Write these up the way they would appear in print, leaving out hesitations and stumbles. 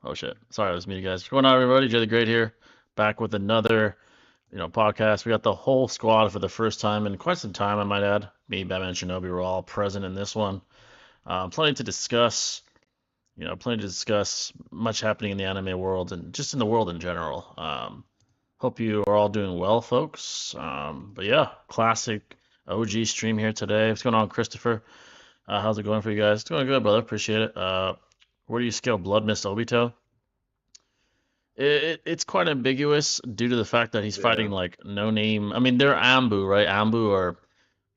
Oh shit. Sorry, it was me, guys. What's going on, everybody? Jay the Great here, back with another, podcast. We got the whole squad for the first time in quite some time, I might add. Me, Batman, and Shinobi were all present in this one. Plenty to discuss. Plenty to discuss. Much happening in the anime world and just in the world in general. Hope you are all doing well, folks. But yeah, classic OG stream here today. What's going on, Christopher? How's it going for you guys? It's going good, brother. Appreciate it. Where do you scale Blood Mist Obito? It's quite ambiguous due to the fact that he's Yeah. fighting like no name. I mean, they're Ambu, right? Ambu are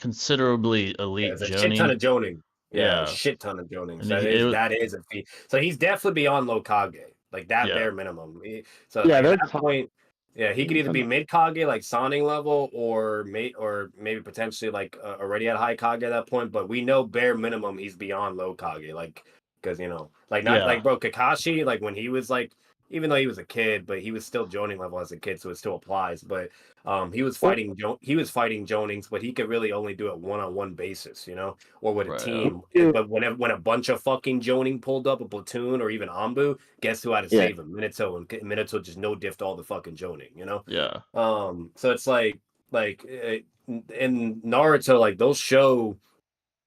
considerably Yeah, elite it's a shit ton Jonin. of Joning. Yeah, a Yeah, shit ton of Joning. and So that is a feat. So he's definitely beyond low Kage, like that yeah, bare minimum. So Yeah, like, they're at that point, yeah, he could either be mid Kage like Sonic level, or maybe potentially like already at high Kage at that point. But we know bare minimum he's beyond low Kage, like because like not yeah, like bro Kakashi, like when he was like, even though he was a kid, but he was still Joning level as a kid, so it still applies. But he was fighting Jonings, but he could really only do it one-on-one basis, or with a right. team. But when a bunch of fucking Joning pulled up, a platoon or even Ambu, guess who had to save him? Minato, and Minato just no diffed all the fucking Joning, Yeah, So it's like in Naruto, like they'll show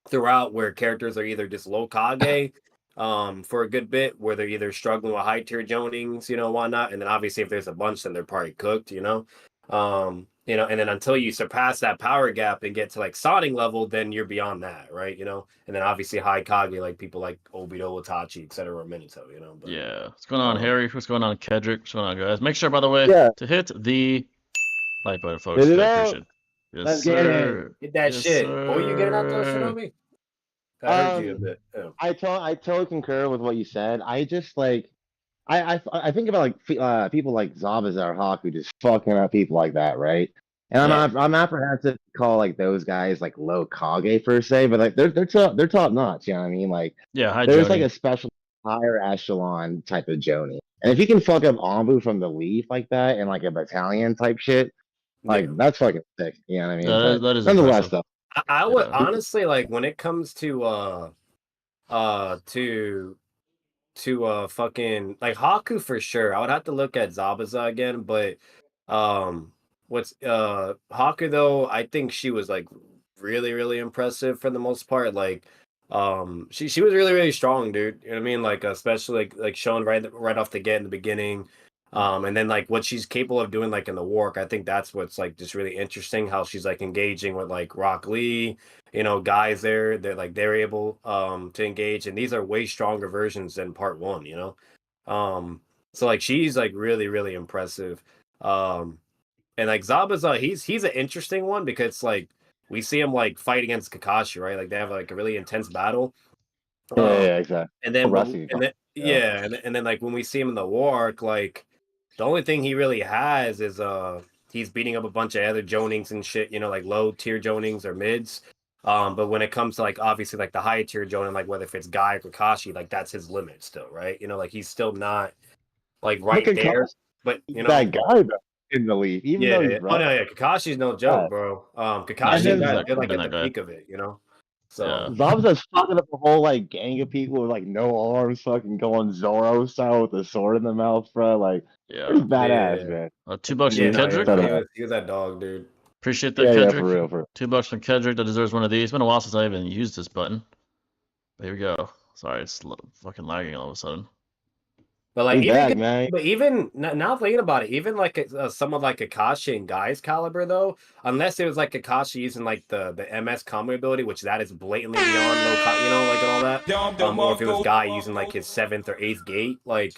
throughout where characters are either just low Kage for a good bit, where they're either struggling with high tier Jonings, whatnot, and then obviously if there's a bunch, then they're probably cooked, and then until you surpass that power gap and get to like Sonic level, then you're beyond that, right? And then obviously high Kage, like people like Obito, Itachi, etc., or Minato, But, yeah. What's going on, Harry? What's going on, Kedrick? What's going on, guys? Make sure, by the way, Yeah. to hit the like button, folks. Hit it I up. appreciate it. Yes, Let's sir. get it. Get that Yes, shit. What were you getting at though, sir. Shinobi? I heard you a bit. Yeah. I totally concur with what you said. I just like I think about like people like Zabazar or Haku just fucking up people like that, right? And Yeah. I'm apprehensive to call like those guys like low Kage per se, but like they're top notch. You know what I mean? Like Yeah, hi, there's Joni. like a special higher echelon type of Joni, and if you can fuck up Ambu from the leaf like that and like a battalion type shit, like that's fucking sick. You know what I mean? That is nonetheless, impressive. though. I would honestly, like, when it comes to fucking like Haku for sure. I would have to look at Zabuza again, but what's Haku though, I think she was like really, really impressive for the most part. Like she was really, really strong, dude. You know what I mean? Like especially like shown right off the get in the beginning. And then like what she's capable of doing like in the work, I think that's what's like just really interesting, how she's like engaging with like Rock Lee, guys they're like they're able to engage, and these are way stronger versions than part one, so like she's like really, really impressive. And like Zabuza, he's an interesting one because like we see him like fight against Kakashi, right? Like they have like a really intense battle. Yeah, exactly. And then Wrestling, and then like when we see him in the war arc, like the only thing he really has is he's beating up a bunch of other Jonings and shit, like low tier Jonings or mids. But when it comes to like obviously like the high tier Jonin, like whether if it's Guy or Kakashi, like that's his limit still, right? Like he's still not like right there. But that guy though in the league, even though he's oh no, yeah, Kakashi's no joke, bro. Kakashi's like at the peak of it, So Zabuza's fucking up a whole like gang of people with like no arms, fucking going Zoro style with a sword in the mouth, bro. Like, pretty badass, man. $2 from Kedrick. He was that dog, dude. Appreciate that, Kedrick. For real. $2 from Kedrick. That deserves one of these. It's been a while since I even used this button. But here we go. Sorry, it's fucking lagging all of a sudden. But like, even now thinking about it, even like someone like Kakashi and Guy's caliber though, unless it was like Kakashi using like the MS combo ability, which that is blatantly beyond like and all that, or if it was Guy using like his 7th or 8th gate, like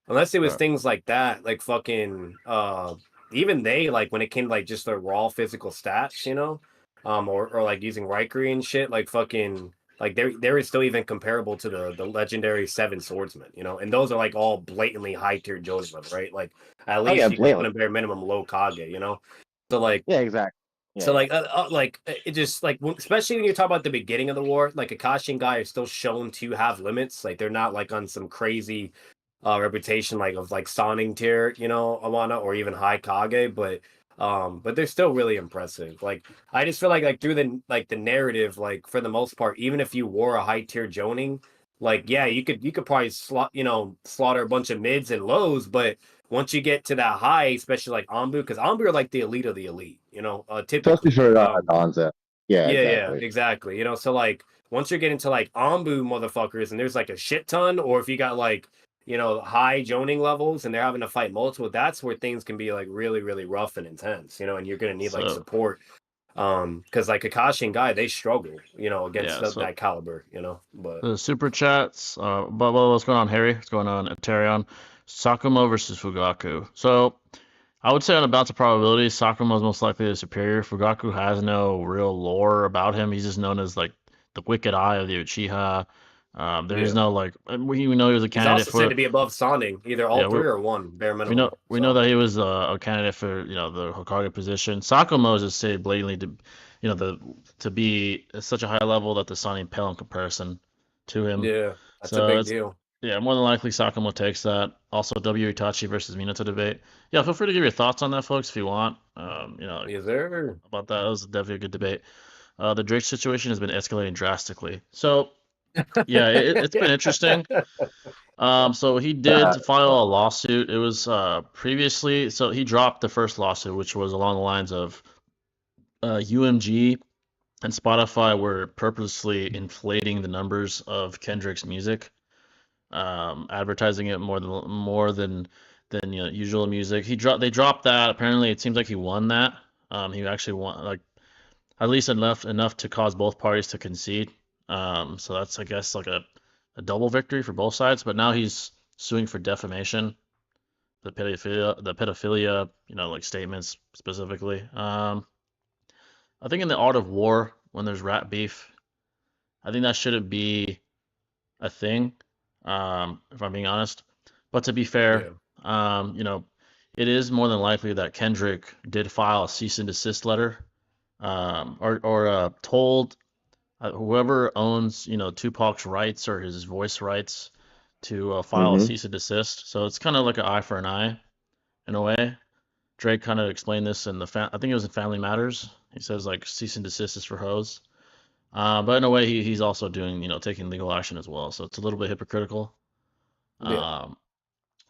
unless it was things like that, like fucking even they, like when it came to like just their raw physical stats, or like using Raikiri and shit, like fucking. Like there is still even comparable to the legendary 7 swordsmen, and those are like all blatantly high tier Jonin level, right? Like at least you can put a bare minimum low Kage, So like exactly. Yeah. So like it just like especially when you talk about the beginning of the war, like Akashi and Guy are still shown to have limits. Like they're not like on some crazy reputation like of like Sonic tier, Awana or even high Kage, but they're still really impressive. Like I just feel like through the narrative, like for the most part, even if you wore a high tier Jonin, like, yeah, you could probably slaughter a bunch of mids and lows, but once you get to that high, especially like Anbu, because Anbu are like the elite of the elite, Especially typically. for Danza. Yeah, Yeah, exactly. exactly. So like once you're getting to like Anbu motherfuckers and there's like a shit ton, or if you got like, high joning levels and they're having to fight multiple, that's where things can be like really, really rough and intense, and you're gonna need like So support. Because like Kakashi and Guy, they struggle, against yeah, so that caliber, but the super chats. But what's going on, Harry? What's going on, Eterion? Sakumo versus Fugaku. So I would say on a balance of probability, Sakumo is most likely the superior. Fugaku has no real lore about him. He's just known as like the wicked eye of the Uchiha. There is yeah. no like we know he was a He's candidate also said for to be above Soning, either all yeah three or one, bare we know minimum. we know that he was a candidate for the Hokage position. Sakumo is just said blatantly to to be at such a high level that the Sunny pale in comparison to him. Yeah, that's a So big it's deal. yeah, more than likely Sakumo takes that. Also, Itachi versus Minato debate. Yeah, feel free to give your thoughts on that, folks, if you want. Is there? About that. That was definitely a good debate. The Drake situation has been escalating drastically. So yeah, it's been interesting. So he did file a lawsuit. It was previously, so he dropped the first lawsuit, which was along the lines of UMG and Spotify were purposely inflating the numbers of Kendrick's music, advertising it more than usual music. They dropped that. Apparently, it seems like he won that. He actually won like at least enough to cause both parties to concede. So that's I guess like a double victory for both sides. But now he's suing for defamation, the pedophilia, like statements specifically. I think in the art of war, when there's rap beef, I think that shouldn't be a thing. If I'm being honest. But to be fair, Yeah. it is more than likely that Kendrick did file a cease and desist letter, or told whoever owns Tupac's rights or his voice rights to file a Mm-hmm. cease and desist. So it's kind of like an eye for an eye in a way. Drake kind of explained this in I think it was in Family Matters. He says like cease and desist is for hoes. But in a way, he's also doing taking legal action as well. So it's a little bit hypocritical. Yeah. Um,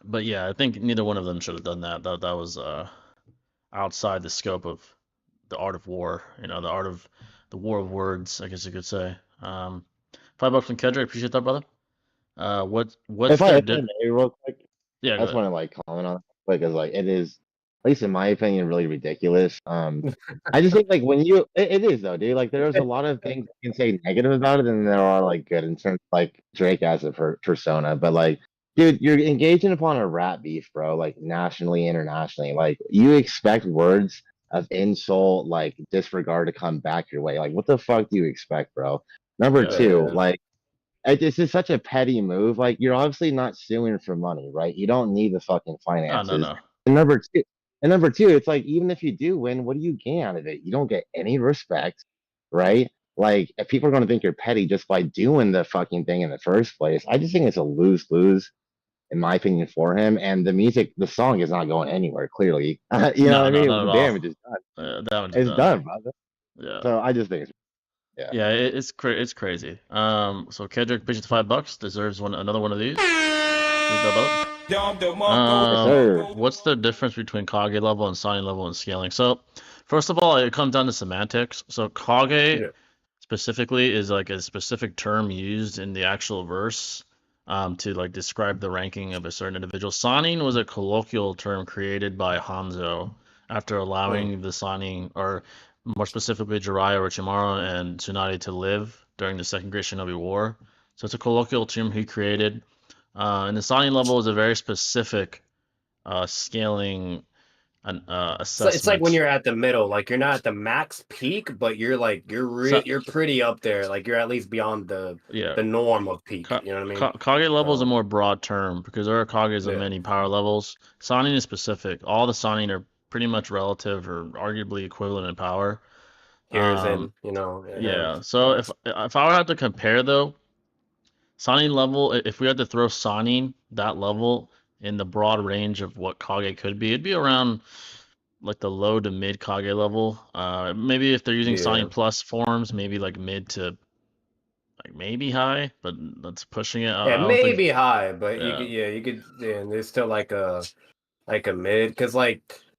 but yeah, I think neither one of them should have done that. That was outside the scope of the art of war. The art of the war of words, I guess you could say. $5 from Kendrick. Appreciate that, brother. What's their If I may real quick, yeah, I go just ahead. want to like comment on it because like it is, at least in my opinion, really ridiculous. I just think like it is though, dude. Like there's a lot of things you can say negative about it, and there are like good in terms like Drake as a persona. But like, dude, you're engaging upon a rap beef, bro. Like nationally, internationally, like you expect words of insult, like disregard to come back your way. Like what the fuck do you expect, bro? Number Yeah, two, Yeah. like this is such a petty move. Like you're obviously not suing for money, right? You don't need the fucking no, no, finances. no. And number two, it's like even if you do win, what do you gain out of it? You don't get any respect, right? Like if people are going to think you're petty just by doing the fucking thing in the first place, I just think it's a lose lose in my opinion for him. And the song is not going anywhere. Clearly, you know what No, I no, mean? not The at damage all. is done. That one's It's done. done, brother. Yeah. So I just think it's yeah. Yeah, it's crazy. So Kendrick pitched $5, deserves another one of these. Yes, sir. What's the difference between Kage level and Sani level and scaling? So, first of all, it comes down to semantics. So Kage Yeah. specifically is like a specific term used in the actual verse, to like describe the ranking of a certain individual. Sanin was a colloquial term created by Hanzo after Mm. allowing the Sanin, or more specifically Jiraiya, Orochimaru, and Tsunade to live during the Second Great Shinobi War. So it's a colloquial term he created. And the Sanin level is a very specific scaling It's like when assessment. you're at the middle, like you're not at the max peak, but you're like So you're pretty up there. Like you're at least beyond yeah, the norm of peak. You know what I mean? Kage level is a So more broad term because there are Kages of yeah, many power levels. Sannin is specific. All the Sannin are pretty much relative or arguably equivalent in power. here's Um, in, and then yeah. So that's if I were to have to compare though, Sannin level, if we had to throw Sannin that level in the broad range of what Kage could be, it'd be around like the low to mid Kage level. Maybe if they're using yeah. Sannin plus forms, maybe like mid to like maybe high, but that's pushing it. Yeah, I don't think. maybe high, but Yeah, you could, yeah, and there's still like a mid, because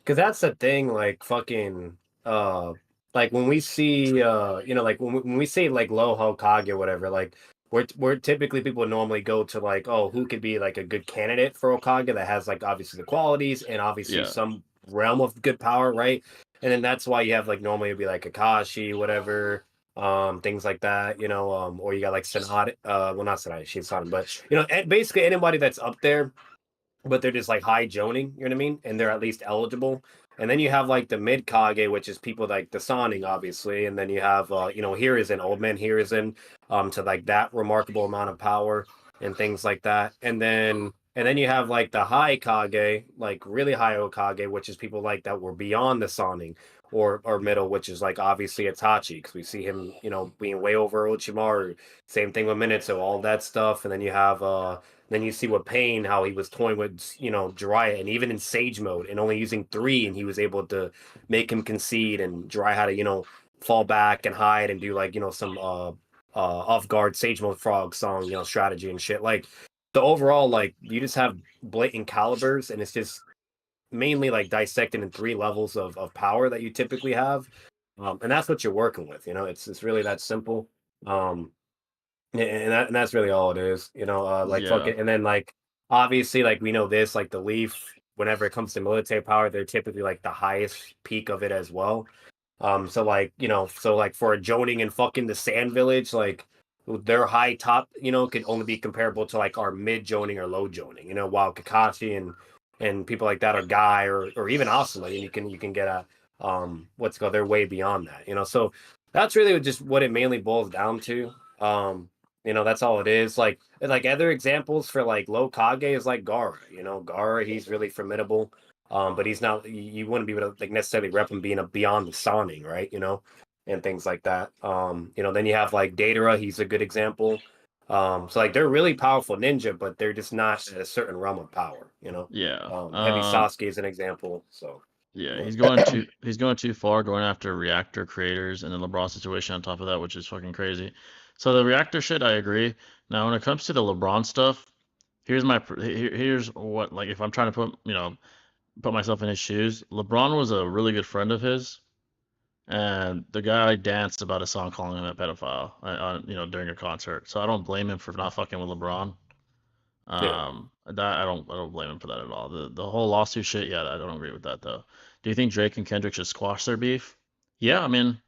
that's the thing, like fucking like when we see like when we say like low Hokage or whatever, like we're typically people normally go to like, oh, who could be like a good candidate for Hokage that has like obviously the qualities and obviously yeah, some realm of good power, right? And then that's why you have like normally it'd be like Akashi, whatever, things like that, or you got like Sanada, well, not Sanada, she's Sanada, but basically anybody that's up there, but they're just like high joning, you know what I mean? And they're at least eligible. And then you have like the mid Kage, which is people like the Sonning, obviously. And then you have here is an old man, here is in to like that remarkable amount of power and things like that. And then you have like the high Kage, like really high Okage, which is people like that were beyond the Sonning or middle, which is like obviously Itachi, because we see him, being way over Orochimaru. Same thing with Minato, all that stuff. And then you have then you see with Pain how he was toying with, Jiraiya, and even in Sage mode, and only using 3, and he was able to make him concede, and Jiraiya had to, fall back and hide and do like, some off guard Sage mode frog song, strategy and shit. Like the overall, like you just have blatant calibers, and it's just mainly like dissected in 3 levels of power that you typically have, and that's what you're working with. It's really that simple. Yeah, and that's really all it is, like yeah, fucking, and then like obviously like we know this, like the Leaf, whenever it comes to military power, they're typically like the highest peak of it as well. So like for a Joning and fucking the Sand Village, like their high top, could only be comparable to like our mid Joning or low Joning, while Kakashi and people like that are Guy or even Asuma, and you can get a what's it called, they're way beyond that, so that's really just what it mainly boils down to. That's all it is. Like other examples for like low Kage is like Gara. Gara, he's really formidable. But he's not. You wouldn't be able to like necessarily rep him being a beyond the Sonic, right? And things like that. Then you have like Datara. He's a good example. So like they're really powerful ninja, but they're just not at a certain realm of power. yeah. Heavy Sasuke is an example. So Yeah, yeah. he's going too far, going after reactor creators and the LeBron situation on top of that, which is fucking crazy. So the reactor shit, I agree. Now, when it comes to the LeBron stuff, here's what, like, if I'm trying to put myself in his shoes. LeBron was a really good friend of his, and the guy danced about a song calling him a pedophile, during a concert. So I don't blame him for not fucking with LeBron. Yeah. That I don't blame him for that at all. The whole lawsuit shit, yeah, I don't agree with that though. Do you think Drake and Kendrick should squash their beef? Yeah, I mean,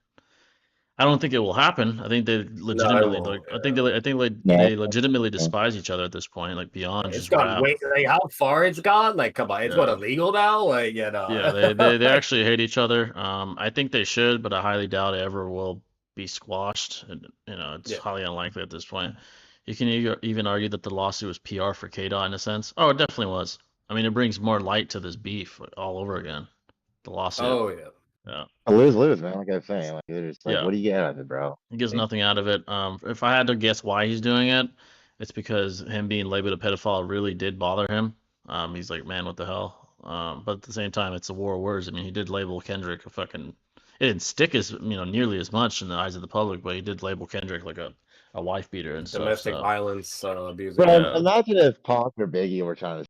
I don't think it will happen. I think they No, I legitimately won't. like. I think like Yeah. they legitimately despise each other at this point, like beyond It's just gone rap. way, like how far it's gone. Like, come on, it's what, Yeah, illegal now? Like, yeah, they actually hate each other. I think they should, but I highly doubt it ever will be squashed. And, it's yeah. highly unlikely at this point. You can even argue that the lawsuit was PR for K-Dot in a sense. Oh, it definitely was. I mean, it brings more light to this beef all over again. The lawsuit. Oh yeah. Yeah. A lose-lose, man. Like I was saying, like they're just like, Yeah. what do you get out of it, bro? He gets nothing out of it. If I had to guess why he's doing it, it's because him being labeled a pedophile really did bother him. He's like, man, what the hell? But at the same time, it's a war of words. I mean, he did label Kendrick a fucking. It didn't stick as nearly as much in the eyes of the public, but he did label Kendrick like a wife beater and stuff. Domestic So violence abuser. Bro, Yeah. yeah, imagine if Pac or Biggie were trying to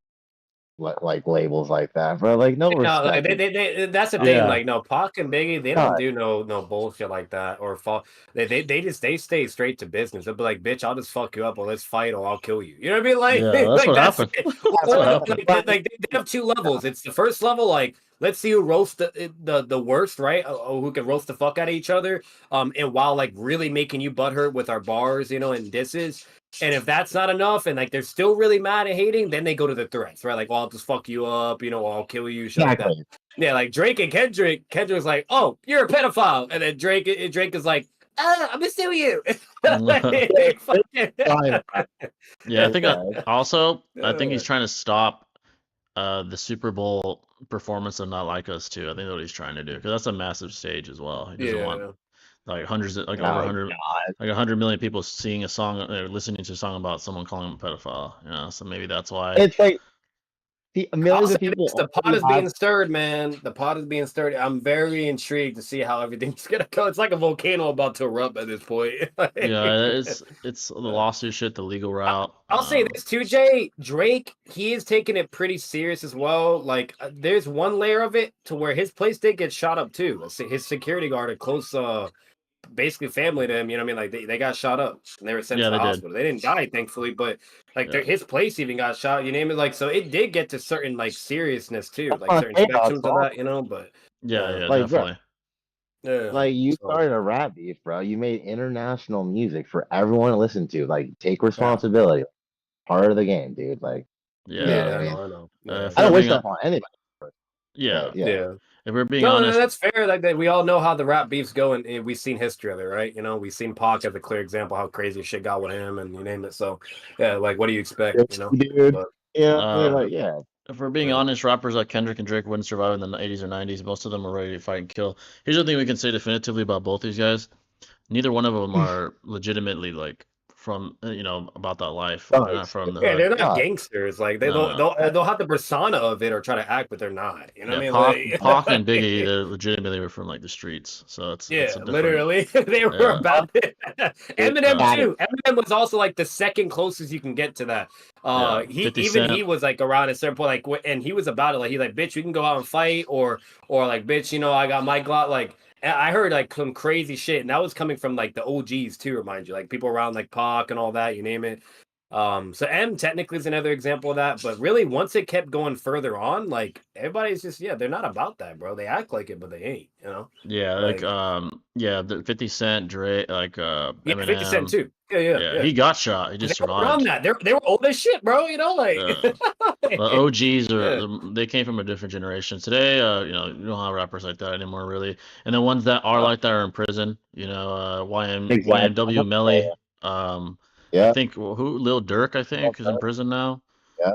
like labels like that, bro. Like no No, like respect. that's the thing. yeah, Like, no, Pac and Biggie, they don't God, do no bullshit like that or fall. They stay straight to business. They'll be like, bitch, I'll just fuck you up, or let's fight, or I'll kill you. You know what I mean? Like, yeah. That's like what that's happened. it. That's what happened. They have 2 levels. It's the first level, like, let's see who roasts the worst, right? Who can roast the fuck out of each other. And while like really making you butthurt with our bars, and disses. And if that's not enough, and like they're still really mad and hating, then they go to the threats, right? Like, well, I'll just fuck you up, or I'll kill you, shit like that. exactly. Yeah, like Drake and Kendrick's like, oh, you're a pedophile, and then Drake is like, I'm gonna sue you. Like, Fine. Yeah, I think Yeah. I think he's trying to stop the Super Bowl performance of Not Like Us too. I think that's what he's trying to do because that's a massive stage as well. He doesn't want Yeah. like hundreds of, like over Oh 100 God. like 100 million people seeing a song or listening to a song about someone calling him a pedophile. So maybe that's why. It's like millions of say people this, the pot already is being stirred, man. The pot is being stirred. I'm very intrigued to see how everything's gonna go. It's like a volcano about to erupt at this point. Yeah, it's the lawsuit shit, the legal route. I'll say this too, Jay. Drake, he is taking it pretty serious as well. Like, there's one layer of it to where his place did get shot up too. His security guard, a close, basically family to him. You know what I mean? Like they got shot up and they were sent Yeah, to the they did. hospital. They didn't die, thankfully, but like Yeah. his place even got shot. You name it. Like, so it did get to certain like seriousness too, like on certain chaos, spectrums of bro. that. You know, but Yeah, Like, bro, definitely. yeah. like you So, started a rap beef, bro. You made international music for everyone to listen to. Like, take yeah. responsibility. Part of the game, dude. Like, you know Yeah. what I Yeah, I mean? know, I know. If I we're don't wish being that on anybody, yeah, but yeah. Yeah. if we're being No, honest, that's fair. Like that, we all know how the rap beefs go, and we've seen history of it, right? You know, we've seen Pac as a clear example how crazy shit got with him, and you name it. So, yeah, like, what do you expect? You know, Dude. but Yeah, uh, like, yeah. if we're being yeah. honest, rappers like Kendrick and Drake wouldn't survive in the 80s or 90s. Most of them were ready to fight and kill. Here's the thing we can say definitively about both these guys: neither one of them are legitimately like from about that life. Like, they're not from the Yeah, hood. they're not God. gangsters. Like they No, don't, no. they'll have the persona of it or try to act, but they're not. You know Yeah, what Pac, I mean? Pac and Like, Biggie, they legitimately were from like the streets. So it's yeah, a different. literally, they were Yeah. about it. Eminem Uh, too. Eminem was also like the second closest you can get to that. yeah. He 50 even Cent. he was like around a certain point, like, and he was about it. Like he like, bitch, we can go out and fight, or like, bitch, you know, I got my Glock. Like, I heard like some crazy shit, and that was coming from like the OGs too. Remind you, like people around like Pac and all that. You name it. So M technically is another example of that, but really once it kept going further on, like everybody's just they're not about that, bro. They act like it, but they ain't, you know? Yeah, like Like the 50 Cent, Drake, like yeah, 50 Cent Eminem. too. Yeah, yeah, Yeah, yeah. he got shot. He 'Cause just they were around survived. that. They were old as shit, bro. You know, like The OGs yeah, they came from a different generation. Today, you don't have rappers like that anymore, really. And the ones that are no, like that are in prison. Exactly. YMW Melly. Um, I Yeah, think who Lil Durk, I think, is in prison now. yeah,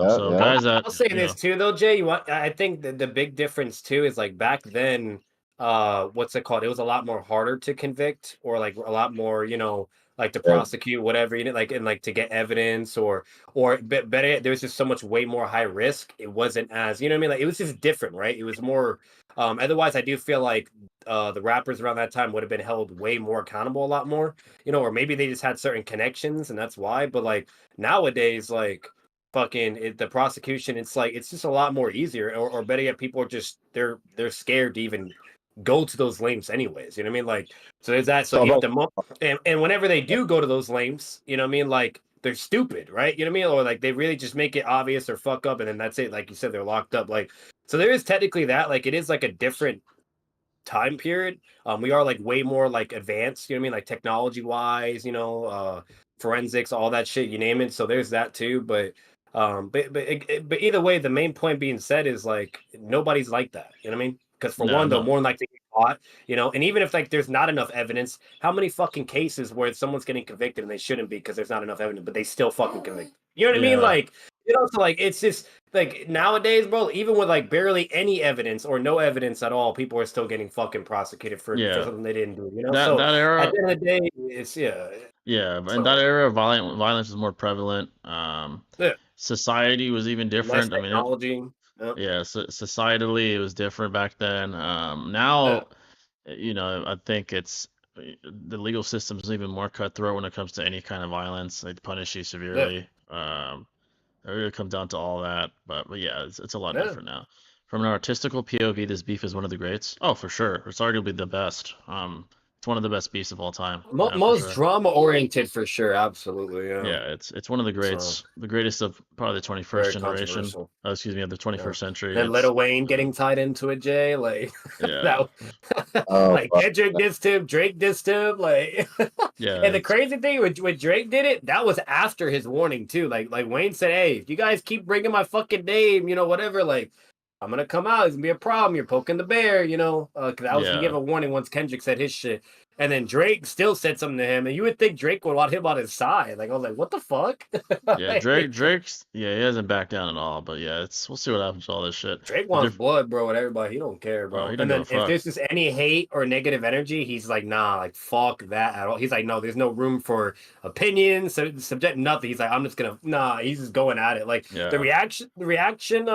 yeah, So yeah. guys that I'll say this too, though, Jay. I think the big difference too is like back then, what's it called? It was a lot more harder to convict, or like a lot more, you know, like to Yeah. prosecute, whatever, you know, like and like to get evidence, or better yet, there was just so much way more high risk. It wasn't as, you know what I mean? Like it was just different, right? It was more. Otherwise, I do feel like the rappers around that time would have been held way more accountable, a lot more, you know, or maybe they just had certain connections and that's why. But like nowadays, like the prosecution, it's like it's just a lot more easier, or better yet, people are just they're scared to even go to those lengths anyways, you know what I mean? Like, so there's that. So So, if bro, and whenever they do go to those lengths, you know what I mean, like they're stupid, right? You know what I mean? Or like they really just make it obvious or fuck up and then that's it, like you said, they're locked up. Like, so there is technically that, like it is like a different time period. We are like way more like advanced, you know what I mean? Like technology wise, you know, forensics, all that shit, you name it. So there's that too. But either way, the main point being said is like nobody's like that. You know what I mean? Because for no, one, they'll no, more than likely get caught, you know. And even if like there's not enough evidence, how many fucking cases where someone's getting convicted and they shouldn't be because there's not enough evidence, but they still fucking convict? You know what I mean? yeah, Like, you know, so like it's just like nowadays, bro, even with like barely any evidence or no evidence at all, people are still getting fucking prosecuted for yeah. something they didn't do, you know? That So that at era, the end of the day, it's yeah, in that so era, violence is more prevalent. yeah, Society was even less different. I mean, technology. Yeah, yeah, societally it was different back then. yeah, Now, I think the legal system is even more cutthroat when it comes to any kind of violence. They punish you yeah, severely. It really comes down to all that. But yeah, it's a lot yeah. different now. From an artistical POV, this beef is one of the greats. Oh, for sure. It's arguably the best. It's one of the best beefs of all time. Yeah, for Most sure. drama oriented for sure, absolutely, yeah. Yeah, it's one of the So greats, the greatest of probably the 21st very generation. controversial. Oh, excuse me, of the Yeah. 21st century. Then It's Little Wayne getting tied into it, Jay, like yeah, that, oh, like Kendrick dissed him, Drake dissed him, like. yeah, And the crazy thing when Drake did it, that was after his warning too. Like Wayne said, "Hey, if you guys keep bringing my fucking name, you know, whatever, like I'm gonna come out. It's gonna be a problem. You're poking the bear, you know." Because he gave yeah, a warning once Kendrick said his shit, And then Drake still said something to him, and you would think Drake would want him on his side. Like I was like, what the fuck? Yeah, Drake's he hasn't backed down at all. But yeah, we'll see what happens to all this shit. Drake The wants blood, bro, with everybody. He don't care, Oh, bro. he don't And give a then if fuck. there's just any hate or negative energy, he's like, nah, like fuck that at all. He's like, no, there's no room for opinions, subject nothing. He's like, I'm just gonna he's just going at it. Like Yeah. the reaction,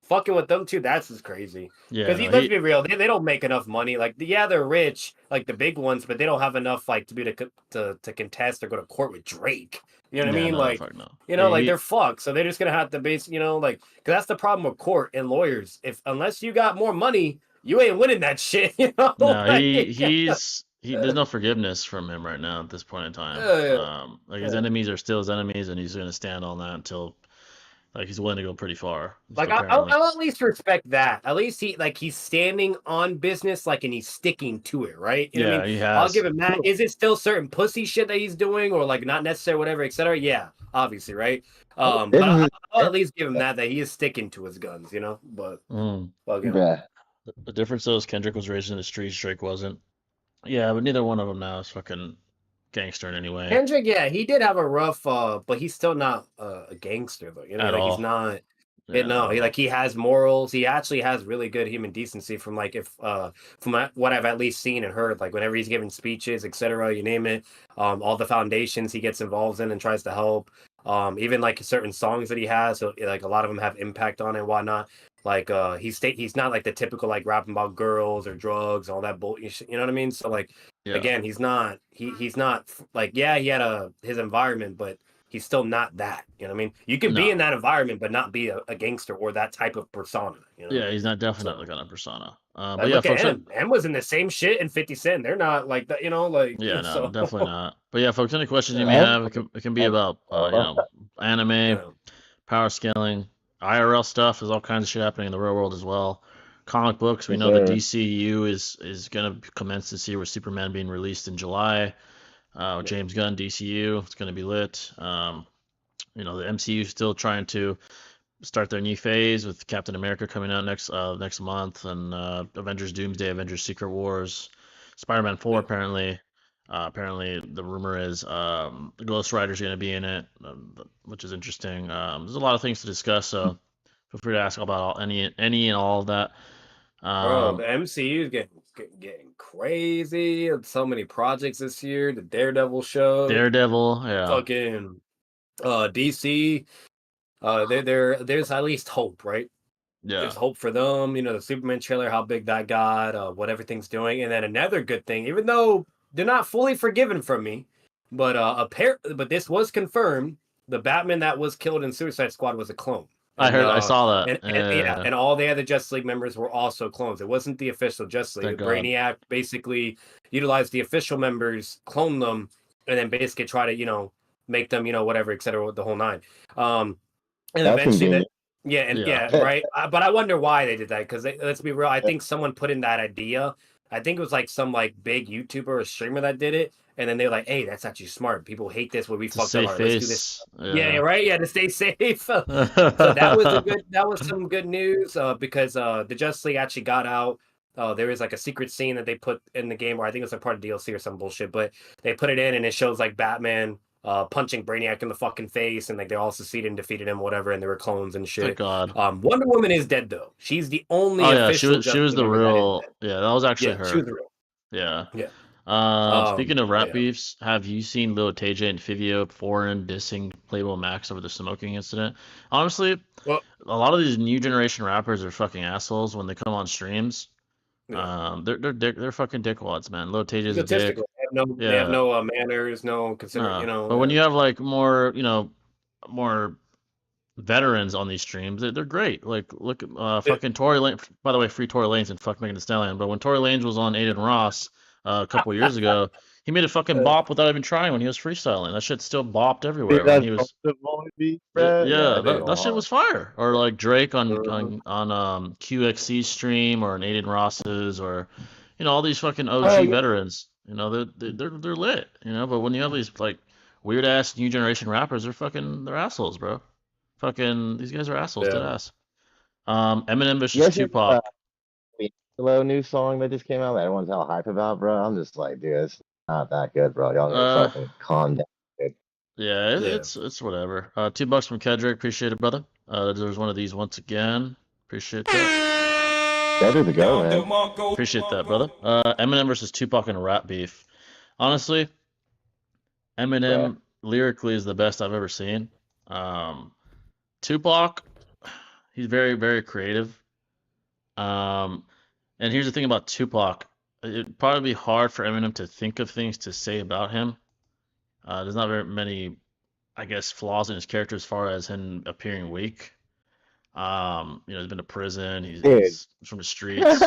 fucking with them too, that's just crazy. Yeah, Because no, let's be real, they don't make enough money. Like yeah, they're rich, like the big ones, but they don't have enough like to be to contest or go to court with Drake. You know what I mean? no, Like, fuck no. you know, Yeah, like they're fucked. So they're just gonna have to base, you know, like, cause that's the problem with court and lawyers. Unless you got more money, you ain't winning that shit. You know? no, Like, there's no forgiveness from him right now at this point in time. Like his enemies are still his enemies, and he's gonna stand on that until like he's willing to go pretty far. like I'll at least respect that. At least he's standing on business, like, and he's sticking to it, right? You know what I mean? he has. I'll give him that. Is it still certain pussy shit that he's doing, or like not necessary, whatever, etc.? Yeah, obviously, right? But I'll at least give him that he is sticking to his guns, you know. But Yeah. The difference though is Kendrick was raised in the streets, Drake wasn't. Yeah, but neither one of them now is fucking gangster in any way. Kendrick, yeah, he did have a rough, but he's still not a gangster though. You know, At like all. he's not. Yeah, No, he has morals. He actually has really good human decency from like from what I've at least seen and heard. Like whenever he's giving speeches, etc., you name it, all the foundations he gets involved in and tries to help. Even like certain songs that he has, so like a lot of them have impact on it and whatnot. Like he's not like the typical like rapping about girls or drugs, all that bullshit. You know what I mean? So like again, he's not like he had his environment, but he's still not that. You know what I mean? You can be in that environment, but not be a gangster or that type of persona. You know? Yeah, he's not definitely that kind of persona. But yeah, look at M was in the same shit and 50 Cent. They're not like that, you know, like yeah, no, so. definitely not. But yeah, folks, any questions you may have, it can be about anime, power scaling, IRL stuff. There's all kinds of shit happening in the real world as well. Comic books, we know the DCU is gonna commence this year with Superman being released in July. James Gunn DCU, it's gonna be lit. You know, the MCU is still trying to start their new phase with Captain America coming out next month, and Avengers Doomsday, Avengers Secret Wars, Spider-Man 4 apparently. Apparently, the rumor is the Ghost Rider's going to be in it, which is interesting. There's a lot of things to discuss, so feel free to ask about any and all of that. Bro, the MCU is getting crazy. So many projects this year. The Daredevil show. Daredevil, yeah. Fucking DC. There's at least hope, right? Yeah. There's hope for them. You know, the Superman trailer, how big that got, what everything's doing. And then another good thing, even though they're not fully forgiven from me, but but this was confirmed. The Batman that was killed in Suicide Squad was a clone. And, I saw that. And all the other Justice League members were also clones. It wasn't the official Justice League. Brainiac basically utilized the official members, clone them, and then basically try to, you know, make them, you know, whatever, etc. with the whole nine. And that's eventually right. But I wonder why they did that, because let's be real. I think someone put in that idea. I think it was like some like big YouTuber or streamer that did it, and then they're like, "Hey, that's actually smart. People hate this when we fucked up. Right, let's do this." Yeah, right. Yeah, to stay safe. So that was some good news because the Justice League actually got out. There was like a secret scene that they put in the game, or I think it was a part of DLC or some bullshit, but they put it in and it shows like Batman punching Brainiac in the fucking face, and like they all succeeded and defeated him, whatever, and they were clones and shit. Thank God. Wonder Woman is dead though. She's the only official. She was the real. Yeah, that was actually her. She was the real. Yeah. Speaking of rap beefs, have you seen Lil TJ and Fivio foreign dissing Playboy Max over the smoking incident? Honestly, a lot of these new generation rappers are fucking assholes when they come on streams. Yeah. They're fucking dickwads, man. Lil TJ's a dick. They have no manners, no consider, you know. But when you have like more veterans on these streams, they're great. Like look at fucking Tory Lanez. By the way, free Tory Lanez and fuck Megan Thee Stallion. But when Tory Lanez was on Aiden Ross a couple years ago, he made a fucking bop without even trying when he was freestyling. That shit still bopped everywhere when he was. That shit was fire. Or like Drake on QXC's stream, or on Aiden Ross's, or you know, all these fucking OG veterans. You know, they're lit. You know, but when you have these like weird ass new generation rappers, they're assholes, bro. Fucking these guys are assholes, dead ass. Eminem versus Tupac. Hello new song that just came out that everyone's hella hype about, bro. I'm just like, dude, it's not that good, bro. Y'all need to fucking calm down, dude. Yeah, Yeah. it's whatever. $2 from Kedrick, appreciate it, brother. There's one of these once again. Appreciate that. Better to go, man. Appreciate that, brother. Eminem versus Tupac in a rap beef. Honestly, Eminem lyrically is the best I've ever seen. Tupac, he's very, very creative. And here's the thing about Tupac. It'd probably be hard for Eminem to think of things to say about him. There's not very many, I guess, flaws in his character as far as him appearing weak. He's been to prison. He's from the streets.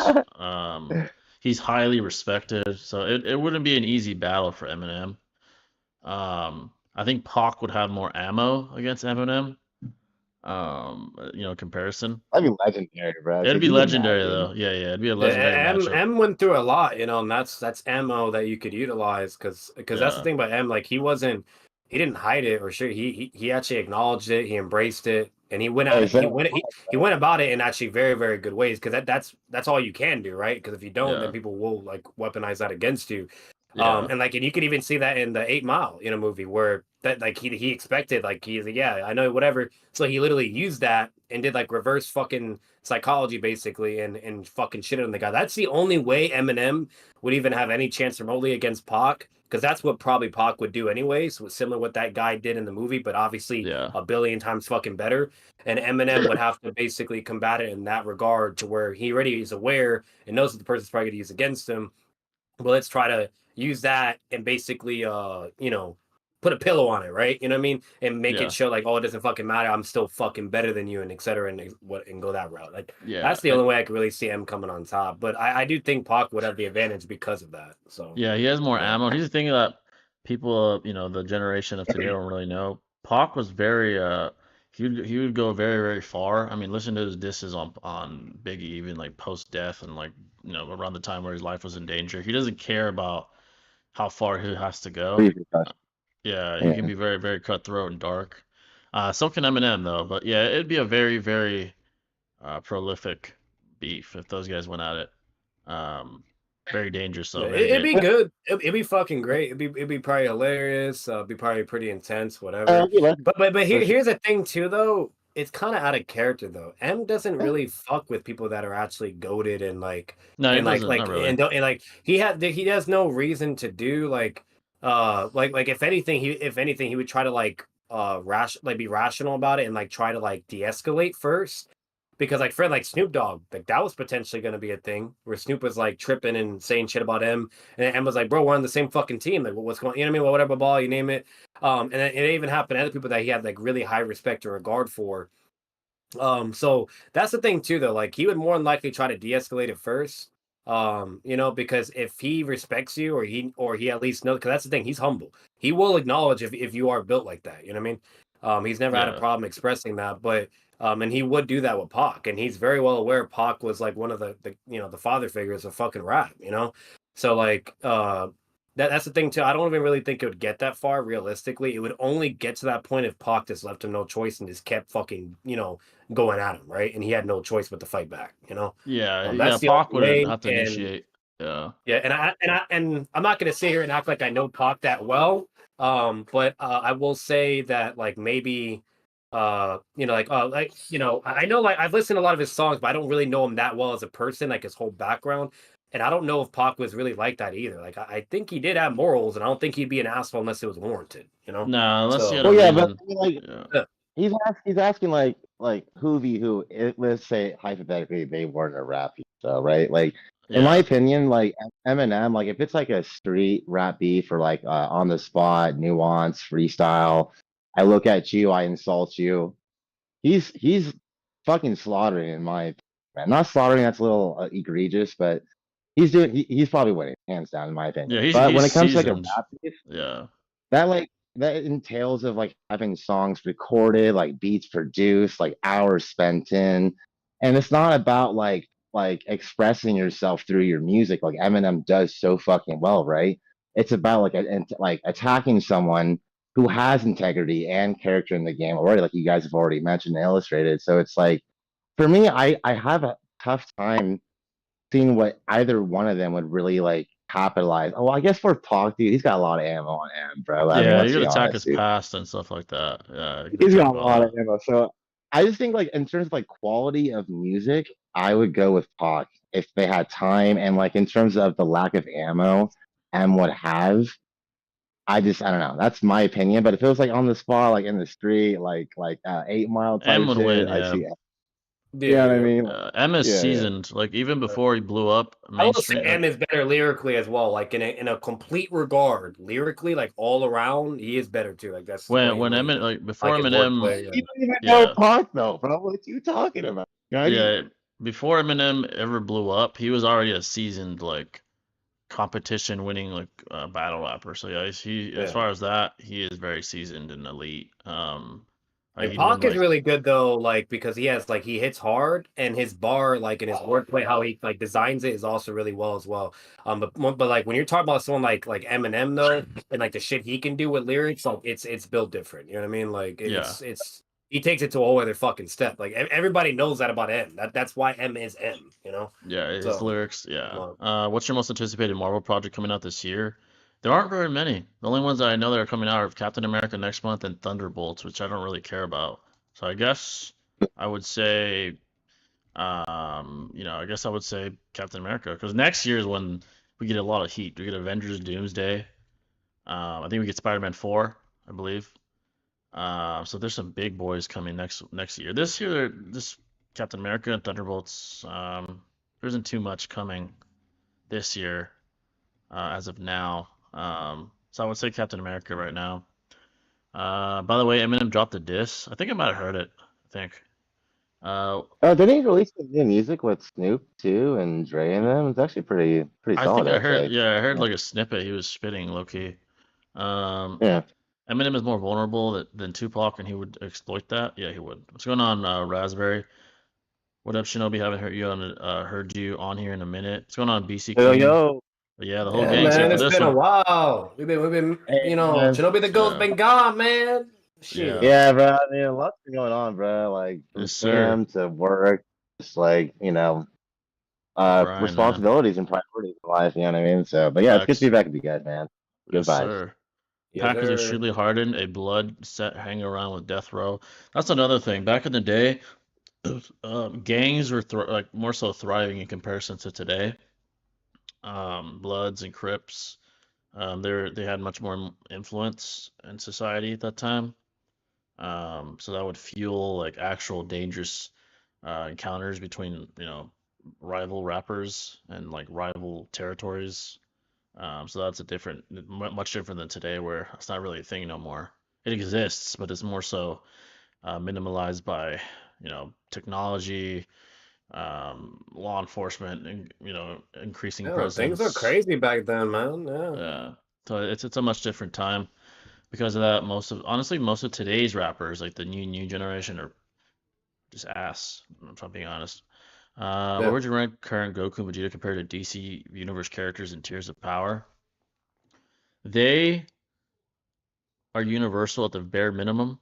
He's highly respected. So it wouldn't be an easy battle for Eminem. I think Pac would have more ammo against Eminem. Comparison. That'd be legendary, bro. It'd be Could you legendary imagine? though. Yeah, it'd be a Yeah, legendary matchup. M went through a lot, and that's ammo that you could utilize because that's the Yeah. thing about M. Like he didn't hide it or shit. He actually acknowledged it. He embraced it, and he went at it. He went about it in actually very very good ways because that's all you can do, right? Because if you don't, then people will like weaponize that against you. Yeah. And you could even see that in the 8 Mile movie where that like he expected like he's like, yeah, I know whatever. So he literally used that and did like reverse fucking psychology basically and fucking shit on the guy. That's the only way Eminem would even have any chance remotely against Pac because that's what probably Pac would do anyways. So similar to what that guy did in the movie, but obviously a billion times fucking better. And Eminem would have to basically combat it in that regard to where he already is aware and knows that the person's probably going to use against him. But let's try to use that and basically put a pillow on it, right? You know what I mean? And make it show like, oh, it doesn't fucking matter. I'm still fucking better than you, and et cetera, and go that route. Like, that's the only way I could really see him coming on top. But I do think Pac would have the advantage because of that. So yeah, he has more ammo. He's the thing that people, the generation of today don't really know. Pac was very he would go very very far. I mean, listen to his disses on Biggie, even like post death and like around the time where his life was in danger. He doesn't care about how far he has to go. Yeah, he can be very very cutthroat and dark. So can Eminem though, but yeah, it'd be a very very prolific beef if those guys went at it. Very dangerous though. It'd be good. It'd be fucking great. It'd be probably hilarious. Be probably pretty intense. Whatever. But here's the thing too, though. It's kind of out of character though. M doesn't really fuck with people that are actually goated and like no, and like not really. and like he has no reason to do like if anything he would try to like be rational about it and like try to like de-escalate first. Because like for like Snoop Dogg, like that was potentially going to be a thing where Snoop was like tripping and saying shit about him, and M was like, "Bro, we're on the same fucking team. Like, what's going? You know what I mean? Whatever ball you name it." And it even happened to other people that he had like really high respect and regard for. So that's the thing too, though. Like he would more than likely try to de-escalate it first. Because if he respects you or he at least knows, because that's the thing, he's humble. He will acknowledge if you are built like that. You know what I mean? He's never had a problem expressing that, but. And he would do that with Pac, and he's very well aware Pac was like one of the the father figures of fucking rap, So like that's the thing too. I don't even really think it would get that far realistically. It would only get to that point if Pac just left him no choice and just kept fucking going at him, right? And he had no choice but to fight back, Yeah, Pac would have to initiate. Yeah, and I'm not gonna sit here and act like I know Pac that well. But I will say that like maybe. I know like I've listened to a lot of his songs, but I don't really know him that well as a person, like his whole background. And I don't know if Pac was really like that either. Like I think he did have morals, and I don't think he'd be an asshole unless it was warranted. No, unless he had but he's asking like who let's say hypothetically they weren't a rap so right like in my opinion like Eminem like if it's like a street rap beef or like on the spot nuance freestyle. I look at you, I insult you. He's fucking slaughtering in my opinion, man. Not slaughtering, that's a little egregious, but he's probably winning, hands down, in my opinion. Yeah, but when it comes seasoned. to like a rap beef, that entails of like having songs recorded, like beats produced, like hours spent in. And it's not about like expressing yourself through your music like Eminem does so fucking well, right? It's about like attacking someone who has integrity and character in the game already, like you guys have already mentioned and illustrated. So it's like, for me, I have a tough time seen what either one of them would really like capitalize. Oh, I guess for Talk, dude, he's got a lot of ammo on him, bro. I mean, Yeah, let's you could be attack honest, his dude. past and stuff like that. Yeah, you could He's attack got a all lot of that. ammo. So I just think like in terms of like quality of music, I would go with Talk if they had time and like in terms of the lack of ammo and would have. I don't know. That's my opinion. But if it was like on the spot, like in the street, like 8 Mile M type would shit, win, I yeah. see. You know what I Yeah. mean? Like, M is yeah, yeah. seasoned. Like even before he blew up I will say mainstream, M like is better lyrically as well. Like in a complete regard, lyrically, like all around, he is better too. Like that's when blatantly Emin like before like his Eminem, wordplay. You don't even know yeah, Talk though, bro. What you talking about? Right? yeah. Before Eminem ever blew up, he was already a seasoned like competition winning like battle rapper. So yeah, he as Yeah. far as that, he is very seasoned and elite. Like And he'd win Pac is like really good though, like because he has like he hits hard and his bar, like in his wordplay, how he like designs it is also really well as well. But like when you're talking about someone like Eminem though, and like the shit he can do with lyrics, like it's built different. You know what I mean? Like yeah, it's he takes it to a whole other fucking step. Like everybody knows that about M. That's why M is M. You know? yeah. His So lyrics, yeah. uh, What's your most anticipated Marvel project coming out this year? There aren't very many. The only ones that I know that are coming out are Captain America next month and Thunderbolts, which I don't really care about. So I guess I would say I guess I would say Captain America because next year is when we get a lot of heat. We get Avengers Doomsday. I think we get Spider-Man 4, I believe. So there's some big boys coming next year. This year, this Captain America and Thunderbolts. There isn't too much coming this year as of now. So I would say Captain America right now. By the way, Eminem dropped a diss. I think I might have heard it. I think. Uh, Oh, did he release some new music with Snoop too and Dre and them? It's actually pretty I think solid, I I'd heard. say. Yeah, I heard Yeah. like a snippet. He was spitting low key. Um, Yeah. Eminem is more vulnerable than Tupac, and he would exploit that. Yeah, he would. What's going on, Raspberry? What up, Shinobi? Haven't heard you on here in a minute. What's going on, BC Yo, King? yo. But yeah, the whole yeah, gang's here man, for it's this been a one. while. We've been Hey, man. Shinobi the Ghost's Yeah, been gone, man. yeah, Shit. Yeah, bro. I mean, a lot's been going on, bro. Like from yes, sir. fam to work, just like, Grind, man. responsibilities and priorities in life, you know what I mean? So, but yeah, it's good to be Facts. back with you guys, man. Good Yes, vibes. sir. Yes, Pac is sir. extremely hardened, a blood set hanging around with death row. That's another thing. Back in the day, gangs were like more so thriving in comparison to today. Bloods and Crips, they had much more influence in society at that time. So that would fuel like actual dangerous encounters between rival rappers and like rival territories. So that's much different than today, where it's not really a thing no more. It exists, but it's more so minimalized by technology, law enforcement, and increasing Yeah, things are presence. crazy back then, man. Yeah. So it's a much different time because of that. Most of today's rappers, like the new generation, are just ass. If I'm being honest. Where Yeah. would you rank current Goku and Vegeta compared to DC Universe characters in tiers of power? They are universal at the bare minimum.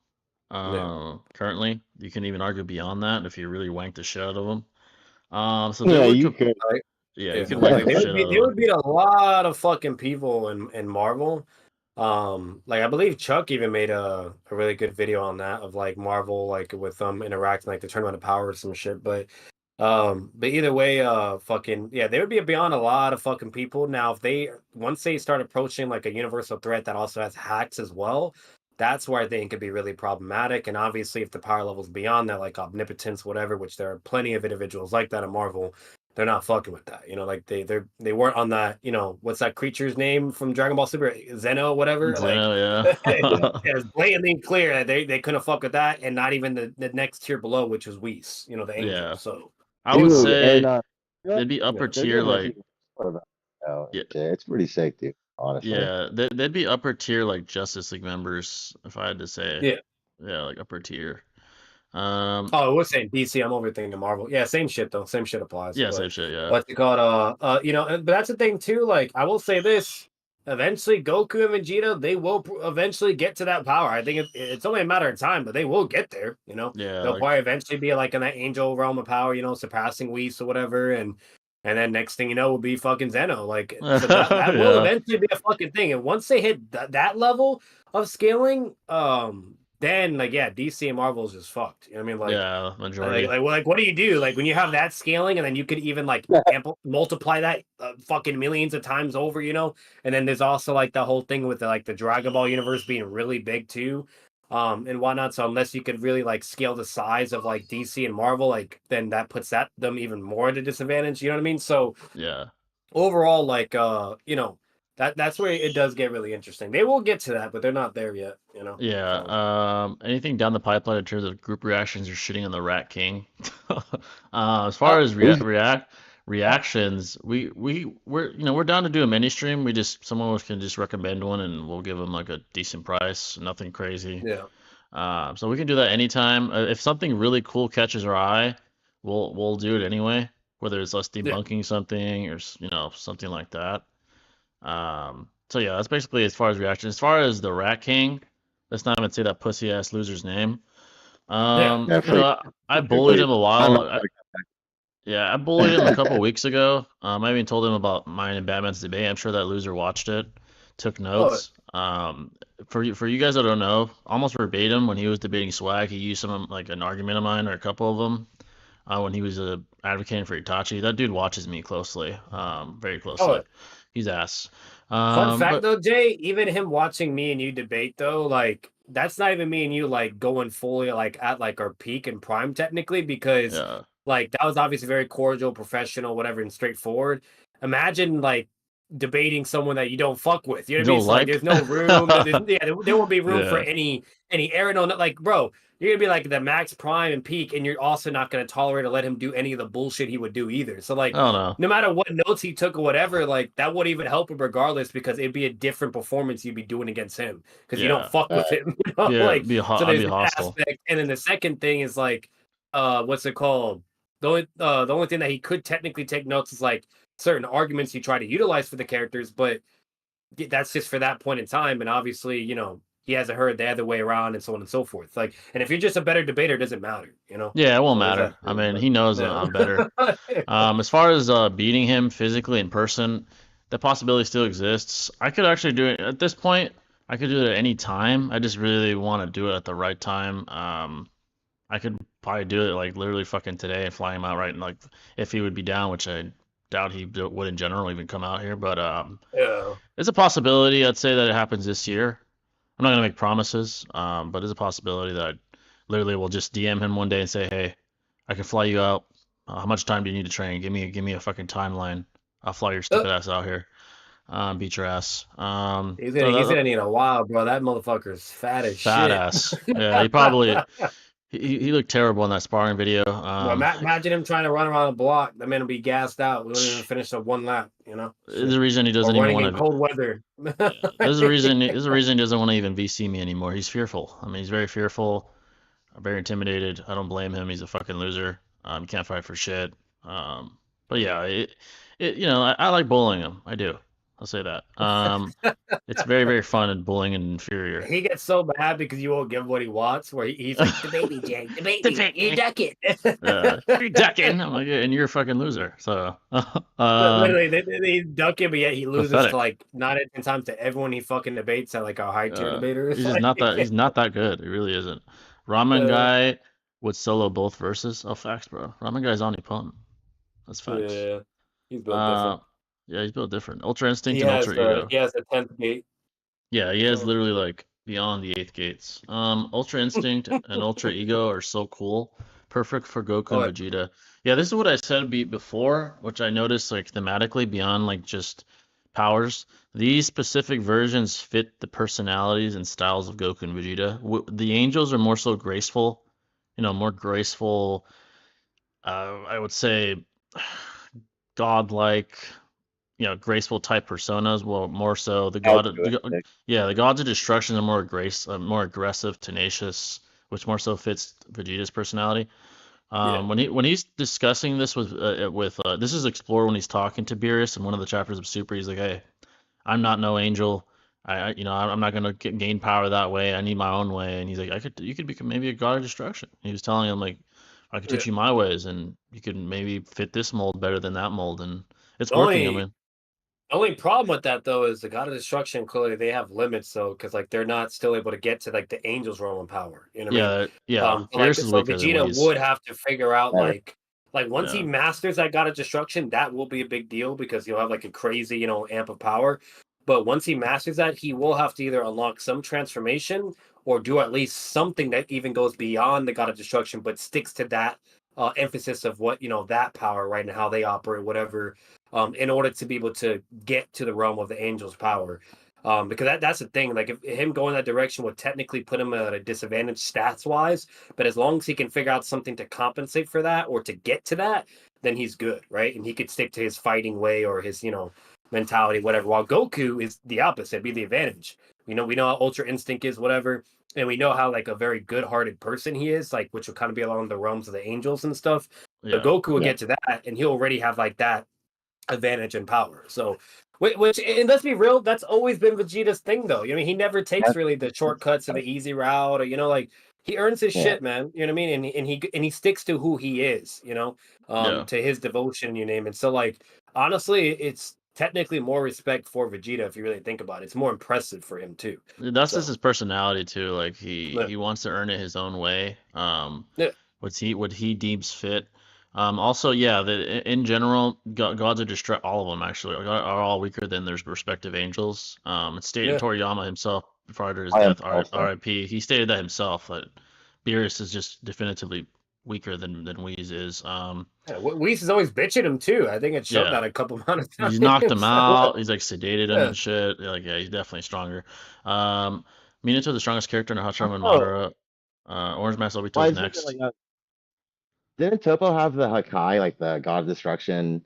Yeah. Currently, you can even argue beyond that if you really wank the shit out of them. So they Yeah, would, you could. Like, yeah, you yeah. could wank Like the shit out of they would them. beat a lot of fucking people in Marvel. Like I believe Chuck even made a really good video on that of like Marvel like with them interacting like the tournament of power or some shit. But either way, fucking yeah, they would be beyond a lot of fucking people. Now, if they once they start approaching like a universal threat that also has hacks as well, that's where I think it could be really problematic. And obviously, if the power levels beyond that, like omnipotence, whatever, which there are plenty of individuals like that in Marvel, they're not fucking with that. You know, like they weren't on that. You know, what's that creature's name from Dragon Ball Super? Zeno, whatever. Like, Zeno, yeah. it's blatantly clear that they couldn't fuck with that, and not even the next tier below, which was Whis, you know, the angel. Yeah. So. I would Dude, and say you they'd be know, upper they're tier, doing this like even more about yeah, shit. It's pretty sick, dude, honestly. yeah, they'd be upper tier like Justice League members if I had to say. Yeah. Yeah, like upper tier. Um, Oh, I was saying DC. I'm overthinking Marvel. Yeah, same shit though. Same shit applies. yeah, same But shit. Yeah, what's it called? But that's the thing too. Like, I will say this: eventually, Goku and Vegeta, they will eventually get to that power. I think it's only a matter of time, but they will get there. You know, yeah, they'll like probably eventually be like in that angel realm of power. You know, surpassing Whis or whatever, and and then next thing you know will be fucking Zeno. Like, so that will Yeah. eventually be a fucking thing. And once they hit that level of scaling, then like yeah, DC and Marvel is just fucked. You know what I mean? Yeah, majority. Like what do you do? Like when you have that scaling, and then you could even like multiply that fucking millions of times over, you know. And then there's also like the whole thing with the Dragon Ball universe being really big too, and whatnot. So unless you could really like scale the size of like DC and Marvel, like then that puts them even more at a disadvantage. You know what I mean? So Yeah. overall, like you know, that's where it does get really interesting. They will get to that, but they're not there yet. You know. Yeah. So Anything down the pipeline in terms of group reactions or shitting on the Rat King? As far as reactions, we're down to do a mini stream. Someone can just recommend one and we'll give them like a decent price, nothing crazy. yeah. So we can do that anytime. If something really cool catches our eye, we'll do it anyway. Whether it's us Yeah. debunking something or something like that. So yeah, that's basically as far as reaction. As far as the Rat King, let's not even say that pussy ass loser's name. Yeah. I bullied him a I'm while. not I bullied him a couple weeks ago. I even told him about mine and Batman's debate. I'm sure that loser watched it, took Oh, notes. For you guys that don't know, almost verbatim when he was debating Swag, he used like an argument of mine or a couple of them. When he was advocating for Itachi, that dude watches me closely, very closely. oh, He's ass. fun fact But though, Jay, even him watching me and you debate though, like that's not even me and you like going fully like at like our peak and prime technically, because yeah, like that was obviously very cordial, professional, whatever, and straightforward. Imagine like debating someone that you don't fuck with. You know you what I mean? don't So like like? there's no room. There won't be room for Yeah, any error. No, like bro, you're gonna be like the max prime and peak, and you're also not gonna tolerate or let him do any of the bullshit he would do either. So I like don't know. no matter what notes he took or whatever, like that wouldn't even help him regardless, because it'd be a different performance you'd be doing against him because you don't Yeah, fuck with him, you know? yeah, Like so I'd there's be that hostile. aspect. And then the second thing is like what's it called? The only thing that he could technically take notes is like certain arguments you try to utilize for the characters, but that's just for that point in time. And obviously, you know, he hasn't heard the other way around and so on and so forth. Like, and if you're just a better debater, it doesn't matter, you know? Yeah, it won't So there's that matter. I too. mean, But he knows that yeah. I'm better. As far as beating him physically in person, that possibility still exists. I could actually do it at this point. I could do it at any time. I just really want to do it at the right time. I could probably do it like literally fucking today and fly him out right, and like if he would be down, which I doubt he would in general even come out here. But Yeah. it's a possibility. I'd say that it happens this year. I'm not gonna make promises, but it's a possibility that I literally will just DM him one day and say, "Hey, I can fly you out. How much time do you need to train? Give me a fucking timeline. I'll fly your Uh, stupid ass out here, beat your ass." So he's gonna need a while, bro. That motherfucker's fat as fat shit. ass. Yeah, he looked terrible in that sparring video. Bro, imagine him trying to run around a block. The man will be gassed out. We wouldn't even finish the one lap, you know? There's Shit. a reason he Or doesn't even running in want to. cold weather. Yeah, there's a reason. There's a reason he doesn't want to even VC me anymore. He's fearful. I mean, he's very fearful. Very intimidated. I don't blame him. He's a fucking loser. He can't fight for shit. But yeah, I like bullying him. I do. I'll say that. It's very, very fun and bullying and inferior. He gets so mad because you won't give what he wants, where he's like, debate me, Jay, debate me. Debate You me. duck it. You're ducking. I'm like, yeah, and you're a fucking loser. So, Literally, they duck him, but yet he loses to pathetic. like 9 out of 10 times to everyone he fucking debates at like a high tier debater. He's It's just like, not that. He's not that good. He really isn't. Ramen uh, guy would solo both verses. Oh, facts, bro. Ramen guy's omnipotent. That's facts. yeah, he's built Uh, different. yeah, he's built different. Ultra instinct and ultra ego. He has a 10th gate. Yeah, he has So literally like beyond the eighth gates. Ultra instinct and ultra ego are so cool. Perfect for Goku and oh, Vegeta. Yeah, this is what I said before, which I noticed like thematically beyond like just powers. These specific versions fit the personalities and styles of Goku and Vegeta. The angels are more so graceful, more graceful. I would say godlike, graceful type personas. Well, more so altruistic. yeah, the gods of destruction are more aggressive, tenacious, which more so fits Vegeta's personality. yeah. When he's discussing this with this is explored when he's talking to Beerus in one of the chapters of Super. He's like, "Hey, I'm not no angel. I'm not gonna gain power that way. I need my own way." And he's like, you could become maybe a god of destruction." He was telling him like I could teach you my ways, and you could maybe fit this mold better than that mold, and it's The working. I only mean, the only problem with that though is the God of Destruction clearly they have limits though, because like they're not still able to get to like the Angel's realm of power. You know what I mean? yeah. Fierce is So weaker than Vegeta Whis. would have to figure out Better. like once he Yeah, masters that God of Destruction, that will be a big deal because he'll have like a crazy, amp of power. But once he masters that, he will have to either unlock some transformation or do at least something that even goes beyond the God of Destruction, but sticks to that emphasis of what that power, right, and how they operate, whatever, in order to be able to get to the realm of the angel's power. Because that's the thing. Like if him going that direction would technically put him at a disadvantage stats wise, but as long as he can figure out something to compensate for that or to get to that, then he's good, right? And he could stick to his fighting way or his mentality, whatever. While Goku is the opposite, be the advantage. We know how Ultra Instinct is, whatever, and we know how like a very good-hearted person he is, like which will kind of be along the realms of the angels and stuff. But yeah. Goku will Yeah. get to that, and he'll already have like that advantage and power. So, which and let's be real, that's always been Vegeta's thing, though. I mean, he never takes really the shortcuts or the easy route, or like he earns his Yeah. shit, man. You know what I mean? And he sticks to who he is, Yeah. to his devotion, you name it. So, like, honestly, it's technically more respect for Vegeta if you really think about it. It's more impressive for him too. That's just So, his personality too. Like yeah, he wants to earn it his own way. yeah, What he deems fit. Also, yeah, in general, gods are all of them actually are all weaker than their respective angels. It's stated yeah. Toriyama himself prior to his I am death, also. R.I.P. He stated that himself that Beerus is just definitively weaker than Whis is. Yeah, Whis is always bitching him too. I think it showed Yeah, that a couple amount of he's knocked him times. out. He's like sedated him Yeah. and shit. Like, yeah, he's definitely stronger. Um, Minato, the strongest character in Hachirama and Oh, Madara. Orange Mask well, Obito's I think next. didn't Topo have the Hakai, like the God of Destruction,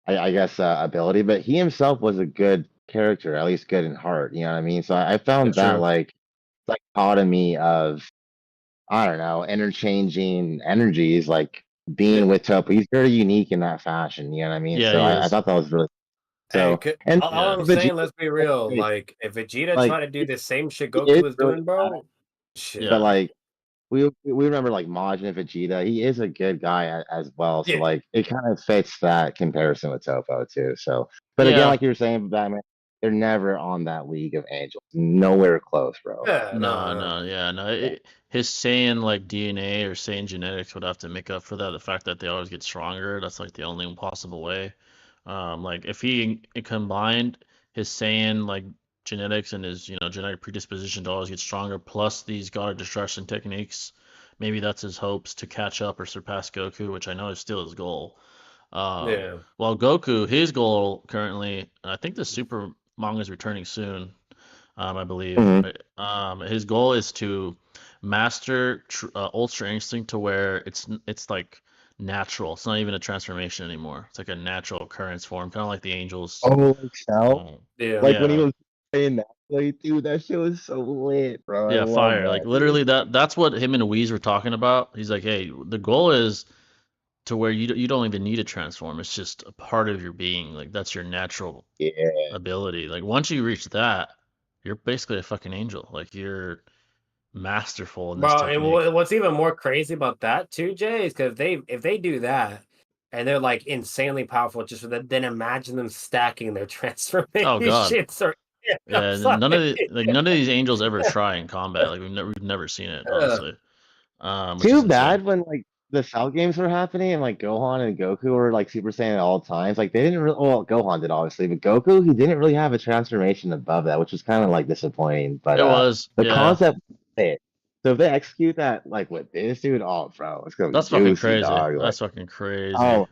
I guess, ability? But he himself was a good character, at least good in heart. You know what I mean? So I found that True. like dichotomy of, I don't know, interchanging energies, like Yeah. being with Topo. He's very unique in that fashion. You know what I mean? Yeah, So he I is. thought that was really Hey, so. And all Yeah. I'm Vegeta, saying, let's be real. like Like, if Vegeta like, tried to do the same shit he Goku is was really doing, bad, bro, shit. but Yeah. like we remember like Majin and Vegeta. He is a good guy as well. So Yeah, like it kind of fits that comparison with Topo too. So, but again, Yeah. like you were saying, Batman, they're never on that League of Angels. Nowhere close, bro. yeah, No, no, no, yeah, no. Yeah. His Saiyan like DNA or Saiyan genetics would have to make up for that. The fact that they always get stronger, that's like the only possible way. Like if he combined his Saiyan like genetics and his genetic predisposition to always get stronger, plus these God of Destruction techniques, maybe that's his hopes to catch up or surpass Goku, which I know is still his goal. yeah, While Goku, his goal currently, and I think the Super manga is returning soon, I believe. Mhm. His goal is to master Ultra Instinct to where it's like natural. It's not even a transformation anymore. It's like a natural occurrence form, kind of like the angels. Oh, like Cell? Um, yeah, Like when he yeah, was saying that, like, dude, that shit was so lit, bro. I yeah, love fire. Like that, dude. literally that's what him and Whis were talking about. He's like, hey, the goal is to where you don't even need to transform. It's just a part of your being. Like that's your natural Yeah. ability. Like once you reach that, you're basically a fucking angel. Like you're masterful in this bro. And technique. what's even more crazy about that too, Jay, is because if they do that and they're like insanely powerful, just for that, then imagine them stacking their Oh God. transformations. Or Yeah, none of these angels ever try in combat. Like we've never seen it, uh, honestly. Which is Too insane. bad when like the Cell games were happening and like Gohan and Goku were like Super Saiyan at all times. Like they didn't really, well, Gohan did obviously, but Goku, he didn't really have a transformation above that, which was kind of like disappointing. But It was, the yeah. concept fit. So if they execute that like with this dude, oh bro, it's gonna be That's fucking juicy, crazy. dog. Like, That's fucking crazy. oh,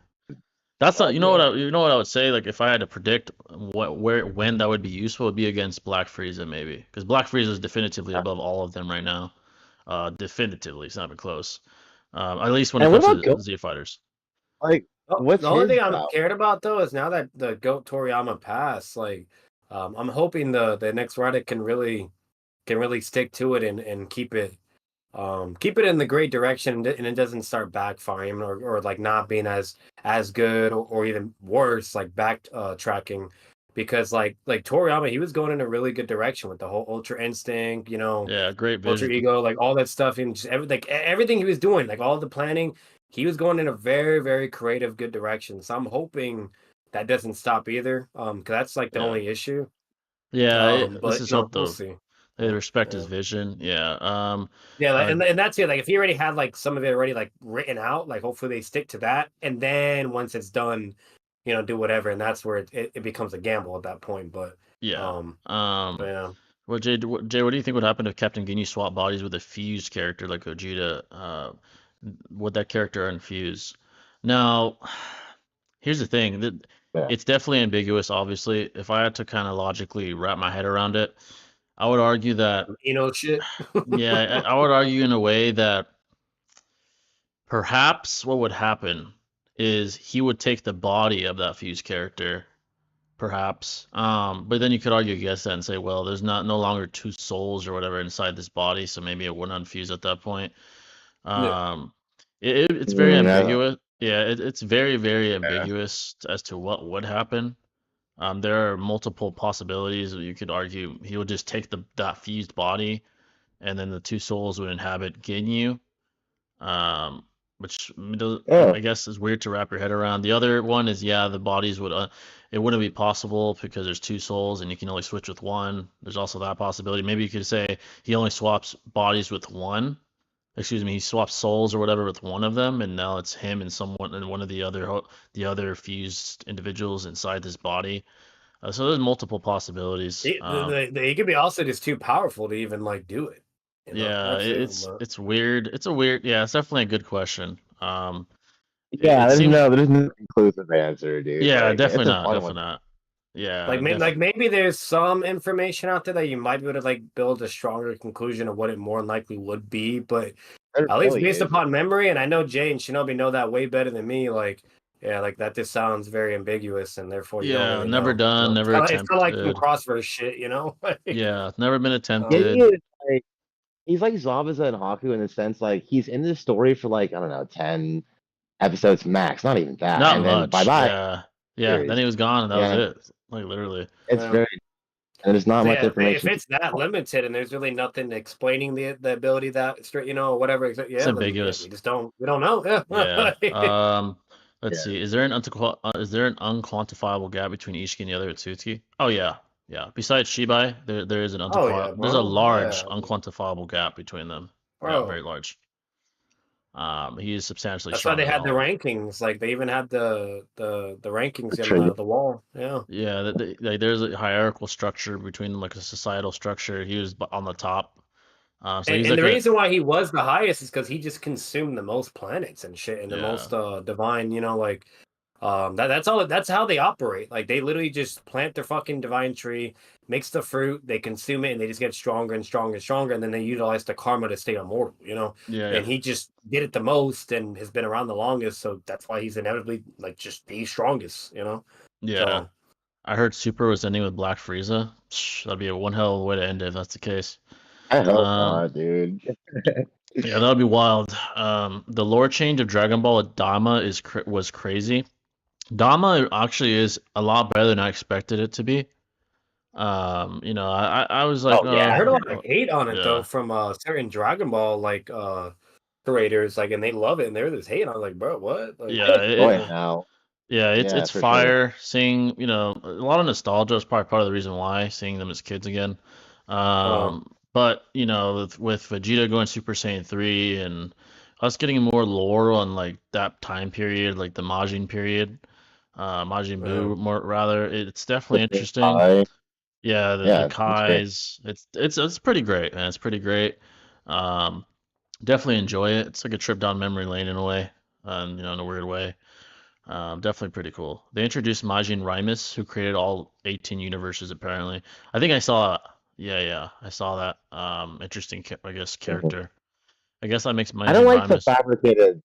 That's not, love it. you know what I would say, like if I had to predict when that would be useful, would be against Black Frieza maybe, because Black Frieza is definitively above all of them right now. Definitively, it's not even close. At least when it And what comes about to Gohan? Z fighters. Like, oh, what's the only his thing I'm about? scared about though is now that the Goat Toriyama passed, like, I'm hoping the next writer can really stick to it and keep it in the great direction and it doesn't start backfiring or like not being as good or even worse, like back tracking, because like Toriyama, he was going in a really good direction with the whole Ultra Instinct, Yeah, great Ultra vision. Ego, like all that stuff, and just everything he was doing, like all the planning. he was going in a very, very creative, good direction. So I'm hoping that doesn't stop either. Because that's like the Yeah. only issue. Yeah, let's But just hope we'll though see. they respect his Yeah. vision. Yeah. Yeah, like, Uh, and that's it. Like, if he already had like some of it already like written out, like hopefully they stick to that, and then once it's done, do whatever, and that's where it becomes a gamble at that point. yeah. Um, but Um, yeah, well, Jay, what do you think would happen if Captain Ginyu swapped bodies with a fused character like Gogeta? Would that character unfuse? Now, here's the thing that Yeah. it's definitely ambiguous. Obviously, if I had to kind of logically wrap my head around it, I would argue that shit. yeah, I would argue in a way that perhaps what would happen is he would take the body of that fused character, perhaps. But then you could argue against that and say, well, there's no longer two souls or whatever inside this body, so maybe it wouldn't unfuse at that point. Yeah. Um, it's very Yeah. ambiguous. Yeah, it's very, very ambiguous as to what would happen. There are multiple possibilities. You could argue he would just take that fused body, and then the two souls would inhabit Ginyu, um, which Yeah. I guess is weird to wrap your head around. The other one is, yeah, the bodies would it wouldn't be possible because there's two souls and you can only switch with one. There's also that possibility. Maybe you could say he only swaps bodies with one. Excuse me, he swaps souls or whatever with one of them, and now it's him and someone and one of the other fused individuals inside this body. So there's multiple possibilities. He could be also just too powerful to even like do it. Yeah, That too. it's weird. It's a weird. Yeah, it's definitely a good question. Yeah, It seems. there's no conclusive answer, dude. Yeah, Like definitely it's a not. fun one. Definitely not. Yeah, Like maybe there's some information out there that you might be able to like build a stronger conclusion of what it more than likely would be, but There at least really based is. upon memory, and I know Jay and Shinobi know that way better than me. Like, yeah, like that just sounds very ambiguous, and therefore you don't yeah, really never know. done, It's never kind of like some attempted. crossverse shit, you know? Like, Yeah, never been Ginyu attempted. is like he's like Zabuza and Haku in the sense like he's in this story for like I don't know 10 episodes max, not even that, Not and then bye much. bye Yeah, yeah. Then series. he was gone, and that was Yeah, it. Like literally. it's yeah. very and there's not So much yeah, if information. it's that limited and there's really nothing explaining the ability that straight, or whatever, It's yeah, then yeah, ambiguous. we don't know. Yeah. Yeah. Let's Yeah, see. Is there an unquantifiable gap between Ishiki and the other Utsuki? Oh yeah, yeah. Besides Shibai, there is an Oh yeah, there's a bro. large Yeah, unquantifiable gap between them. Yeah, bro. very large. He is substantially That's why they stronger than had the all of them. rankings. Like they even had the rankings it's in true. the wall. Yeah. Yeah, like, there's a hierarchical structure between them, like a societal structure. He was on the top. So he's And like the a reason why he was the highest is because he just consumed the most planets and shit and the yeah, most divine, like that's all that's how they operate. Like they literally just plant their fucking divine tree, mix the fruit, they consume it, and they just get stronger and stronger and stronger, and then they utilize the karma to stay immortal. yeah, yeah, And he just did it the most and has been around the longest, so that's why he's inevitably like just the strongest. yeah. So I heard Super was ending with Black Frieza. That'd be a one hell of a way to end it if that's the case. I hope Um, not, dude. yeah, that'd be wild. The lore change of Dragon Ball with Dama was crazy. Dama actually is a lot better than I expected it to be. I was like, Oh yeah, I yeah, heard a lot of oh, hate on it though yeah, from certain Dragon Ball like creators, like, and they love it, and they're just hating on it, like, bro, what? Like, yeah, enjoy it now. yeah, it's Yeah, for sure. fire. Seeing, a lot of nostalgia is probably part of the reason why seeing them as kids again. uh, But with Vegeta going Super Saiyan 3 and us getting more lore on like that time period, like the Majin period, Majin uh, Buu more rather, it's definitely interesting. Hi. Yeah, the Yeah, it's great. Kais, it's pretty great, man. It's pretty great. Um, Definitely enjoy it. It's like a trip down memory lane in a way, in a weird way. Definitely pretty cool. They introduced Majin Rimus, who created all 18 universes apparently. I think I saw. Yeah, yeah, I saw that. Interesting, I guess, Mhm. character. I guess that makes I don't Majin like the Rimus. fabricated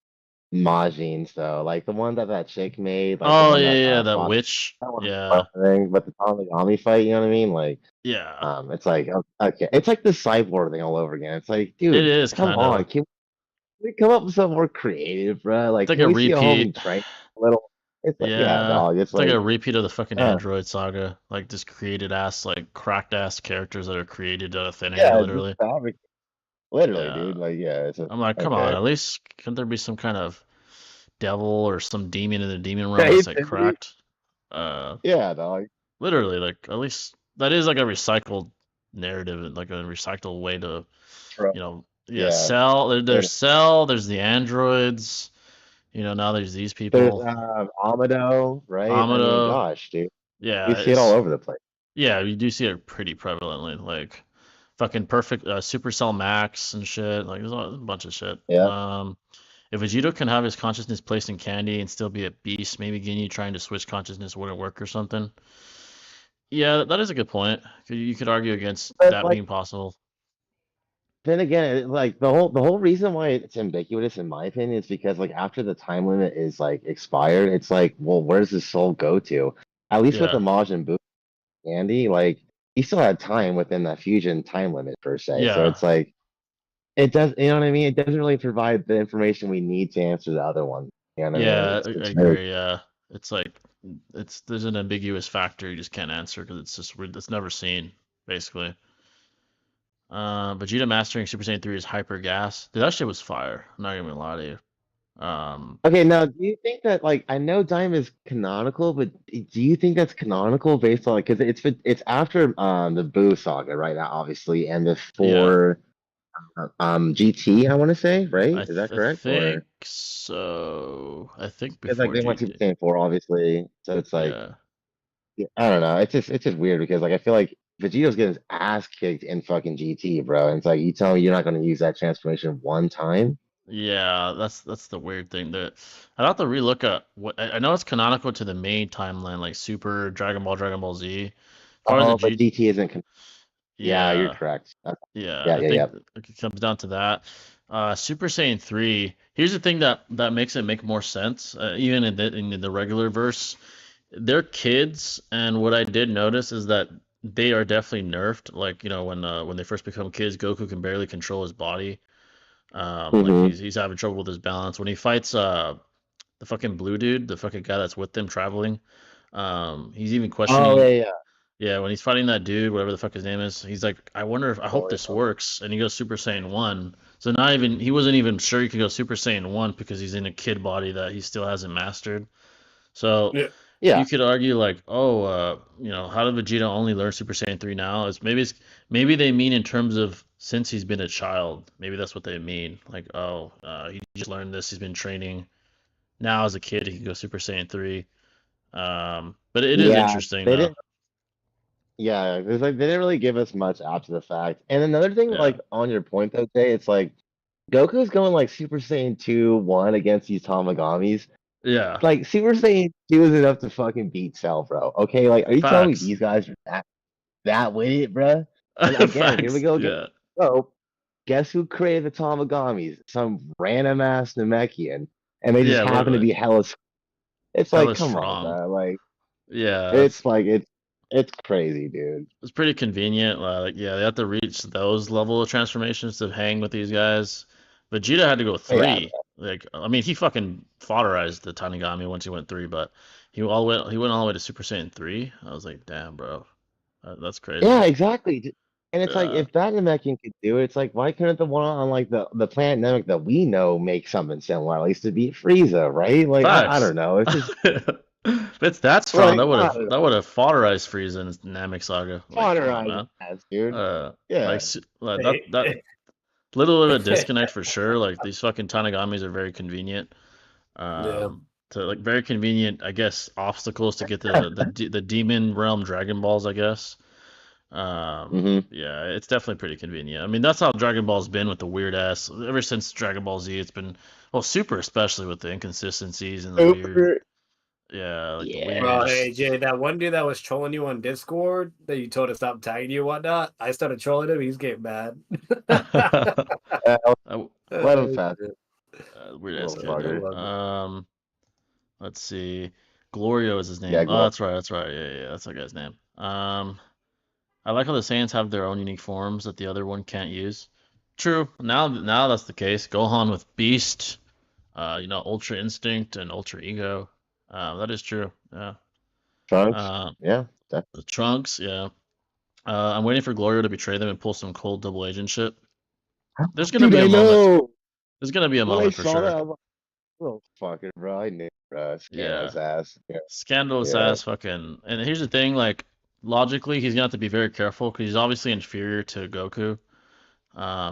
Majins though, like the one that chick made, like the Oh one yeah, that yeah, that fought witch. that one Yeah, fought the thing, but the Tomigami fight, you know what I mean? Like, yeah. it's like okay, it's like the cyborg thing all over again. It's like, It dude, is come kind on, of. can we come up with something more creative, bro? It's Like, like can a we see a homie repeat. train a little? It's like, yeah, Yeah, dog. It's it's like a like, repeat of the fucking uh, Android saga. Like just created ass, like cracked ass characters that are created out of thin air, yeah, just literally. fabric, literally, Yeah. dude. Like, yeah, it's I'm like, come on, okay. at least can there be some kind of devil or some demon in the demon realm that's like Creativity. cracked. Uh, Yeah, dog. literally, like at least that is like a recycled narrative, like a recycled way to, Bro. yeah, Yeah. Cell. And There's Cell. There's the androids. Now there's these there's people. Amado, right? I mean, Amado. gosh, dude. Yeah, We see it all it's over the place. yeah, you do see it pretty prevalently. Like fucking perfect Supercell Max and shit. Like there's a bunch of shit. Yeah. If Vegito can have his consciousness placed in candy and still be a beast, maybe Ginyu trying to switch consciousness wouldn't work or something. Yeah, that is a good point. You could argue against But that like being possible. then again, like the whole reason why it's ambiguous in my opinion is because like after the time limit is like expired, it's like, well, where's the soul go to? At least with the Yeah, Majin Buu Andy, like he still had time within that fusion time limit per se. So yeah, it's like it does, you know what I mean? It doesn't really provide the information we need to answer the other one. You know what I mean? yeah. I It's very agree. Yeah, it's like there's an ambiguous factor you just can't answer because it's just weird. It's never seen basically. Vegeta mastering Super Saiyan 3 is hyper gas. Dude, that shit was fire. I'm not even gonna lie to you. okay. Now, do you think that like I know Dime is canonical, but do you think that's canonical based on like because it's after the Boo saga right now, obviously, and Yeah, before GT, I want to say, right? Is that I correct? think Or so. I think because like before they went Super GT. Saiyan 4, obviously, so it's like Yeah. yeah, I don't know. It's just weird because like I feel like Vegeto's getting his ass kicked in fucking GT, bro. And it's like you tell me you're not going to use that transformation one time. Yeah, that's the weird thing. That I'd have to relook at what I know it's canonical to the main timeline, like Super, Dragon Ball Z. As far as the Oh, but G, GT isn't. Yeah, you're yeah, correct. yeah, Yeah, I yeah, think yeah. it comes down to that. Super Saiyan 3. Here's the thing that makes it make more sense, even in the regular verse. They're kids, and what I did notice is that they are definitely nerfed. Like when they first become kids, Goku can barely control his body. Like Mm-hmm. he's having trouble with his balance when he fights the fucking blue dude, the fucking guy that's with them traveling. He's even Oh, questioning. yeah, yeah. Yeah, when he's fighting that dude, whatever the fuck his name is, he's like, I hope Oh, this yeah. works. And he goes Super Saiyan 1. So not even, he wasn't even sure he could go Super Saiyan 1 because he's in a kid body that he still hasn't mastered. So Yeah. Yeah, you could argue like, oh, how did Vegeta only learn Super Saiyan 3 now? Maybe they mean in terms of since he's been a child. Maybe that's what they mean. Like, oh, he just learned this. He's been training. Now as a kid, he can go Super Saiyan 3. But it is yeah. interesting They though. didn't. Yeah, it's like they didn't really give us much after the fact. And another thing, Yeah, like on your point though, Jay, it's like Goku's going like Super Saiyan 2, 1 against these Tamagamis. yeah. Like Super Saiyan 2 is enough to fucking beat Cell, bro. Okay, like are you telling me Facts. these guys are that with it, bro? And again, here we Facts. go again. Yeah. So guess who created the Tamagamis? Some random ass Namekian, and they just Yeah, happen to literally. be hella. It's like, Hella come on, strong. bro. Like Yeah, it's like it's crazy, dude. it's pretty convenient. Like, yeah, they have to reach those level of transformations to hang with these guys. Vegeta had to go Yeah, 3. Like, I mean, he fucking fodderized the Tanigami once he went 3, but he went all the way to Super Saiyan 3. I was like, damn, bro, that's crazy. yeah, exactly. And it's like Uh, if that Namekian could do it, it's like why couldn't the one on like the planet Namek that we know make something similar, at least to beat Frieza, right? Like I Facts. don't know. It's just If it's that strong, like I don't that know. would have fodderized Frieza in Namek Saga. Like, come on, Modernized man. ass, dude. Like, Yeah. like that little bit of a disconnect for sure. Like these fucking Tanagamis are very convenient. Yeah. To like very convenient, I guess, obstacles to get the demon realm Dragon Balls, I guess. Hmm. Yeah, it's definitely pretty convenient. I mean, that's how Dragon Ball's been with the weird ass ever since Dragon Ball Z. It's been well, Super especially with the inconsistencies and the weird, Super. yeah, like the Bro, weird. Yeah. hey Jay, that one dude that was trolling you on Discord that you told to stop tagging you and whatnot, I started trolling him. He's getting mad. Uh, Uh, let him pass, weird ass kid, I motherfucker. dude. love it. Let's see. Glorio is his Yeah, name. Oh, go. that's right. That's right. Yeah, yeah, that's that guy's name. I like how the Saiyans have their own unique forms that the other one can't use. True. Now that's the case. Gohan with Beast, Ultra Instinct and Ultra Ego. That is true. Yeah. Trunks. Uh, Yeah. That, the Trunks. Yeah. I'm waiting for Glorio to betray them and pull some cold double agent shit. There's gonna dude, be a I moment. know. There's gonna be a When I moment for saw that, sure. Little fucker, bro. I knew, bro. Yeah, Scandalous ass. Yeah. scandalous Yeah. ass fucking. And here's the thing, like logically, he's gonna have to be very careful because he's obviously inferior to Goku.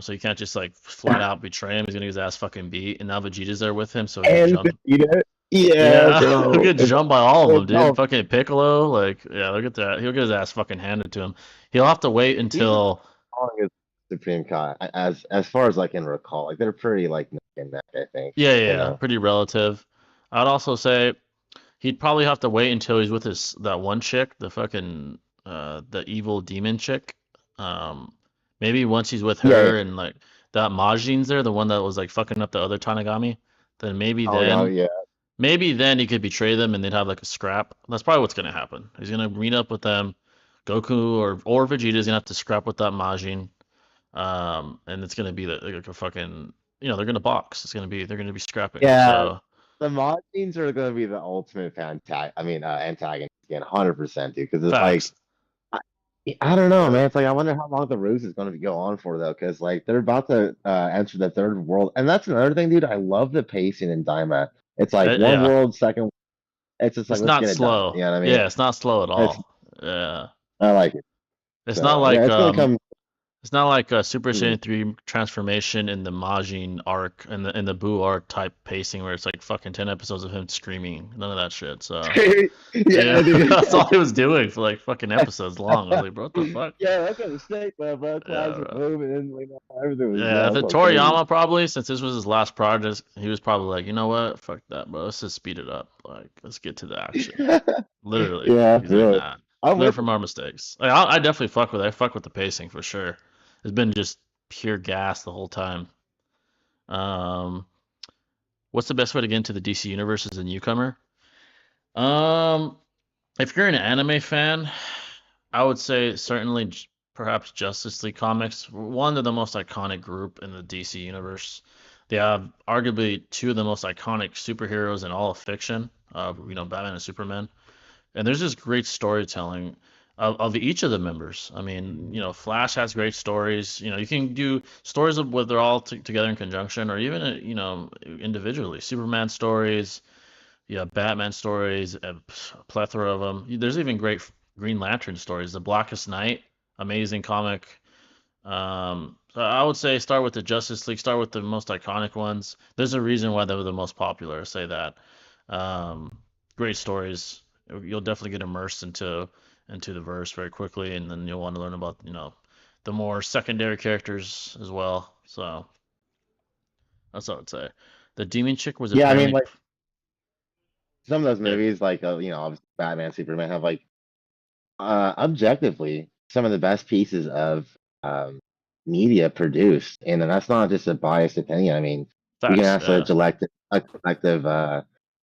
So you can't just like flat out betray him. He's gonna get his ass fucking beat, and now Vegeta's there with him, so he'll get And jumped. Vegeta. Yeah, Yeah, he'll bro. get jumped by all of them, It's dude. all Fucking Piccolo, like, yeah, look at that. He'll get his ass fucking handed to him. He'll have to wait he's the until, strongest Supreme Kai as far as I can recall. Like they're pretty like neck and neck, I think. yeah, yeah, You yeah, know. pretty relative. I'd also say he'd probably have to wait until he's with his that one chick, the fucking the evil demon chick. Um, maybe once he's with Yeah, yeah. her and like that Majin's there, the one that was like fucking up the other Tanagami, then Oh my god, yeah. maybe then he could betray them and they'd have like a scrap. That's probably what's gonna happen. He's gonna meet up with them. Goku or Vegeta's gonna have to scrap with that Majin. And it's gonna be like a fucking they're gonna box. They're gonna be scrapping. Yeah. So The mod scenes are gonna be the ultimate antagonist again, 100%, dude. Because it's like facts. I, I don't know, man. It's like I wonder how long the ruse is going to go on for though, because like they're about to enter the third world, and that's another thing, dude. I love the pacing in Daima. It's like one Yeah, world, second. It's just like it's let's not get it done. slow. You know what I mean? Yeah, it's not slow at It's all. Yeah, I like it. it's not So yeah, like it's gonna come. It's not like a Super Mhm. Saiyan 3 transformation in the Majin arc and the Buu arc type pacing where it's like fucking 10 episodes of him screaming. None of that shit. So Yeah, yeah, dude. that's all he was doing for like fucking episodes long. I was like, bro, what the fuck? Yeah, that's a mistake, bro. Yeah, Classic bro. move, and everything was Yeah, the so crazy. Toriyama probably, since this was his last project, he was probably like, you know what? Fuck that, bro. Let's just speed it up. Like, let's get to the action. Literally. Yeah, He's like, really. nah. I'm Learn with from our mistakes. Like, I definitely fuck with it. I fuck with the pacing for sure. It's been just pure gas the whole time. Um, what's the best way to get into the DC universe as a newcomer? Um, if you're an anime fan, I would say certainly perhaps Justice League Comics, one of the most iconic group in the DC universe. They have arguably two of the most iconic superheroes in all of fiction. Batman and Superman. And there's just great storytelling of each of the members. I mean, Flash has great stories. You can do stories of where they're all together in conjunction, or even individually. Superman stories, yeah, Batman stories, a plethora of them. There's even great Green Lantern stories. The Blackest Night, amazing comic. So I would say start with the Justice League. Start with the most iconic ones. There's a reason why they were the most popular. I say that. Um, Great stories. You'll definitely get immersed into the verse very quickly, and then you'll want to learn about the more secondary characters as well. So that's what I would say. The demon chick was Yeah, I mean, apparently like some of those yeah, movies, like obviously Batman, Superman, have like objectively some of the best pieces of media produced, and then that's not just a biased opinion. I mean, you can facts. ask Yeah, a collective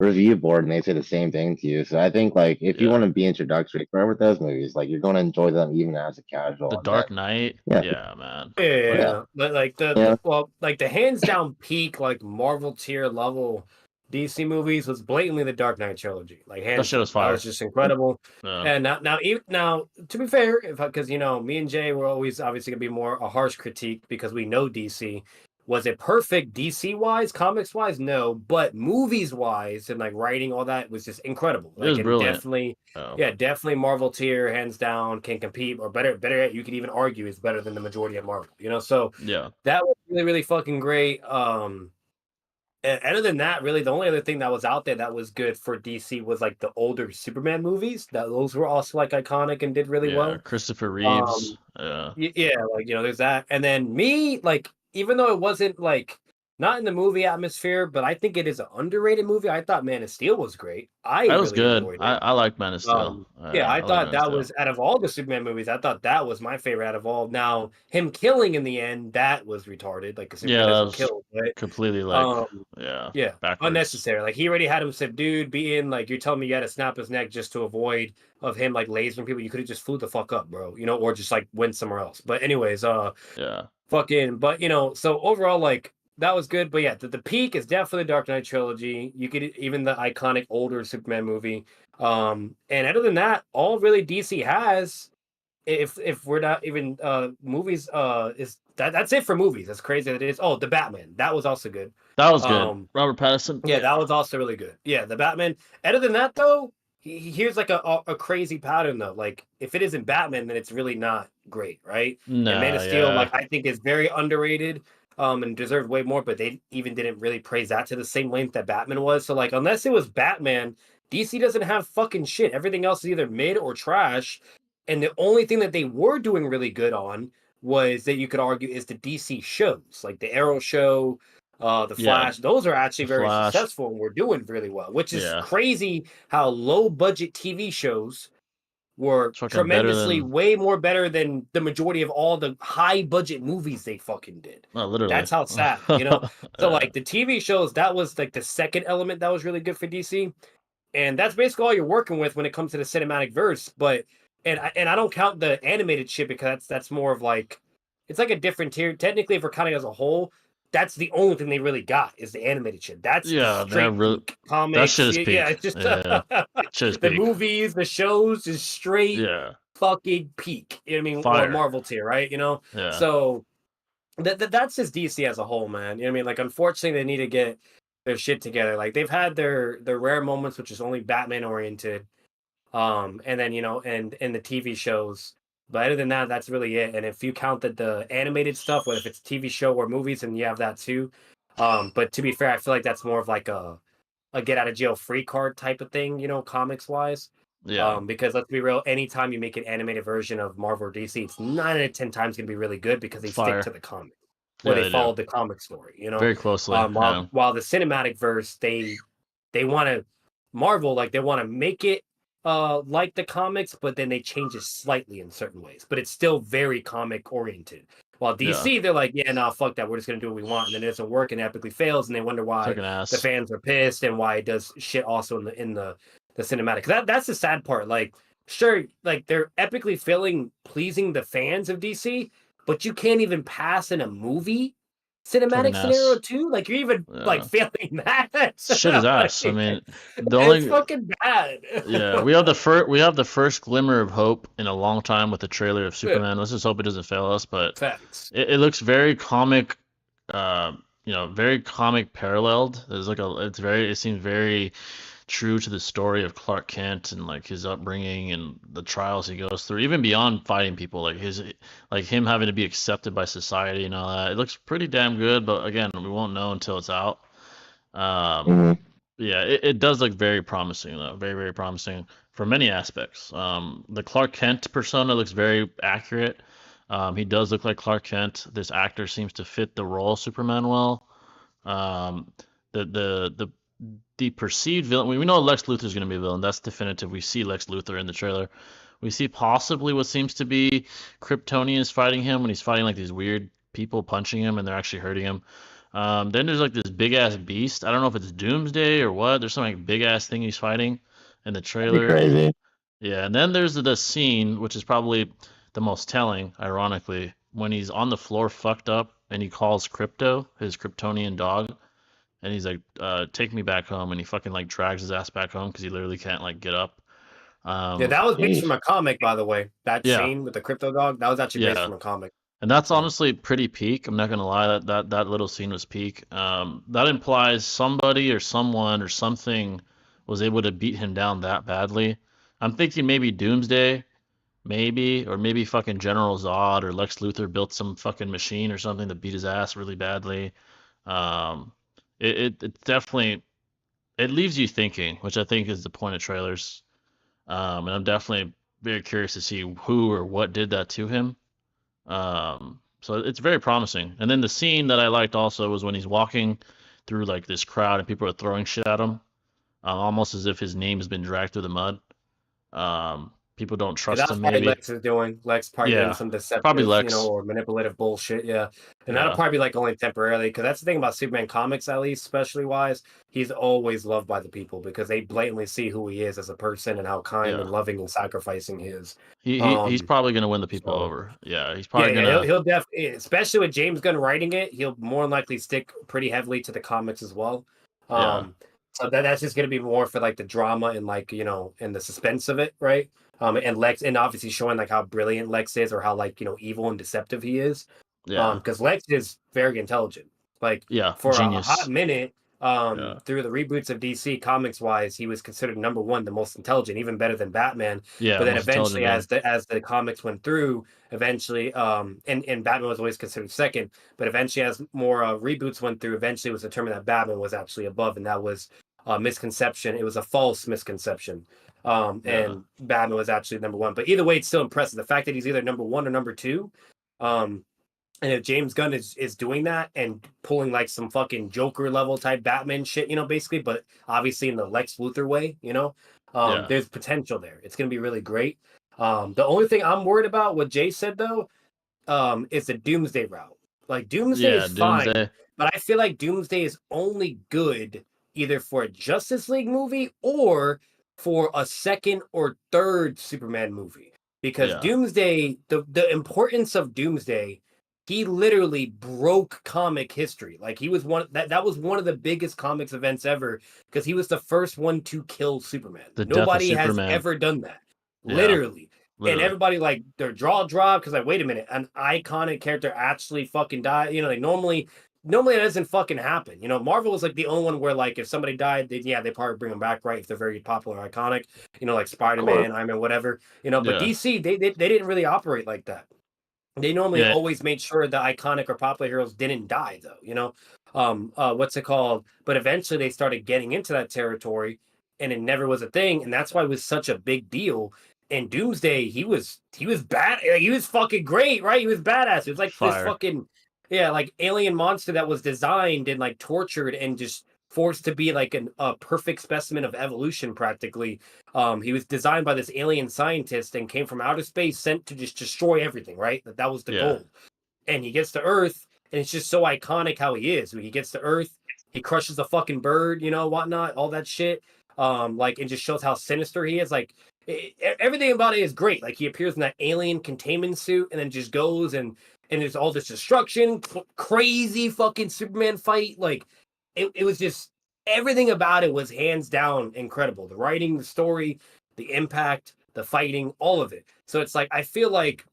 review board, and they say the same thing to you. So I think like if you yeah. want to be introductory, start with those movies. Like you're going to enjoy them even as a The casual, and then Dark Knight. yeah, Yeah, man. Yeah, yeah, Like yeah, yeah. But like yeah. like the hands down peak like Marvel tier level DC movies was blatantly the Dark Knight trilogy, like that hands shit was down. That was fire. just incredible. Yeah, And now to be fair, if because me and Jay were always obviously gonna be more a harsh critique because we know DC. Was it perfect DC wise, comics wise? No, but movies wise and like writing all that was just incredible. it Like was and brilliant. definitely, Oh, yeah, definitely Marvel tier, hands down, can compete or better yet, you could even argue is better than the majority of Marvel. So yeah. that was really, really fucking great. And other than that, really, the only other thing that was out there that was good for DC was like the older Superman movies. That those were also like iconic and did really Yeah, well. Christopher Reeves. Um, Yeah, yeah, like there's that, and then me, like, even though it wasn't like not in the movie atmosphere, but I think it is an underrated movie. I thought Man of Steel was great. I that was really good. enjoyed it. I like Man of Steel. Yeah, I I like thought Man of that was Steel. out of all the Superman movies, I thought that was my favorite out of all. Now, him killing in the end, that was retarded. Like Yeah, Superman that doesn't was kill, but completely like um, yeah yeah, backwards. unnecessary. Like he already had him subdued, being like you're telling me you had to snap his neck just to avoid of him like lasering people. You could have just flew the fuck up, bro. Or just like went somewhere else. But anyways, Yeah, fucking, but so overall, like that was good. But yeah, the peak is definitely Dark Knight trilogy. You could even the iconic older Superman movie. And other than that, all really DC has if we're not even movies, is that's it for movies. That's crazy that it is. Oh, the Batman, that was also good. That was good. Robert Pattinson. Yeah, that was also really good. Yeah, the Batman. Other than that, though, here's like a crazy pattern though. Like, if it isn't Batman, then it's really not great, right? And Man of Steel, like, I think is very underrated, and deserved way more. But they even didn't really praise that to the same length that Batman was. So, like, unless it was Batman, DC doesn't have fucking shit. Everything else is either mid or trash. And the only thing that they were doing really good on was that you could argue is the DC shows, like the Arrow show, the Flash. Those are actually very successful and we're doing really well, which is crazy how low budget TV shows were tremendously way more better than the majority of all the high budget movies they fucking did. Literally. That's how sad, you know? So like the TV shows, that was like the second element that was really good for DC. And that's basically all you're working with when it comes to the cinematic verse. But and I don't count the animated shit because that's more of like, it's like a different tier. Technically, if we're counting as a whole, that's the only thing they really got is the animated shit. That's straight really, comics. That shit is peak. Yeah, it's just the movies, the shows is straight fucking peak. You know what I mean? Fire. Or Marvel tier, right? You know? Yeah. So that's just DC as a whole, man. You know what I mean? Like, unfortunately, they need to get their shit together. Like, they've had their rare moments, which is only Batman oriented. And then, you know, and the TV shows. But other than that, that's really it. And if you count the animated stuff, whether if it's TV show or movies, and you have that too. But to be fair, I feel like that's more of like a get out of jail free card type of thing, you know, comics wise. Yeah. Because let's be real, anytime you make an animated version of Marvel or DC, it's 9 out of 10 times gonna be really good because they stick to the comic. Or they follow the comic story, you know, very closely. While the cinematic verse, they want to Marvel, like, they want to make it like the comics, but then they change it slightly in certain ways. But it's still very comic oriented. While DC, they're like, yeah, nah, fuck that. We're just gonna do what we want, and then it doesn't work and epically fails, and they wonder why the fans are pissed and why it does shit also in the cinematic. That's the sad part. Like, sure, like, they're epically failing pleasing the fans of DC, but you can't even pass in a movie cinematic scenario too. Like, you're even like failing that. Shit is ass. I mean, it's fucking bad. Yeah, we have the first glimmer of hope in a long time with the trailer of Superman. Let's just hope it doesn't fail us. But it looks very comic, you know, very comic paralleled. There's like it seems very true to the story of Clark Kent and like his upbringing and the trials he goes through, even beyond fighting people, like him having to be accepted by society and all that. It looks pretty damn good, but again, we won't know until it's out. Yeah, it does look very promising though, very, very promising for many aspects. The Clark Kent persona looks very accurate. He does look like Clark Kent. This actor seems to fit the role of Superman well. The perceived villain, we know Lex Luthor is going to be a villain. That's definitive. We see Lex Luthor in the trailer. We see possibly what seems to be Kryptonians fighting him when he's fighting like these weird people punching him and they're actually hurting him. Then there's like this big ass beast. I don't know if it's Doomsday or what. There's some like big ass thing he's fighting in the trailer. Crazy. Yeah, and then there's the scene which is probably the most telling, ironically, when he's on the floor fucked up and he calls Krypto, his Kryptonian dog. And he's like, take me back home. And he fucking like drags his ass back home because he literally can't like get up. Yeah, that was based from a comic, by the way. That scene with the crypto dog, that was actually based from a comic. And that's honestly pretty peak. I'm not gonna lie, that little scene was peak. That implies somebody or someone or something was able to beat him down that badly. I'm thinking maybe Doomsday, or maybe fucking General Zod or Lex Luthor built some fucking machine or something to beat his ass really badly. It definitely, it leaves you thinking, which I think is the point of trailers. And I'm definitely very curious to see who or what did that to him. So it's very promising. And then the scene that I liked also was when he's walking through like this crowd and people are throwing shit at him, almost as if his name has been dragged through the mud. People don't trust him. Maybe Lex is doing. Lex probably doing some deceptive, probably Lex. You know, or manipulative bullshit. Yeah, and that'll probably be like only temporarily, because that's the thing about Superman comics, at least, especially wise. He's always loved by the people because they blatantly see who he is as a person and how kind and loving and sacrificing he is. He's probably gonna win the people over. Yeah, he's probably gonna. He'll definitely, especially with James Gunn writing it, he'll more than likely stick pretty heavily to the comics as well. So that's just gonna be more for like the drama and like, you know, and the suspense of it, right? And Lex, and obviously showing like how brilliant Lex is, or how like evil and deceptive he is. Yeah. Because Lex is very intelligent. Like Yeah. for a hot Genius. minute, Yeah. through the reboots of DC comics wise, he was considered number one, the most intelligent, even better than Batman. Yeah. But then Most intelligent eventually, villain. as the comics went through, eventually, and Batman was always considered second. But eventually, as more reboots went through, eventually it was determined that Batman was actually above, and that was a misconception. It was a false misconception. Yeah. And Batman was actually number one. But either way, it's still impressive. The fact that he's either number one or number two. And if James Gunn is doing that and pulling like some fucking Joker level type Batman shit, basically, but obviously in the Lex Luthor way, Yeah. there's potential there. It's gonna be really great. The only thing I'm worried about, what Jay said though, is the Doomsday route. Like Doomsday Yeah. is fine, Doomsday. but I feel like Doomsday is only good either for a Justice League movie or for a second or third Superman movie. Because Yeah. Doomsday, the importance of Doomsday, he literally broke comic history. Like he was that was one of the biggest comics events ever because he was the first one to kill Superman. The death of Nobody has Superman. ever done that. Yeah. Literally. And Literally. everybody like their jaw dropped because like, wait a minute, an iconic character actually fucking died. Like normally it doesn't fucking happen. Marvel was like the only one where like if somebody died, they probably bring them back, right? If they're very popular, iconic, like Spider-Man, Iron Man, whatever. But Yeah. DC, they didn't really operate like that. They normally Yeah. always made sure the iconic or popular heroes didn't die, though. What's it called? But eventually they started getting into that territory, and it never was a thing, and that's why it was such a big deal. And Doomsday, he was bad. Like, he was fucking great, right? He was badass. It was like this Fire. fucking like alien monster that was designed and like tortured and just forced to be like a perfect specimen of evolution, practically. He was designed by this alien scientist and came from outer space, sent to just destroy everything, right? That was the Yeah. goal. And he gets to Earth, and it's just so iconic how he is. When he gets to Earth, he crushes a fucking bird, whatnot, all that shit. Like it just shows how sinister he is. Like everything about it is great. Like he appears in that alien containment suit, and then just goes and there's all this destruction, crazy fucking Superman fight. Like it was just everything about it was hands down incredible. The writing, the story, the impact, the fighting, all of it. So it's like I feel like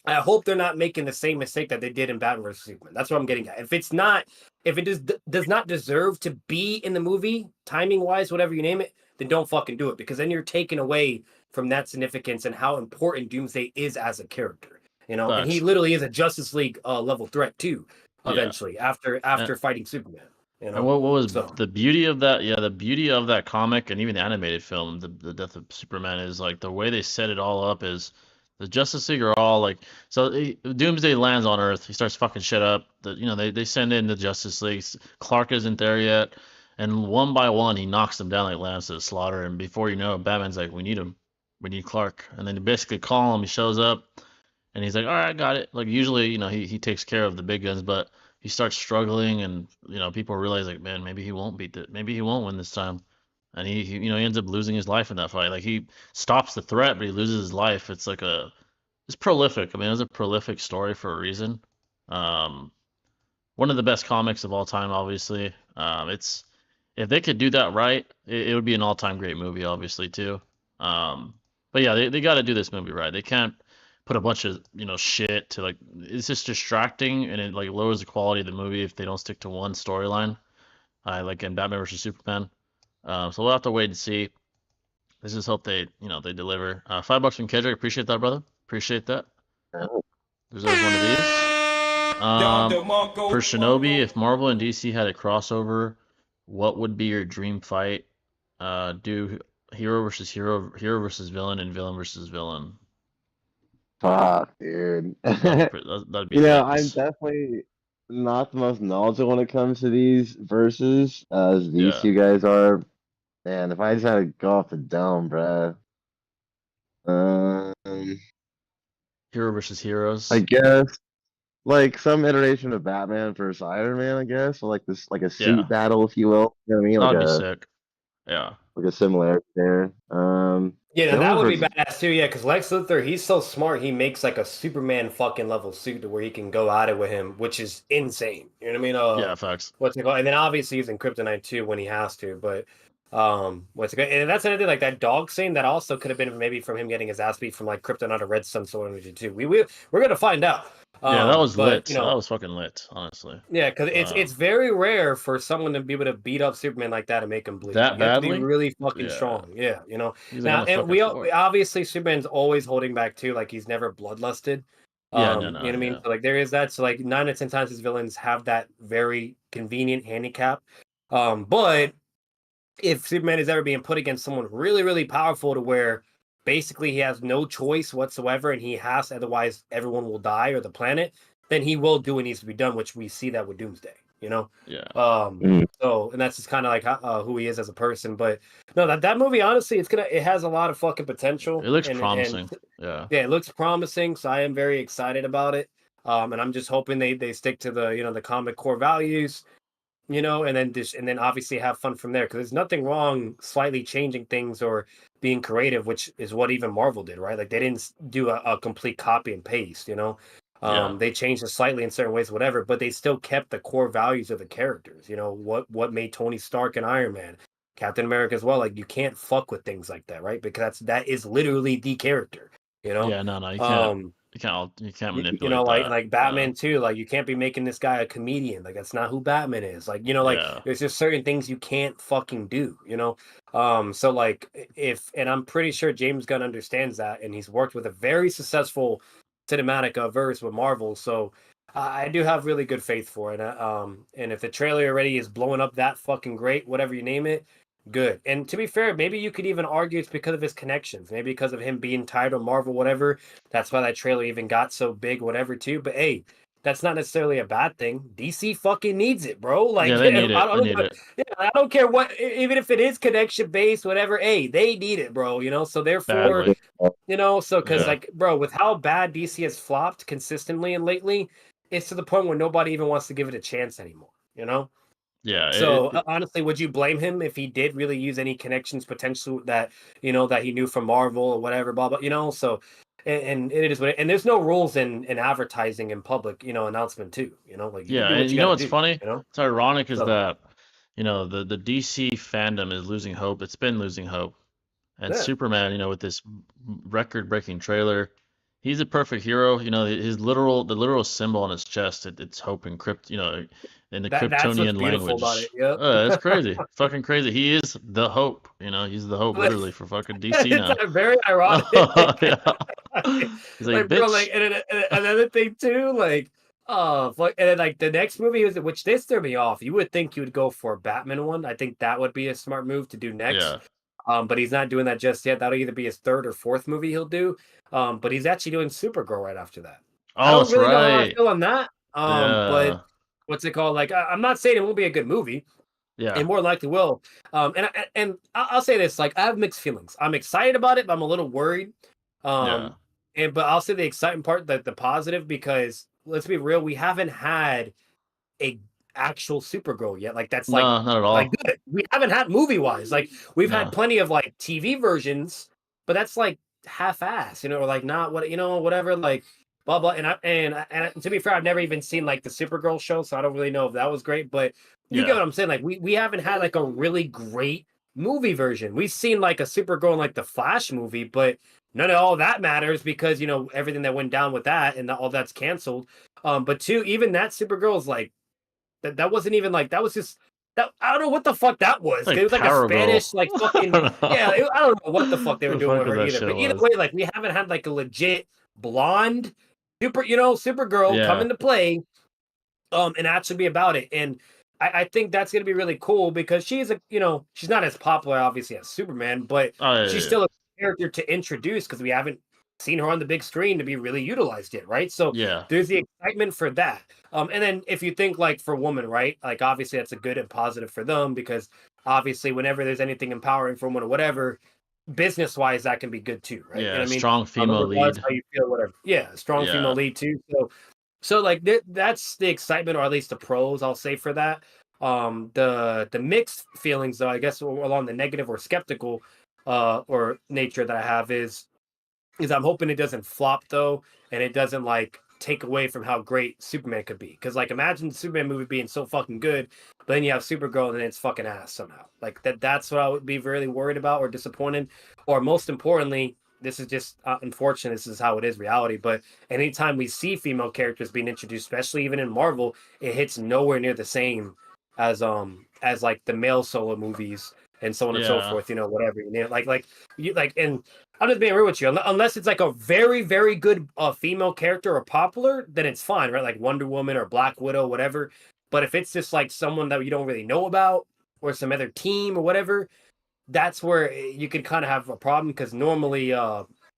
I hope they're not making the same mistake that they did in Batman vs Superman. That's what I'm getting at. If it does not deserve to be in the movie, timing wise, whatever you name it, then don't fucking do it, because then you're taking away from that significance and how important Doomsday is as a character. And he Facts. literally is a Justice League level threat too. Yeah. Eventually, after fighting Superman. And what was So the beauty of that? Yeah, the beauty of that comic and even the animated film, the Death of Superman, is like the way they set it all up is the Justice League are all like Doomsday lands on Earth, he starts fucking shit up. They send in the Justice League. Clark isn't there yet, and one by one he knocks them down like lambs to the slaughter. And before you know it, Batman's like, we need him, we need Clark, and then they basically call him. He shows up, and he's like, all right, I got it. Like usually, he takes care of the big guns, but he starts struggling, and people realize like, man, maybe he won't beat it. Maybe he won't win this time, and he ends up losing his life in that fight. Like he stops the threat, but he loses his life. It's prolific. I mean, it was a prolific story for a reason. Um, One of the best comics of all time, obviously. It's If they could do that right, it would be an all-time great movie, obviously too. But yeah, they got to do this movie right. They can't put a bunch of shit to like. It's just distracting, and it like lowers the quality of the movie if they don't stick to one storyline. Like in Batman vs Superman. So we'll have to wait and see. Let's just hope they deliver. $5 from Kendrick. Appreciate that, brother. Appreciate that. There's always one of these. For Shinobi, if Marvel and DC had a crossover, what would be your dream fight? Do hero versus hero, hero versus villain, and villain versus villain. Fuck, dude. That'd be nice. I'm definitely not the most knowledgeable when it comes to these verses, as these Yeah. two guys are. And if I just had to go off the dome, bruh. Hero versus heroes. I guess like some iteration of Batman versus Iron Man, I guess. So like this, like a suit battle, if you will. You know what I mean? That'd Like be sick. Yeah. like a similarity there. yeah, that would be badass too. Yeah, because Lex Luthor, he's so smart. He makes like a Superman fucking level suit to where he can go at it with him, which is insane. You know what I mean? Yeah, facts. What's it called? And then obviously using Kryptonite too when he has to. But What's it good? And that's another thing, like that dog scene that also could have been maybe from him getting his ass beat from like Kryptonite or Redstone Soul Energy too. We're gonna find out. Yeah, that was But lit. That was fucking lit, honestly. yeah, because it's very rare for someone to be able to beat up Superman like that and make him bleed. That You have to be badly? really fucking Yeah. strong. Yeah, He's like on Now, the and fucking floor. obviously Superman's always holding back too. Like he's never bloodlusted. Yeah, You know what I mean? yeah. So like there is that. So like 9 to 10 times his villains have that very convenient handicap. But if Superman is ever being put against someone really, really powerful to where basically he has no choice whatsoever and he has, otherwise everyone will die or the planet, then he will do what needs to be done, which we see that with Doomsday, Yeah. So, and that's just kind of like who he is as a person. But no, that movie, honestly, it has a lot of fucking potential. It looks and promising. Yeah. yeah, it looks promising. So I am very excited about it. And I'm just hoping they stick to the comic core values, and then obviously have fun from there because there's nothing wrong slightly changing things or being creative, which is what even Marvel did, right? Like they didn't do a complete copy and paste, Yeah. they changed it slightly in certain ways, whatever, but they still kept the core values of the characters. What made Tony Stark and Iron Man, Captain America as well. Like you can't fuck with things like that, right? Because that is literally the character, Yeah, no, um you can't you manipulate know, like that. like Batman too. Like you can't be making this guy a comedian. Like that's not who Batman is. Like like Yeah. there's just certain things you can't fucking do. So like and I'm pretty sure James Gunn understands that, and he's worked with a very successful cinematic verse with Marvel. So I do have really good faith for it. And if the trailer already is blowing up that fucking great, whatever you name it, good. And to be fair, maybe you could even argue it's because of his connections, maybe because of him being tied to Marvel, whatever. That's why that trailer even got so big, whatever, too. But hey, that's not necessarily a bad thing. DC fucking needs it, bro. Yeah, Like, they need I it. They don't need know. it. Yeah, I don't care what, even if it is connection based, whatever. Hey, they need it, bro. So therefore, Badly. so because Yeah. like, bro, with how bad DC has flopped consistently and lately, it's to the point where nobody even wants to give it a chance anymore. Yeah. So honestly, would you blame him if he did really use any connections potential that that he knew from Marvel or whatever, blah blah. So, and it is what, and there's no rules in advertising in public, announcement too. Like you can Yeah, do what and you you got know to what's do. funny? It's ironic is So that, the DC fandom is losing hope. It's been losing hope. And yeah, Superman, with this record-breaking trailer, he's a perfect hero. The literal symbol on his chest, it's hope in in the that's what's Kryptonian beautiful about it. language. Yep. It's crazy, fucking crazy. He is the hope. He's the hope literally for fucking DC It's now. very ironic. Oh yeah. He's like, Like bro, like bitch. and another thing too, like fuck, and then like the next movie was which this threw me off. You would think you would go for a Batman one. I think that would be a smart move to do next. Yeah. But he's not doing that just yet. That'll either be his third or fourth movie he'll do. But he's actually doing Supergirl right after that. I Oh, don't that's really know how I right. feel on that. But Yeah. what's it called? Like I'm not saying it won't be a good movie. Yeah. It more likely will. I'll say this: like I have mixed feelings. I'm excited about it, but I'm a little worried. Yeah. Um, but I'll say the exciting part, the positive, because let's be real, we haven't had a actual Supergirl yet. Like that's No, not at like all. good. We haven't had movie wise. Like we've had No. plenty of like TV versions, but that's like half ass, or like not what whatever, like blah blah. And to be fair, I've never even seen like the Supergirl show, so I don't really know if that was great. But you get Yeah. what I'm saying. Like we haven't had like a really great movie version. We've seen like a Supergirl in like the Flash movie, but none of all that matters because everything that went down with that and all that's canceled. But two, even that Supergirl is like that wasn't even like that was just that I don't know what the fuck that was. It's like It was like a Power Girl. Spanish like I fucking don't know. yeah. I don't know what the fuck they were The doing fuck with is her that either. shit But either was. way, like we haven't had like a legit blonde Supergirl come Yeah. into play and actually be about it. And I think that's gonna be really cool because she's she's not as popular obviously as Superman, but Oh yeah, she's yeah, still a character to introduce because we haven't seen her on the big screen to be really utilized yet, right? So yeah. there's the excitement for that. And then if you think like for women, right? Like obviously that's a good and positive for them because obviously whenever there's anything empowering for women or whatever, business wise that can be good too, right? You know Yeah. what I mean? Strong female Regardless lead. how you feel, whatever. Yeah, strong female Yeah. lead too. So like that's the excitement, or at least the pros, I'll say for that. The mixed feelings, though, I guess along the negative or skeptical, or nature that I have is I'm hoping it doesn't flop though, and it doesn't like take away from how great Superman could be. Because like imagine the Superman movie being so fucking good, But then you have Supergirl and then it's fucking ass somehow. Like that's what I would be really worried about or disappointed. Or most importantly, this is just unfortunate. This is how it is, reality. But anytime we see female characters being introduced, especially even in Marvel, it hits nowhere near the same as like the male solo movies and so on and so Yeah. forth. Whatever. And I'm just being real with you. Unless it's like a very very good female character or popular, then it's fine, right? Like Wonder Woman or Black Widow, whatever. But if it's just like someone that you don't really know about or some other team or whatever, that's where you could kind of have a problem because normally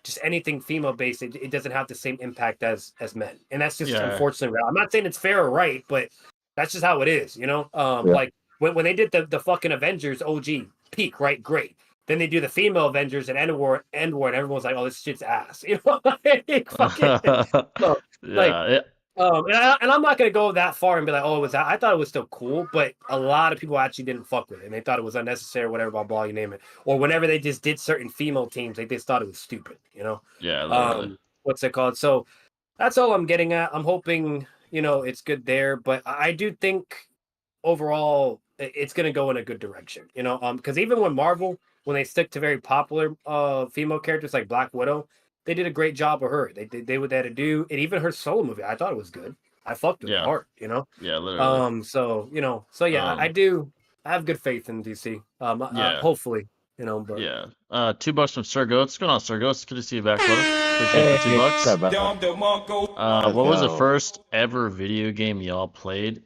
just anything female based it doesn't have the same impact as men, and that's just unfortunately. I'm not saying it's fair or right, but that's just how it is, like when they did the fucking Avengers OG peak, right? Great. Then they do the female Avengers and End War, and everyone's like, oh, this shit's ass. Like, fucking, so, like, and I'm not gonna go that far and be like, oh, it was that. I thought it was still cool, but a lot of people actually didn't fuck with it, and they thought it was unnecessary, whatever, blah blah, you name it. Or whenever they just did certain female teams, they just thought it was stupid, Yeah, literally. What's it called? So that's all I'm getting at. I'm hoping it's good there, but I do think overall it's gonna go in a good direction, because even when Marvel, when they stick to very popular female characters like Black Widow, they did a great job of her. They did what they had to do, and even her solo movie, I thought it was good. I fucked with it hard, Yeah, literally. So I have good faith in DC. Hopefully, but yeah. $2 from Sir Goats. What's going on, Sir Goats? Good to see you back, brother. Appreciate the $2. What was the first ever video game y'all played?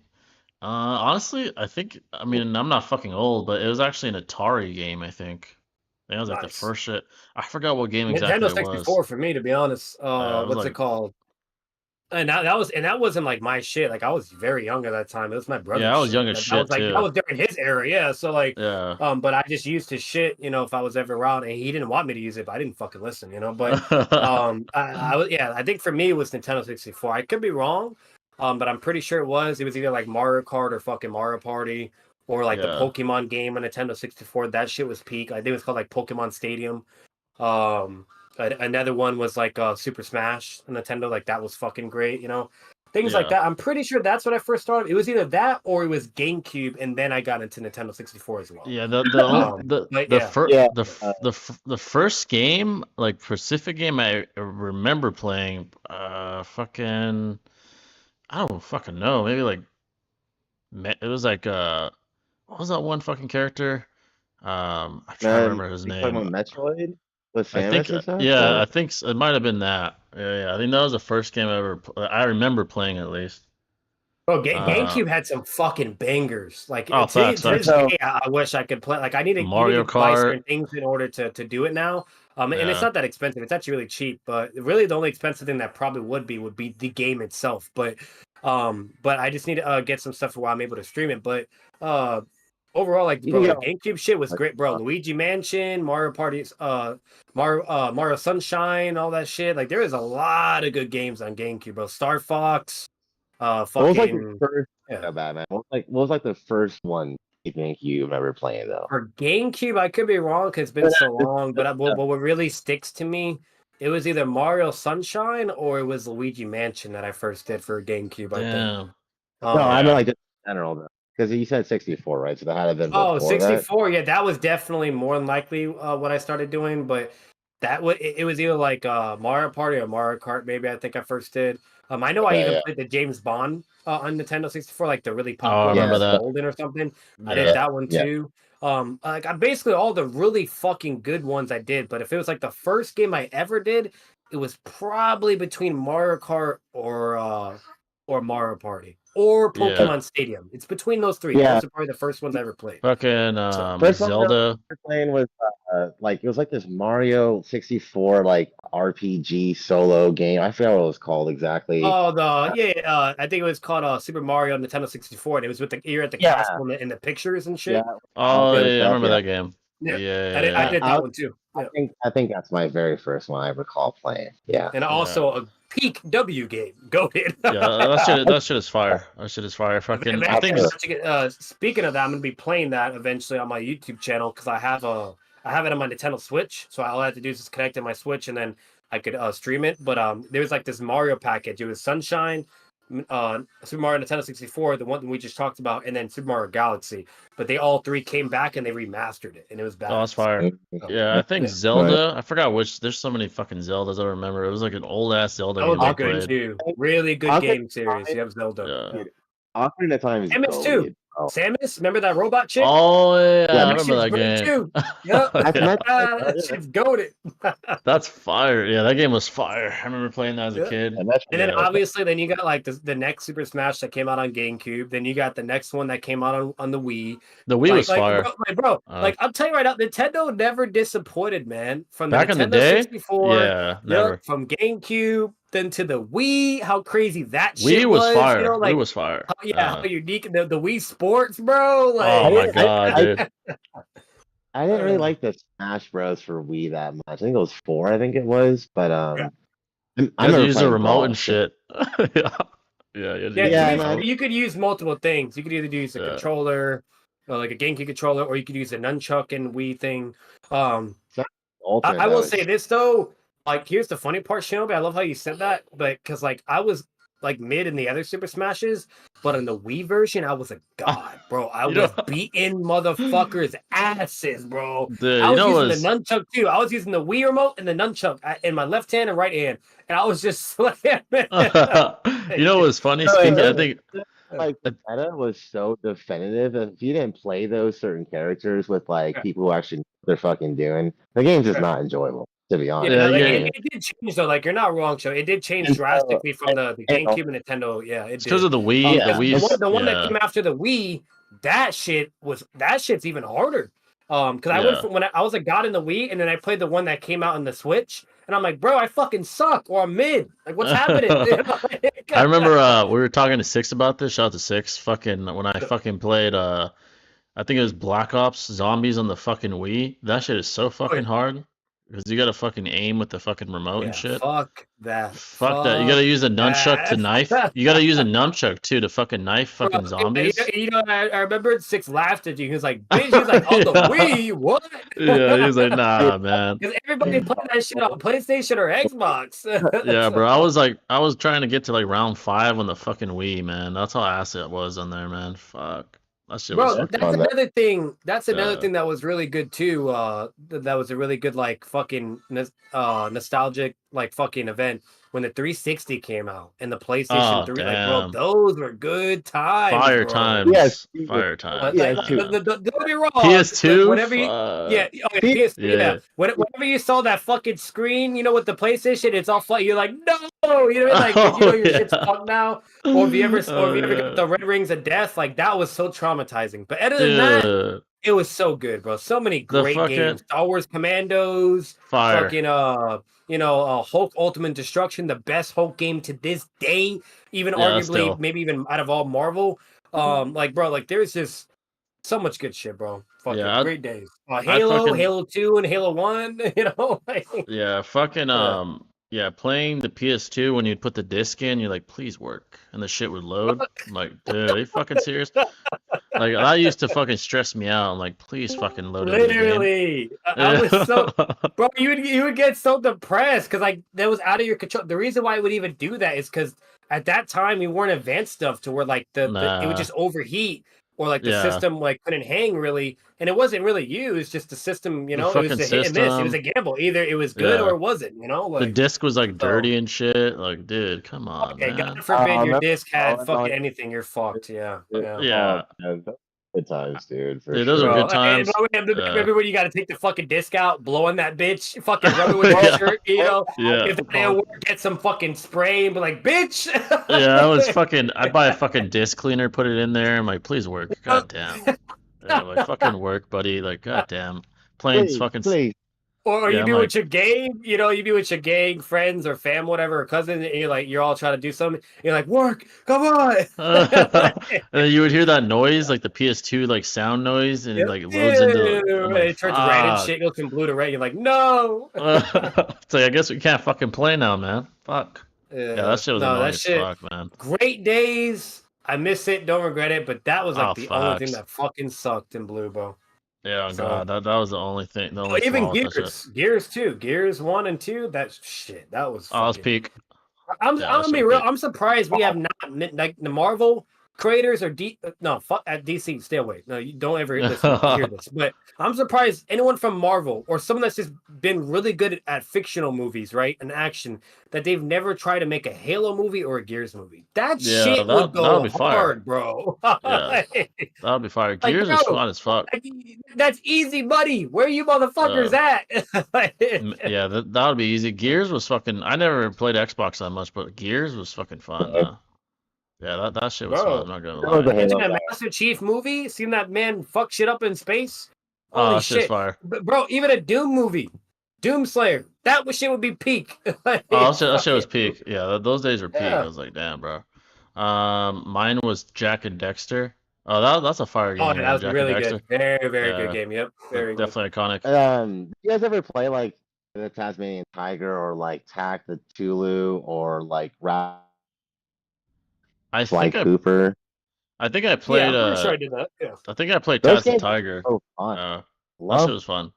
Honestly, I mean, I'm not fucking old, but it was actually an Atari game, I think. That was like the first shit. I forgot what game exactly Nintendo 64 for me, to be honest. What's it called? And that wasn't like my shit. Like I was very young at that time. It was my brother's. Yeah, I was shit. young as shit too. That was during his era, yeah. So like, yeah. But I just used his shit, if I was ever around, and he didn't want me to use it, but I didn't fucking listen, But I think for me it was Nintendo 64. I could be wrong, but I'm pretty sure it was. It was either like Mario Kart or fucking Mario Party, or like the Pokemon game on Nintendo 64. That shit was peak. I think it was called like Pokemon Stadium. Another one was like Super Smash on Nintendo, like that was fucking great, things like that. I'm pretty sure that's what I first started. It was either that or it was GameCube, and then I got into Nintendo 64 as well. Yeah, the first game, like Pacific game I remember playing, fucking, I don't fucking know, maybe like it was like what was that one fucking character? I'm trying to remember his name. Talking about Metroid with Samus I think, and stuff? yeah, I think it might have been that. Yeah, I think that was the first game I remember playing at least. Bro, GameCube had some fucking bangers. Like to this day, I wish I could play. Like I need to Mario buy Kart certain things in order to do it now. And it's not that expensive. It's actually really cheap. But really, the only expensive thing that probably would be the game itself. But I just need to get some stuff while I'm able to stream it. But overall, like bro, the GameCube shit was great, bro. Luigi Mansion, Mario Party, Mario Sunshine, all that shit. Like there is a lot of good games on GameCube, bro. Star Fox. What was like the first Batman? What was like the first one you think you remember playing though? For GameCube, I could be wrong because it's been so long. But what really sticks to me, it was either Mario Sunshine or it was Luigi Mansion that I first did for GameCube. I think. No, I mean like just in general though, because you said 64, right? So that had been before 64. Yeah, that was definitely more than likely what I started doing. But it was either like Mario Party or Mario Kart. Maybe I think I first did. I know I even played the James Bond on Nintendo 64, like the really popular I remember that. Golden or something. I did that one too. Like I basically all the really fucking good ones I did. But if it was like the first game I ever did, it was probably between Mario Kart or Mario Party or Pokemon Stadium. It's between those three. Those are probably the first ones I ever played. Fucking Zelda. Playing was like it was like this Mario 64 like RPG solo game. I forgot what it was called exactly. Oh, I think it was called Super Mario Nintendo 64, and it was with you're at the castle in the pictures and shit. Yeah. Oh, yeah, I remember that game. Yeah. I did that one too. I think that's my very first one I recall playing. Yeah. And also a peak W game. Go ahead. that shit is fire. That shit is fire. Fucking. I think. Speaking of that, I'm gonna be playing that eventually on my YouTube channel because I have it on my Nintendo Switch. So all I have to do is just connect to my Switch and then I could stream it. But there was like this Mario package. It was Sunshine, Super Mario Nintendo 64, the one we just talked about, and then Super Mario Galaxy. But they all three came back and they remastered it, and it was Oh, that's badass. fire. So, Yeah, I think yeah. Zelda. I forgot which. There's so many fucking Zeldas I remember. It was like an old ass Zelda Those game I are good played. too. Really good Ocarina game of series. Time, You have Zelda. Yeah. Yeah. dude, Ocarina of Time is Samus too. goated. Oh, Samus, remember that robot chick? Oh yeah, Yeah, I That remember shit's that great game. too. Yep. that's Yeah. meant. That shit's goated. That's fire. Yeah, that game was fire. I remember playing that as a Yeah. kid. And that's And then Yeah. obviously, then you got like the next Super Smash that came out on GameCube. Then you got the next one that came out on the Wii. The Wii was fire. Bro, I'll tell you right now, Nintendo never disappointed, man. From the Back in the Nintendo day? 64, Yeah, never. from GameCube, then to the Wii. How crazy that Wii shit was fire. You know, like Wii was fire. how unique the Wii Sports, bro. Oh Like, my god, dude. I didn't really like the Smash Bros for Wii that much. I think it was 4. I think it was, but Yeah. I You had to remember use the playing remote Brawl. and shit. Yeah. Yeah, you had to Yeah, use Yeah, the no, remote. you could use multiple things. You could either use a Yeah. controller, or like a GameCube controller, or you could use a nunchuck and Wii thing. Ultimate, I will though, say this though, like here's the funny part, Shinobi. I love how you said that, but because like I was like mid in the other Super Smashes, but in the Wii version, I was a god, bro. I You know- was beating motherfuckers' asses, bro. Dude, I you was know using was the nunchuck too. I was using the Wii remote and the nunchuck in my left hand and right hand, and I was just slamming. you know what was funny? No, Speaking, no. I think like the meta was so definitive. If you didn't play those certain characters with like people who actually know what they're fucking doing, the game's just not enjoyable. To be honest, Yeah, yeah. It did change though. Like you're not wrong, Joe. It did change And so- drastically from the and- GameCube and Nintendo. Yeah, it it's did. because of the Wii. Yeah. The Wii. The one that Yeah. came after the Wii, that shit's even harder. Because I Yeah. went from when I was a god in the Wii, and then I played the one that came out on the Switch, and I'm like, bro, I fucking suck, or I'm mid. Like, what's happening? I remember we were talking to Six about this. Shout out to Six. Fucking when I fucking played I think it was Black Ops Zombies on the fucking Wii. That shit is so fucking hard. Because you gotta fucking aim with the fucking remote and shit. Fuck that. Fuck that. You gotta use a nunchuck to that. knife. You gotta use a nunchuck too to fucking knife fucking zombies. I remember Six laughed at you. He was like, bitch, he's like, oh, the Wii, what? Yeah, he was like, nah, man. Because everybody played that shit on PlayStation or Xbox. Yeah, bro. I was trying to get to like round 5 on the fucking Wii, man. That's how ass it was on there, man. Fuck. That shit was Bro, fucking. that's another thing. That's another Yeah. thing that was really good too. That was a really good like fucking nostalgic like fucking event when the 360 came out and the PlayStation Oh, 3. Like, bro, damn. those were good times. Fire bro. times. Yes. Fire times. Like, Yeah, like, too. don't get me wrong. PS2? Whenever you, Fuck. yeah, PS2, Yeah. yeah. Whenever you saw that fucking screen, you know, with the PlayStation, it's all flat. You're like, no, you know, like you know your shit's yeah. fucked now. Or if you ever, Yeah. got the Red Rings of Death, like that was so traumatizing. But other than that, Dude, it was so good, bro. So many The great fucking- games. Star Wars Commandos, fire. fucking Hulk Ultimate Destruction, the best Hulk game to this day, even Yeah, arguably still. maybe even out of all Marvel. Like, bro, like there's just so much good shit, bro. Fucking Yeah, great days. Halo, fucking- Halo 2 and Halo 1, you know? Like, Yeah, fucking yeah, playing the PS2 when you'd put the disc in, you're like, please work. And the shit would load. I'm like, dude, are you fucking serious? Like that used to fucking stress me out. I'm like, please fucking load it. literally. I was so bro, you would get so depressed because like that was out of your control. The reason why I would even do that is because at that time we weren't advanced stuff to where like it Nah. would just overheat or like the Yeah. system like couldn't hang really, and it wasn't really you. It's just the system, you The know. It was a fucking hit and miss. It was a system. gamble. Either it was good Yeah. or it wasn't. You know, The like disc was like dirty and shit. Like, dude, come on, okay, man. God forbid your remember- disc had oh, fucking no. anything. You're fucked. Yeah. Yeah. Good times, dude. For Dude, those sure. are good times. Remember when you got to take the fucking disc out, blow on that bitch, fucking rub it with your Yeah. shirt, you know? Yeah. If that didn't work, get some fucking spray and be like, bitch. Yeah, I was fucking. I'd buy a fucking disc cleaner, put it in there. I'm like, please work. God damn. Yeah, like fucking work, buddy. Like, god damn. Playing Please, fucking. please. Or Yeah, you I'm be like- with your gang, you know, you be with your gang, friends or fam, whatever, or cousin, and you're all trying to do something. You're like, work, come on. And then you would hear that noise, like the PS2 like sound noise, and it like loads into. I'm And like, it turns red and fuck. shit, goes from blue to red. You're like, no. It's like I guess we can't fucking play now, man. Fuck. Yeah, that shit was annoying that as shit. fuck, man. Great days. I miss it. Don't regret it. But that was like Oh, the only thing facts. that fucking sucked in blue, bro. Yeah, oh So- god, that was the only thing. The Oh, only even flaw with that shit. Gears too. Gears 1 and 2. That shit. That was. Oh, that was fucking- peak. I'm Yeah, I'm that gonna be shit was real. peak. I'm surprised we have not like the Marvel creators or no fuck at DC. Stay away. No, you don't ever hear this. But I'm surprised anyone from Marvel or someone that's just been really good at fictional movies, right, and action, that they've never tried to make a Halo movie or a Gears movie. That Yeah, shit would that'll go be fire. hard, bro. Yeah, that'll be fire. Like, Gears is bro, fun as fuck. like, that's easy money. Where you motherfuckers Uh, at? yeah, that would be easy. Gears was fucking. I never played Xbox that much, but Gears was fucking fun. Yeah, that shit was fun. Bro, I'm not gonna I was lie. a imagine Halo a guy. Master Chief movie, seeing that man fuck shit up in space. Oh, Holy that shit's shit. fire. But bro, even a Doom movie, Doom Slayer, shit would be peak. Oh, Like, that shit was fucking, peak. Yeah, those days were peak. I yeah. was like, damn, bro. Mine was Jack and Dexter. Oh, that's a fire Oh, game, yeah, that man. was Jack and really good. Dexter. Very, very good Yeah, game. Yep. Very good. definitely iconic. Do you guys ever play like the Tasmanian Tiger or like Tak the Tulu or like Rap I Sly think Cooper? I think I Yeah, played I'm pretty sure I did that. Yeah. I think I played Those Taz the games are Tiger. so fun. That shit Love was fun.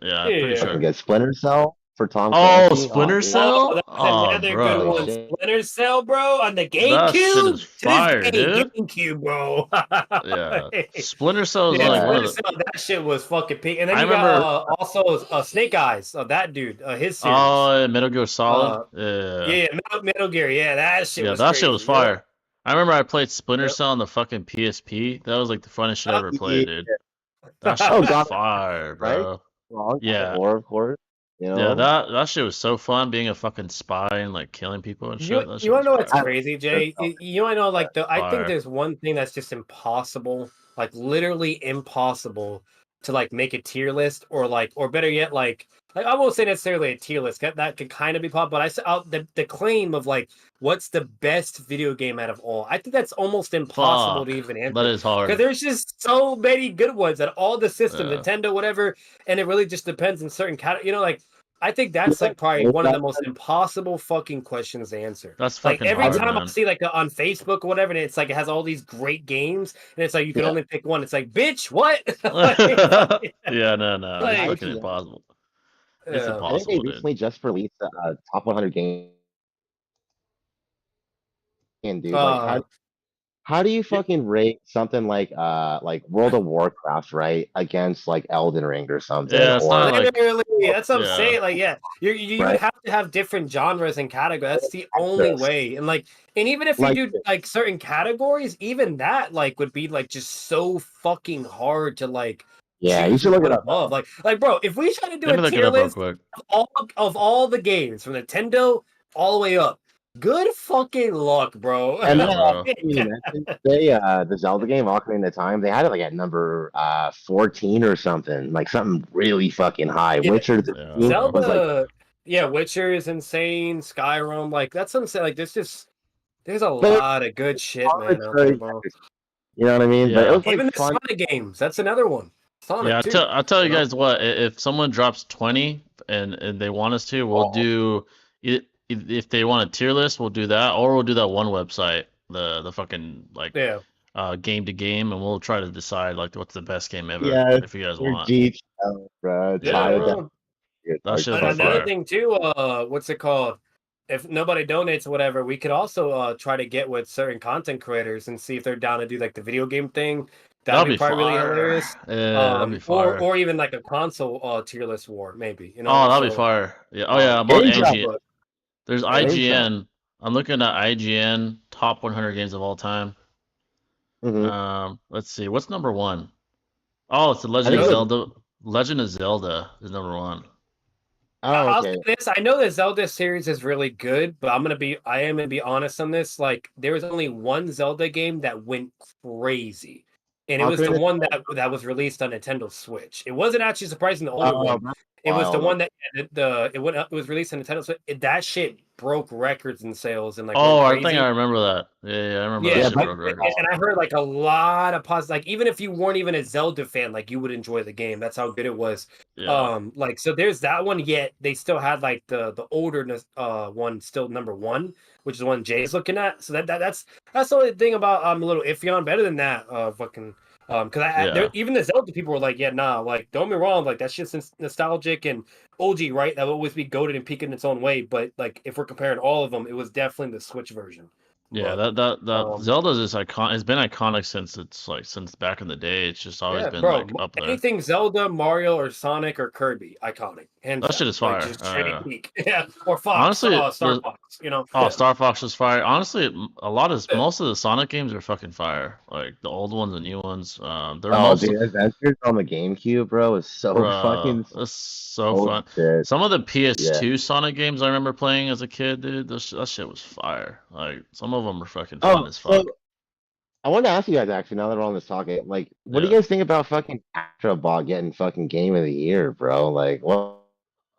Yeah, I'm pretty Yeah. fucking sure. good. Splinter Cell for Tom Oh, Clancy. Oh, Splinter dude. Oh, Cell? that's Oh, another good Holy one. bro. shit. Splinter Cell, bro, on the That shit is GameCube. To this fire, day, dude. GameCube, bro. Yeah. Splinter Cell is Yeah, like Yeah. one of Splinter the Cell, that shit was fucking peak. And then I you remember got also Snake Eyes, that dude, his series. oh, Metal Gear Solid. Uh, Yeah. yeah, Metal Gear. Yeah, that shit Yeah, was that shit was crazy. Yep. fire. I remember I played Splinter Yep. Cell on the fucking PSP. That was like the funnest shit I ever Yeah. played, dude. That shit Oh, was God, fire, right? bro. Wrong. God of Yeah. War, of course. You Yeah, know? that shit was so fun being a fucking spy and like killing people and You shit. That you shit want was to know what's fire. I crazy, Jay? You want to know like I think Fire. there's one thing that's just impossible, like literally impossible to like make a tier list or better yet like I won't say necessarily a tier list that could kind of be pop, but the claim of like what's the best video game out of all. I think that's almost impossible to Fuck. even That answer is because hard. there's just so many good ones at all the systems, Yeah. Nintendo, whatever, and it really just depends in certain categories. You know, like I think feel that's like like probably most one of the of most them- impossible fucking questions to answer. That's Like fucking every I hard, time I man. see like on Facebook or whatever, and it's like it has all these great games, and it's like you can yeah. only pick one. It's like, bitch, what? Yeah, no. It's like, fucking IGN. impossible. It's yeah. I think they impossible, dude. recently just released a top 100 game. And dude, like Uh, how do you fucking rate something like World of Warcraft, right, against like Elden Ring or something, Yeah, it's not or like literally, that's what I'm yeah. saying. Like, yeah, you would right? have to have different genres and categories. That's the only This. way. And like, and even if you Like do like certain categories, even that like would be like just so fucking hard to like yeah, you choose should and look put it up. above. Like, bro, if we try to do Let a me look it tier up real list quick. of all the games from Nintendo all the way up, good fucking luck, bro. And Yeah, then bro. you mentioned the Zelda game, Ocarina of Time, they had it like at number 14 or something, like something really fucking high. Yeah, Witcher Yeah, 3 bro. was like Zelda, yeah, Witcher is insane. Skyrim, like that's what I'm saying. Like there's a but lot of good shit, man, out there, arbitrary, bro. you know what I mean? But it Yeah. was like Even the fun. Sonic games, that's another one. Sonic Yeah, too. I'll tell you You know? guys what, if someone drops 20 and they want us to, we'll Oh, do it if they want a tier list, we'll do that, or we'll do that one website, the fucking like Yeah. game to game, and we'll try to decide like what's the best game ever yeah, if you guys your want. G, bro. Yeah, Try it bro. down. That shit's be Another fire. thing too, what's it called? If nobody donates or whatever, we could also try to get with certain content creators and see if they're down to do like the video game thing. That'd That'd be be probably really fire. hilarious. Yeah, that'd be Or fire. even like a console tier list war, maybe. You Oh, know, that'd be so fire. Yeah. Oh yeah, I'm on Game yeah, shop, IGN. but There's yeah. game shop. IGN. I'm looking at IGN top 100 games of all time. Hmm. Let's see. What's number one? Oh, it's the I Legend think of it was. Zelda. Legend of Zelda is number one. Oh, I'll okay. say this. I know the Zelda series is really good, but I am gonna be honest on this. Like, there was only one Zelda game that went crazy, and it was the Ocarina. one that was released on Nintendo Switch. It wasn't actually surprising the older Oh, one. that's It was the wild. one that it was released on Nintendo Switch. That shit broke records in sales and like Oh, went I think crazy. I remember that. Yeah, I remember that Yeah, Yeah, shit that's broke and records. wild. I heard like a lot of positive. Like even if you weren't even a Zelda fan, like you would enjoy the game. That's how good it was. Yeah. Like so, there's that one. Yet they still had like the older one still number one, which is one Jay's looking at. So that's the only thing about I'm a little iffy on. Better than that, fucking Because even the Zelda people were like, yeah, nah, like don't get me wrong, like that shit's nostalgic and OG, right? That will always be goated and peak in its own way. But like if we're comparing all of them, it was definitely the Switch version. Yeah, But that Zelda's is icon. It's been iconic since back in the day. It's just always been bro, like up there. anything Zelda, Mario, or Sonic or Kirby, iconic, hands That down. shit is Like fire. just straight peak, yeah. Or Fox, Honestly, Star Fox, you know. Oh, Star Fox is fire. Honestly, most of the Sonic games are fucking fire. Like the old ones and new ones. They're mostly, dude, Adventures on the GameCube, bro, is so bro, fucking that's so old fun. shit. Some of the Yeah. PS2 Sonic games I remember playing as a kid, dude. That shit was fire. Like some of them were fucking fun as fuck. So I wanted to ask you guys actually, now that we're on this topic, like, what do Yeah. you guys think about fucking Astrobot getting fucking Game of the Year, bro? Like, what?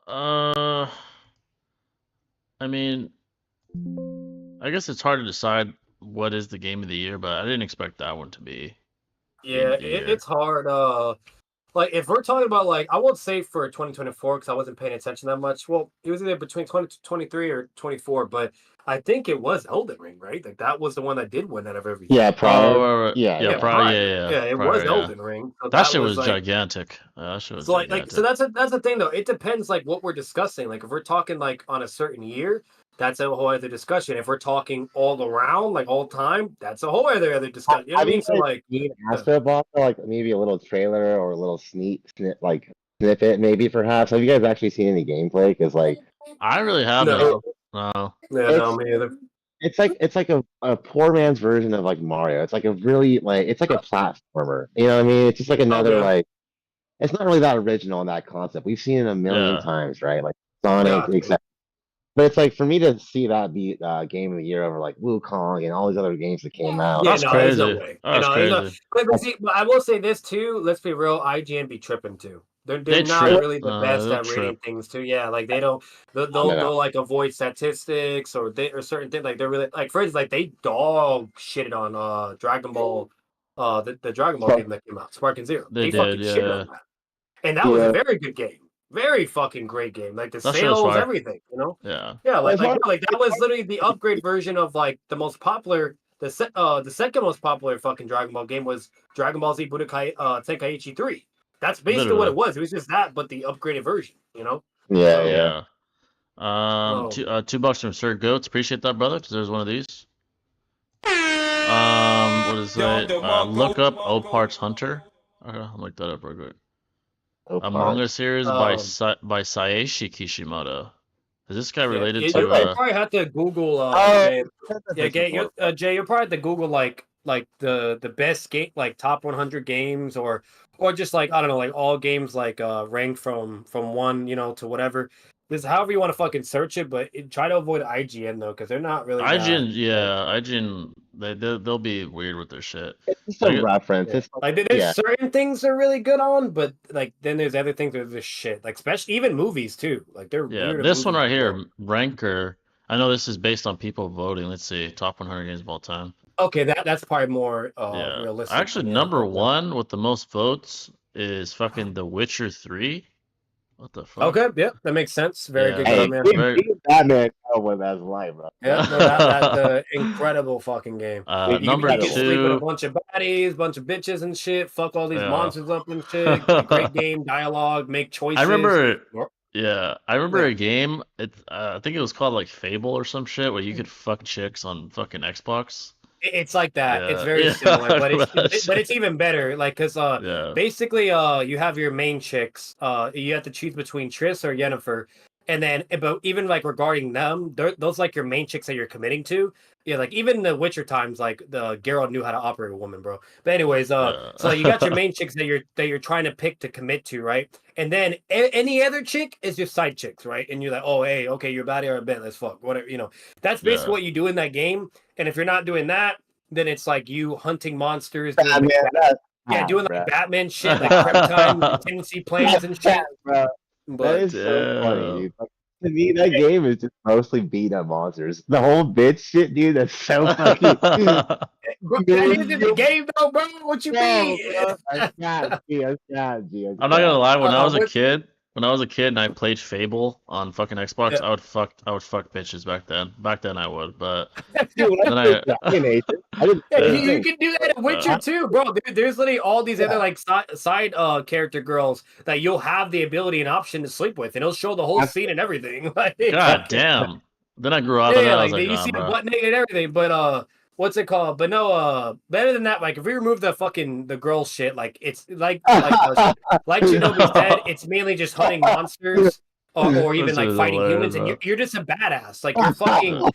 I mean, I guess it's hard to decide what is the game of the year, but I didn't expect that one to be game Yeah, of the year. it's hard. Like if we're talking about like I won't say for 2024 because I wasn't paying attention that much. Well, it was either between 2023 or 24, but I think it was Elden Ring, right? Like that was the one that did win out of everything. Yeah, prior. Oh, right. Yeah, Yeah, yeah. prior, Yeah, it prior, was yeah. Elden Ring. So That shit was like, gigantic. That shit was so gigantic. so that's the thing though. It depends like what we're discussing. Like if we're talking like on a certain year, that's a whole other discussion. If we're talking all around, like all time, that's a whole other discussion. You know what I mean? So like, Astrobot, like maybe a little trailer or a little like snippet, maybe perhaps. Have you guys actually seen any gameplay? Because like, I really haven't. no, No. yeah, no, me either. it's like a poor man's version of like Mario. It's like a really it's like a platformer. You know what I mean? It's just like another like. It's not really that original in that concept. We've seen it a million times, right? Like Sonic, etc. But it's like for me to see that be Game of the Year over like Wukong and all these other games that came out. That's crazy. There's no way. That's crazy. But I will say this too. Let's be real. IGN be tripping too. They're not really the best at rating things too. Yeah, like they don't. They'll like avoid statistics or certain things. Like they're really like for instance, like they dog shitted on Dragon Ball, the Dragon Ball game that came out, Spark and Zero. They fucking shitted on that, and that was a very good game. Very fucking great game. Like the sales, everything, you know? Yeah. Like that was literally the upgrade version of like the most popular the second most popular fucking Dragon Ball game was Dragon Ball Z Budokai Tenkaichi 3. That's basically what it was. It was just that, but the upgraded version, you know? Yeah. $2 from Sir Goats. Appreciate that, brother, because there's one of these. What is it? Look up Opart's Hunter. Okay, I'll look that up real quick. A manga series by Saeshi Kishimoto. Is this guy related to? You probably have to Google. Jay, you'll probably have to Google like the best game, like top 100 games, or just like I don't know, like all games like ranked from 1, you know, to whatever. This however you want to fucking search it, but try to avoid IGN though, because they're not really. IGN, they'll be weird with their shit. It's just a reference. Yeah. Like there's certain things they're really good on, but like then there's other things that are just shit. Like especially even movies too. Like they're weird. This one right here, Ranker. I know this is based on people voting. Let's see, top 100 games of all time. Okay, that's probably more realistic. Actually, number one with the most votes is fucking The Witcher 3. What the fuck? Okay, yeah, that makes sense. Very good game, man. Batman with that's life, bro. Yeah, no, that's an incredible fucking game. Number you 2, sleep with a bunch of baddies, bunch of bitches and shit. Fuck all these monsters up and shit. Great game, dialogue, make choices. I remember a game. I think it was called like Fable or some shit where you could fuck chicks on fucking Xbox. It's like that. It's very similar, but it's even better. Like, cause basically, you have your main chicks. You have to choose between Triss or Yennefer, and then, but even like regarding them, those like your main chicks that you're committing to. Yeah, like even the Witcher times, like the Geralt knew how to operate a woman, bro. But anyways, so you got your main chicks that you're trying to pick to commit to, right? And then any other chick is just side chicks, right? And you're like, oh, hey, okay, you're a baddie or a bit, let's fuck, whatever, you know. That's basically what you do in that game. And if you're not doing that, then it's like you hunting monsters, doing like Batman shit, like prep time, contingency plans and shit. Bro. That is so funny, dude. Like, to me, that game is just mostly beat up monsters. The whole bitch shit, dude. That's so fucking. That is in the game, though, bro. What you mean? I'm not gonna lie. When I was a kid, when I was a kid and I played Fable on fucking Xbox, Yeah. I would fuck bitches back then. Back then I would, but Dude, when then I played I Dragon Age, I did the Yeah, same yeah, you thing. can do that in Witcher too, bro. There's literally all these other Yeah, like side character girls that you'll have the ability and option to sleep with, and it'll show the whole that's scene and everything. Like, yeah. God damn. Then I grew up yeah, and then yeah, I was like like, you nah, see the bro. butt naked and everything, but what's it called? But no, better than that, like if we remove the girl shit, like it's like Shinobi said, it's mainly just hunting monsters or That even shit like is fighting hilarious, humans, and bro. you're just a badass. Like you're fucking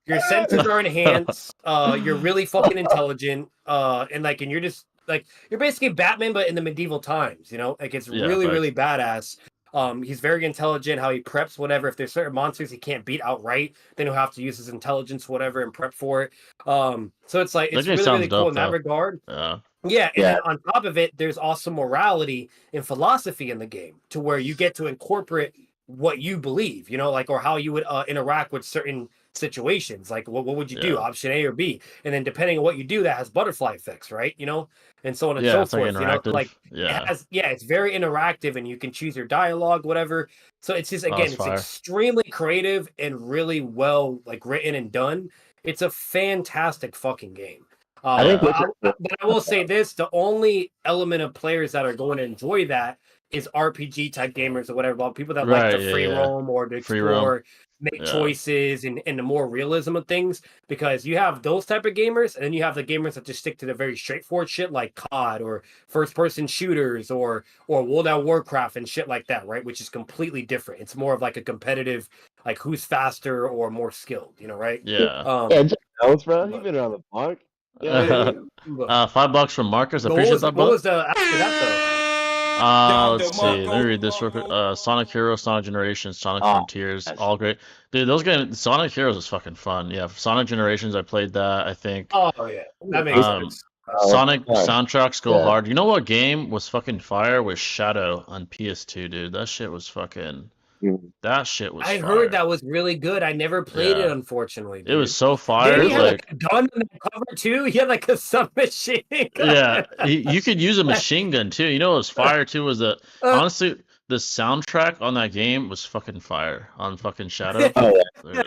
your senses are enhanced. You're really fucking intelligent. And you're just like you're basically Batman, but in the medieval times. You know, like it's Yeah, really really facts. badass. He's very intelligent. How he preps whatever. If there's certain monsters he can't beat outright, then he'll have to use his intelligence, whatever, and prep for it. So it's like That it's game really sounds really cool dope in that though. regard. Yeah. Yeah, and Yeah, then on top of it, there's also morality and philosophy in the game, to where you get to incorporate what you believe, you know, like or how you would interact with certain situations. Like what would you do, Yeah. option A or B, and then depending on what you do, that has butterfly effects, right? You know, and so on and Yeah, so it's like forth. You know, interactive. like it Yeah. has, yeah, it's very interactive, and you can choose your dialogue, whatever. So it's just Oh, again, that's it's fire. extremely creative and really well like written and done. It's a fantastic fucking game. I think Yeah. Witcher. But I will say this: the only element of players that are going to enjoy that is RPG type gamers or whatever. Well, people that like Right, to yeah, free yeah. roam or to Free roam. explore, make Yeah. choices, and the more realism of things. Because you have those type of gamers, and then you have the gamers that just stick to the very straightforward shit like COD or first person shooters or World of Warcraft and shit like that, right? Which is completely different. It's more of like a competitive, like who's faster or more skilled, you know, right? Yeah. Yeah, Um, Jack Ellis, bro. He but, been around the block. Yeah, but, dude. but $5 from Marcus. I But appreciate that, what brother. was the after that though? Let's see. Let me read this real quick. Sonic Heroes, Sonic Generations, Sonic Oh, Frontiers, yes. all great. Dude, those games, Sonic Heroes is fucking fun. Yeah, Sonic Generations, I played that. I think Oh yeah, that makes um, sense. Sonic Sorry. soundtracks go Yeah. hard. You know what game was fucking fire? Was Shadow on PS2, dude. That shit was fucking. Mm. That shit was I heard fire. that was really good. I never played it, Yeah, unfortunately, it was dude. so Did fire. he have Really? like Like, a gun in the cover too? He had like a submachine gun. yeah, you could use a machine gun too. You know what was fire too was that honestly the soundtrack on that game was fucking fire on fucking Shadow. Oh yeah.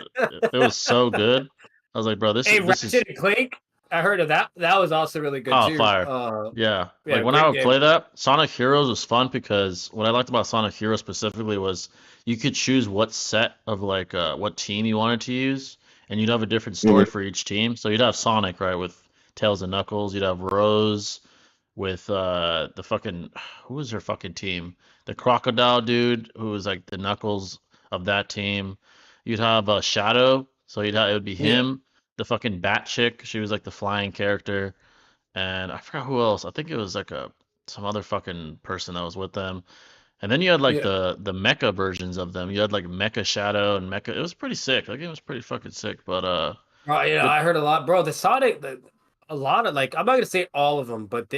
It was so good. I was like, bro, this Hey, is this is Ratchet and Clank. I heard of that. That was also really good oh too. fire. Yeah, Yeah, like when I great would game. play that, Sonic Heroes was fun because what I liked about Sonic Heroes specifically was you could choose what set of like what team you wanted to use, and you'd have a different story Mhm. for each team. So you'd have Sonic right with Tails and Knuckles. You'd have Rose with the fucking who was her fucking team? The crocodile dude who was like the Knuckles of that team. You'd have Shadow, so you'd have it would be Yeah, him. The fucking Bat chick, she was like the flying character, and I forgot who else. I think it was like a some other fucking person that was with them. And then you had like yeah. the mecha versions of them. You had like Mecha Shadow and Mecha. It was pretty sick. That game was pretty fucking sick. But Yeah, the I heard a lot, bro. A lot of like I'm not gonna say all of them, but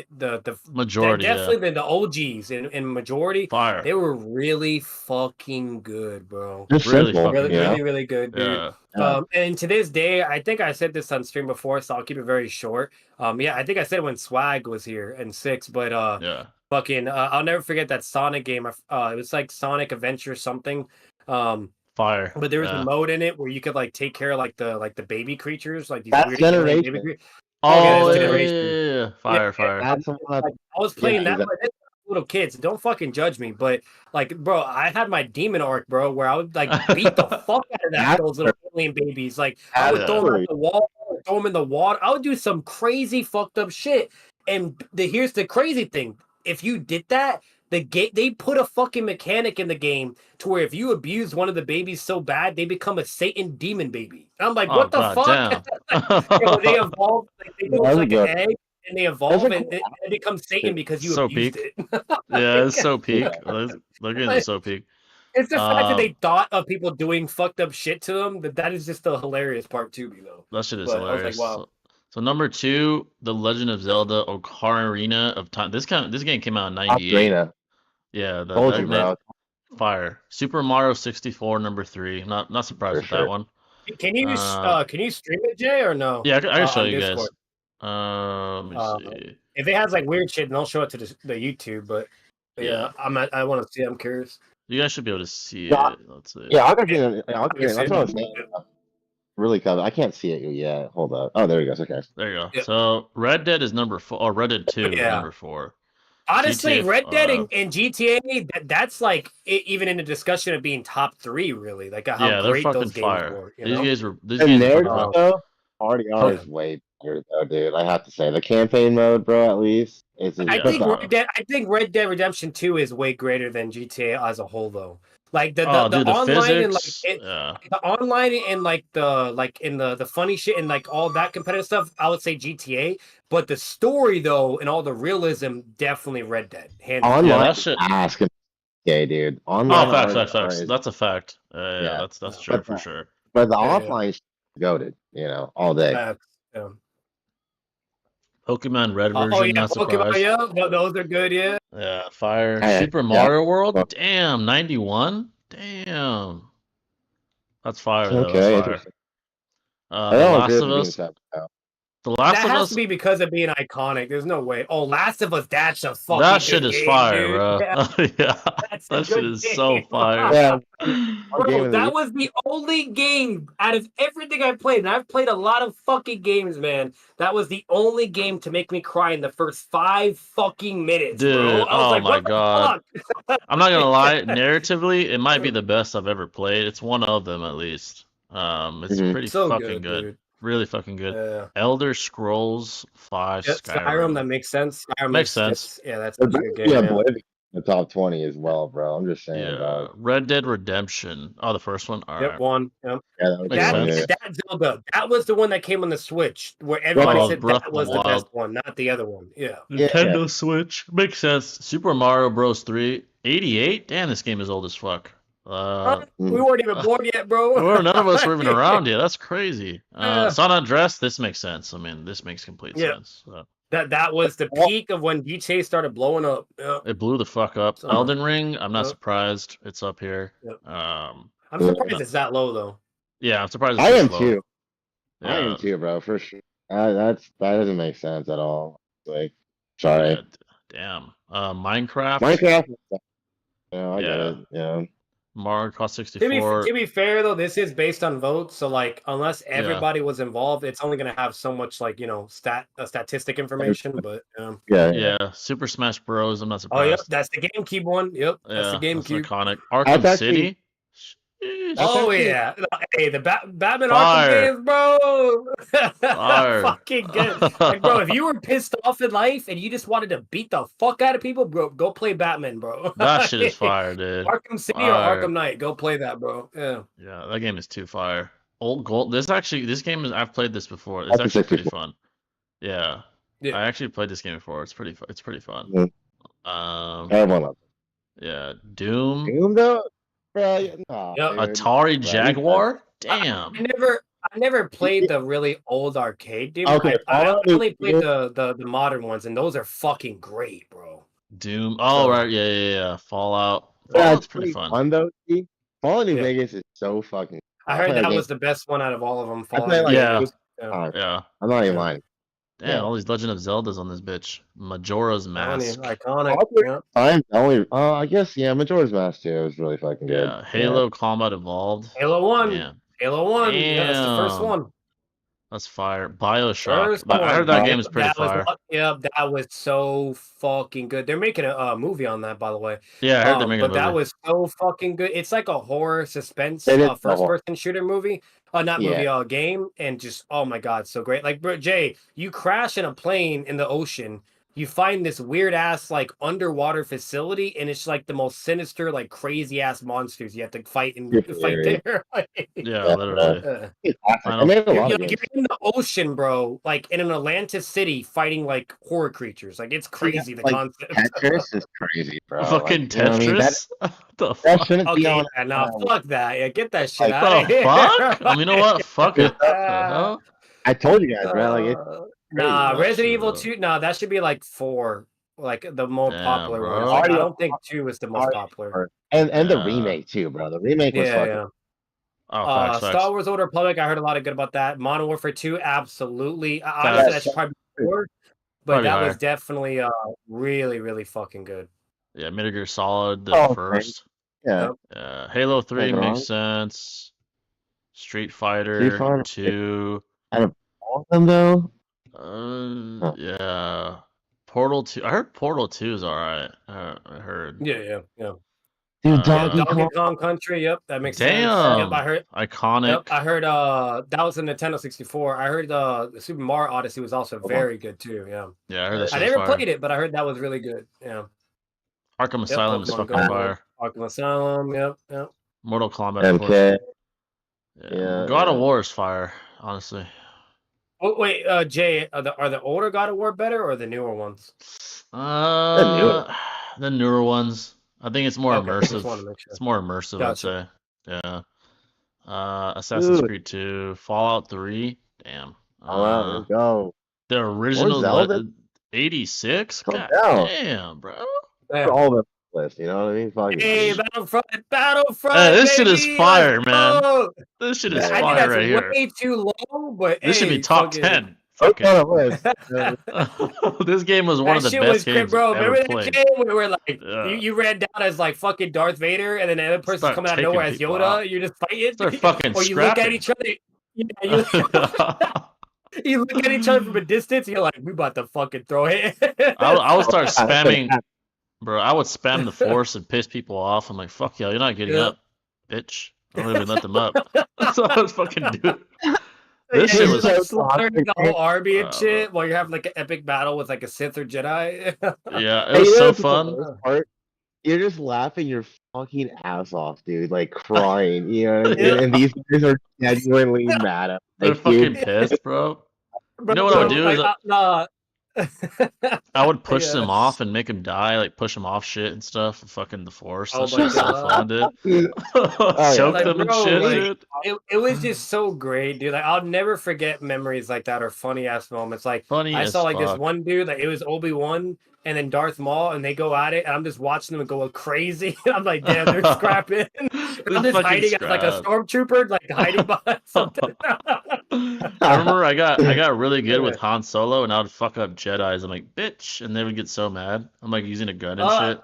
majority, yeah, definitely the OGs in majority, fire, they were really fucking good, bro. Just really simple, fucking Really, you know. good. really, really good, dude. Yeah, Yeah. And to this day, I think I said this on stream before, so I'll keep it very short. Yeah, I think I said it when Swag was here and Six, but yeah, fucking, I'll never forget that Sonic game. It was like Sonic Adventure something. Um, fire. but there was a Yeah. mode in it where you could like take care of like the baby creatures, like these That's weird alien baby generation. creatures. Okay, Oh that's yeah, yeah, Generation. yeah, yeah. Yeah, Fire, yeah. fire. That's the one. Like, I was Yeah, playing that, but it's little kids. Don't fucking judge me. But like, bro, I had my demon arc, bro, where I would like beat the fuck out of that's those little alien babies. Like, I would throw them Yeah. at absolutely. the wall, throw them in the water. I would do some crazy fucked up shit. And here's the crazy thing: if you did that, they put a fucking mechanic in the game to where if you abuse one of the babies so bad, they become a Satan demon baby. And I'm like, Oh what the god fuck? damn. Yeah, they evolve. Like, they Yeah, go that's a like an good. egg, and they That's evolve, a and cool it becomes Satan too. because you So abused peak. it. Yeah, it's so Yeah. peak. Look into Like, so peak. it's the fact that Um, they thought of people doing fucked up shit to them. That is just the hilarious part to me, though. that shit is But I was like, hilarious. wow. So number two, The Legend of Zelda Ocarina of Time. This game came out in '98. Ocarina. Yeah, Told you, bro. fire. Super Mario 64 number three. Not surprised For with that sure. one. Can Uh, you stream it, Jay, or no? yeah, I can show On you Discord. guys. Let me Uh, see. if it has like weird shit, then I'll show it to the YouTube. But yeah, Yeah. I want to see. I'm curious. You guys should be able to see Yeah, it. Let's see. yeah, Ocarina. see That's what I was it. saying. Really covered. I can't see it yet. Hold up. Oh, there he goes. Okay. There you go. Yep. So Red Dead is number 4. Or Red Dead 2 is Yeah. number 4. Honestly, GTA Red Dead 5. and GTA, that's like even in the discussion of being top 3, really, like how Yeah, they're great fucking those games fire. were. You These know? games were these And games are fucking narrative fire. though, RDR Okay. is way better though, dude. I have to say the campaign mode, bro. At least it's I Yeah. think Red Dead Redemption 2 is way greater than GTA as a whole, though. Like the Oh, dude, the online and like physics. Yeah. the online and like the funny shit and like all that competitive stuff, I would say GTA. But the story though and all the realism, definitely Red Dead. Hands down. Yeah, online. that shit. Ask okay, dude. Oh, Online facts. RDR is That's a fact. Yeah, yeah. that's true But for sure. but the Yeah. offline is goated, all day. Yeah. Pokemon Red version, Oh yeah, not Pokemon. surprised. Yeah, those are good. Yeah. Yeah, fire. Yeah, Super yeah. Mario World? Damn, 91? Damn. That's fire, though. Okay, That's fire. interesting. The That one's Last good of being Us. said. The Last That of has Us. to be because of being iconic. There's no way. Oh, Last of Us, that's a fucking That shit good is game, fire, dude. bro. Yeah, Yeah, that's a that shit good is so game. fire. Yeah, Bro, game of the that year. was the only game out of everything I played, and I've played a lot of fucking games, man. That was the only game to make me cry in the first 5 fucking minutes, Dude, bro. I was oh like, my what the god. fuck? I'm not gonna lie, narratively, it might be the best I've ever played. It's one of them at least. It's Mhm. pretty So fucking good, good. dude. Really fucking good. Yeah. Elder Scrolls 5 Yeah, Skyrim, that makes sense. Skyrim Makes sense. Yeah, that's such a good game, Yeah, man. Oblivion in the top 20 as well, bro. I'm just saying, Yeah. dog. Red Dead Redemption. Oh, the first one? Yep, Alright. one. Yep. Yeah, that was Makes good one, sense. yeah. That Zelda, that was the one that came on the Switch, where everybody Oh, said Breath that of was the the Wild. best one, not the other one. Yeah. Nintendo Switch. Makes sense. Super Mario Bros. 3. 88? Damn, this game is old as fuck. We weren't even born yet, bro. None of us were even around yet. That's crazy. Yeah. San Andreas, this makes sense. I mean, this makes complete Yeah. sense. That was the peak of when GTA started blowing up. Yeah. It blew the fuck up. So, Elden Ring, I'm not Yep. surprised. It's up here. Yep. Um, I'm surprised it's that low though. yeah, I'm surprised I it's am this low. too. I am too, bro, for sure. That doesn't make sense at all. Like, sorry. Yeah, damn. Minecraft. Minecraft. I get Yeah. it. Yeah. Mario Kart 64. To be fair though, this is based on votes, so like unless everybody was involved, it's only gonna have so much like statistic information. But Yeah. Super Smash Bros. I'm not surprised. oh yep, that's the GameCube one. Yep, that's the That's GameCube. iconic. Arkham actually- City. Oh actually- yeah, hey, the Batman Fire. Arkham games, bro. Fire. Fucking good. Like, bro, if you were pissed off in life and you just wanted to beat the fuck out of people, bro, go play Batman, bro. That shit is fire, dude. Arkham City Fire. or Arkham Knight, go play that, bro. Yeah. Yeah, that game is too fire. Old Gold. This game is. I've played this before. It's That's actually pretty 64. fun. Yeah. Yeah. I actually played this game before. It's pretty. It's pretty fun. Yeah. Everyone loves Yeah. Doom. it. Doom, though? Bro, no, Yep. dude. Atari Right. Jaguar. Damn. I never played the really old arcade Doom. Okay, I Fallout only is played the modern ones, and those are fucking great, bro. Doom. Oh So- right. Yeah. Fallout. Yeah, Fallout's it's pretty fun. though. See? Fallout New Yeah. Vegas is so fucking. I I heard play that that game was the best one out of all of them. I play like Yeah. Yeah. I'm not even Yeah. lying. Damn. Yeah. All these Legend of Zeldas on this bitch. Majora's Mask. Iconic. Yeah. I'm only. I guess Majora's Mask too is really fucking good. Yeah. Halo Combat Evolved. Halo 1. Yeah. Halo 1. Yeah, that's the first Damn. one. That's fire. Bioshock. First I heard one. that game is pretty That was fire. that was so fucking good. They're making a movie on that, by the way. Yeah, I heard they're making a But that movie. was so fucking good. It's like a horror suspense It is first-person shooter movie. Not movie, Yeah. game, and just oh my god, so great. Like, bro, Jay, you crash in a plane in the ocean. You find this weird ass like underwater facility, and it's like the most sinister, like crazy ass monsters you have to fight and It's fight weird. there. Yeah, Yeah. literally. It's classic. I I made a lot You're, of games. you're in the ocean, bro, like in an Atlantis city, fighting like horror creatures. Like it's crazy. The like, concept. Tetris is crazy, bro. Fucking Like, you know what I mean? Tetris. The That fuck? shouldn't be Okay, on. yeah, no, fuck that. Yeah, get that shit Like, out of The here. fuck? You know what? Fuck it. What the hell? I told you guys, bro. Like, it's Nah, That Resident shit Evil up. 2. Nah, that should be like 4, like the more Damn, popular bro. one. Like, I Already- don't think 2 is the most already- popular. and the Yeah. remake too, bro. The remake was Yeah, fucking. yeah. Oh, facts, Star facts. Wars: Old Republic. I heard a lot of good about that. Modern Warfare 2, absolutely. Honestly, Facts. that should probably be 4, but Probably that higher. was definitely really, really fucking good. Yeah, Metal Gear Solid, the Oh, first. Yeah. Halo 3 Like makes wrong. sense. Street Street Fighter Fighter. 2. Out of all of them though. Huh. Yeah. Portal 2. I heard Portal 2 is alright. I heard. Yeah. Dude, Uh, Donkey Donkey Kong. Kong Country. Yep, that makes sense. Yep, I damn. heard. Yep, Iconic. I heard. That was a Nintendo 64. I heard the Super Mario Odyssey was also very good too. Yeah, Yeah, I heard that I shit was never fire. played it, but I heard that was really good. Yeah. Arkham Yep, Asylum is Pokemon fucking Go, fire. Arkham Asylum. Yep. Mortal Kombat, of course. MK. Yeah. God of War is fire, honestly. Oh wait, Jay, are the older God of War better or the newer ones? newer. The newer ones. I think it's more Okay, just immersive. want to make sure. It's more immersive, I'd Gotcha. say. Yeah. Assassin's Dude. Creed 2, Fallout 3. Damn. Wow, let's go. The Or original Zelda. 86. Calm God down. damn, bro. Yeah. All the list, you know what I mean? Fuck Hey, it. Battlefront, Hey, this shit is baby! fire, Let's man. go! This shit is I think fire that's right here. way too low, but This should be hey, top fucking 10. What's Fuck on it. the list? This game was one that of the shit best was games bro. ever Remember that played. game where like Yeah. you ran down as like fucking Darth Vader, and then the other person's Start coming out of taking nowhere as people Yoda. out. You're just fighting, Start fucking or you look at scrapping. each other. You look at each other from a distance. You're like, we about to fucking throw it. I would start spamming, bro. I would spam the force and piss people off. I'm like, fuck y'all, you're not getting up, bitch. I don't even let them up. That's what I was fucking doing. This shit was like slaughtering the whole army and bro. shit while you're having like an epic battle with like a Sith or Jedi. Yeah, it was so fun. Part? You're just laughing your fucking ass off, dude. Like crying, you know what I mean? And these guys are genuinely mad at me. They're fucking pissed, bro. You know what I would do is I would push them off and make them die, like push them off shit and stuff. Fucking the force. That shit was so fun, dude. Choke them and shit, dude. It was just so great, dude. Like I'll never forget memories like that or funny ass moments. Like Funny I as saw like this fuck. one dude, like it was Obi-Wan and then Darth Maul, and they go at it, and I'm just watching them go crazy. I'm like, damn, they're scrapping. I'm just hiding as like a stormtrooper, like hiding behind something. I remember I got really good with Han Solo, and I would fuck up Jedis. I'm like, bitch, and they would get so mad. I'm like using a gun and shit.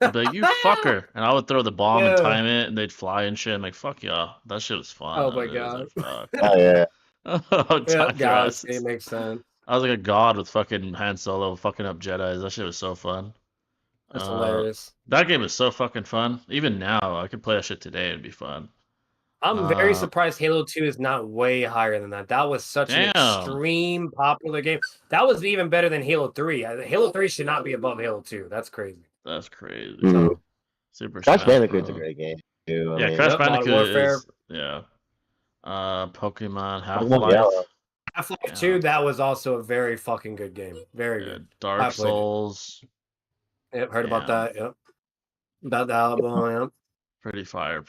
I'd be like, you fucker, and I would throw the bomb and time it, and they'd fly and shit. I'm like, fuck y'all, that shit was fun. Oh my god. Oh yeah. It makes sense. I was like a god with fucking Han Solo fucking up Jedis. That shit was so fun. That's hilarious. That game is so fucking fun. Even now, I could play that shit today. It'd be fun. I'm very surprised Halo 2 is not way higher than that. That was such an extreme popular game. That was even better than Halo 3. Halo 3 should not be above Halo 2. That's crazy. That's crazy. Mm-hmm. Super Crash Bandicoot's a great game too. Yeah, Crash Bandicoot is Pokemon, Half-Life. Half-Life 2, that was also a very fucking good game. Very good. Dark Souls. Yep, heard about that. Yep. About the album, yep. Pretty fire.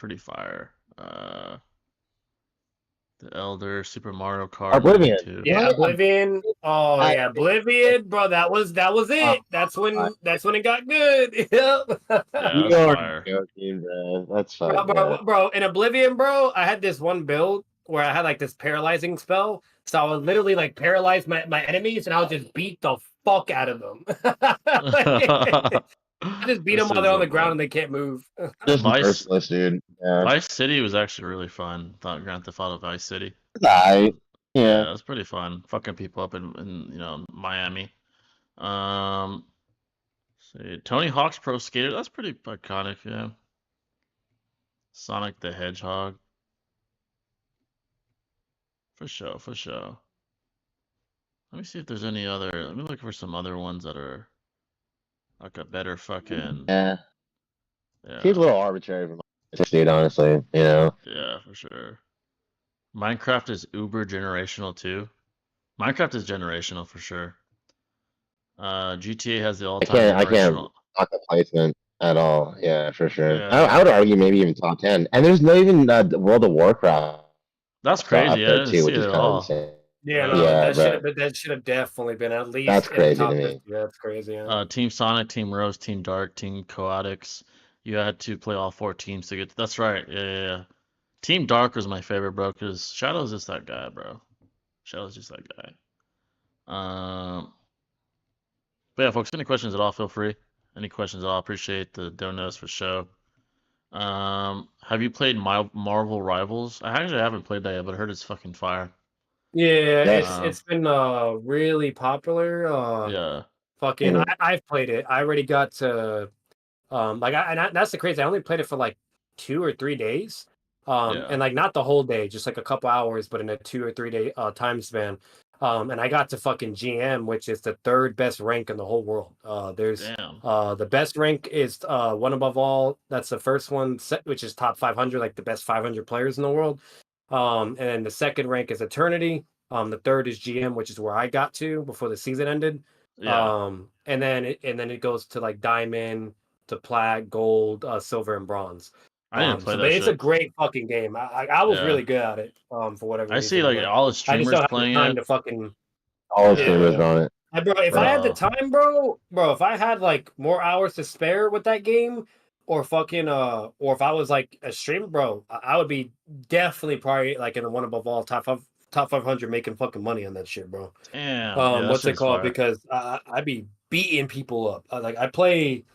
The Elder, Super Mario Kart. Oblivion. 2. Yeah, Oblivion. Oh yeah, Oblivion, bro. That was it. That's when it got good. Yep. Fire. Joking, bro. That's fine. Bro, in Oblivion, bro, I had this one build where I had like this paralyzing spell. So I would literally like paralyze my enemies and I would just beat the fuck out of them. I just beat them while they're on the ground and they can't move. Just merciless, dude. Yeah. Vice City was actually really fun. Grand Theft Auto Vice City. Yeah, it was pretty fun. Fucking people up in Miami. See, Tony Hawk's Pro Skater. That's pretty iconic. Yeah. Sonic the Hedgehog. For sure. Let me see if there's any other. Let me look for some other ones that are like a better fucking. Yeah. Seems a little arbitrary from my state, honestly. You know. Yeah, for sure. Minecraft is uber generational too. Minecraft is generational for sure. GTA has the all-time. I can't talk the placement at all. Yeah, for sure. Yeah. I would argue maybe even top 10. And there's not even World of Warcraft. That's crazy. I didn't see it at all. That should have definitely been at least. That's crazy to me. Yeah, that's crazy. Yeah. Team Sonic, Team Rose, Team Dark, Team Coatix. You had to play all 4 teams to get. That's right. Yeah. Team Dark was my favorite, bro, because Shadow's just that guy, bro. Shadow's just that guy. But yeah, folks, any questions at all, feel free. Any questions at all, appreciate the donuts for show. Have you played Marvel Rivals? I actually haven't played that yet, but I heard it's fucking fire. Yeah, Yes. it's been really popular. Yeah, Fucking, Mhm. I've played it. I already got to like that's the crazy. I only played it for like 2 or 3 days. yeah. And like not the whole day, just like a couple hours, but in a 2 or 3 day time span. And I got to fucking GM, which is the third best rank in the whole world. There's Damn. the best rank is one above all. That's the first one, which is top 500, like the best 500 players in the world. And then the second rank is Eternity. The third is GM, which is where I got to before the season ended. Yeah. And then it goes to like Diamond to plat, gold, silver, and bronze. I need to play But that it's a shit. great fucking game. I was Yeah. really good at it, for whatever I see reason, like but all the I just streamers don't have the playing time it. to fucking All the streamers yeah. on it. Bro, if I had the Uh, time, bro, if I had like more hours to spare with that game, or fucking or if I was like a streamer, bro, I would be definitely probably like in the one above all top 500 making fucking money on that shit, bro. damn. Yeah, that What's it shit's called? fire. Because I'd be beating people up. Like I played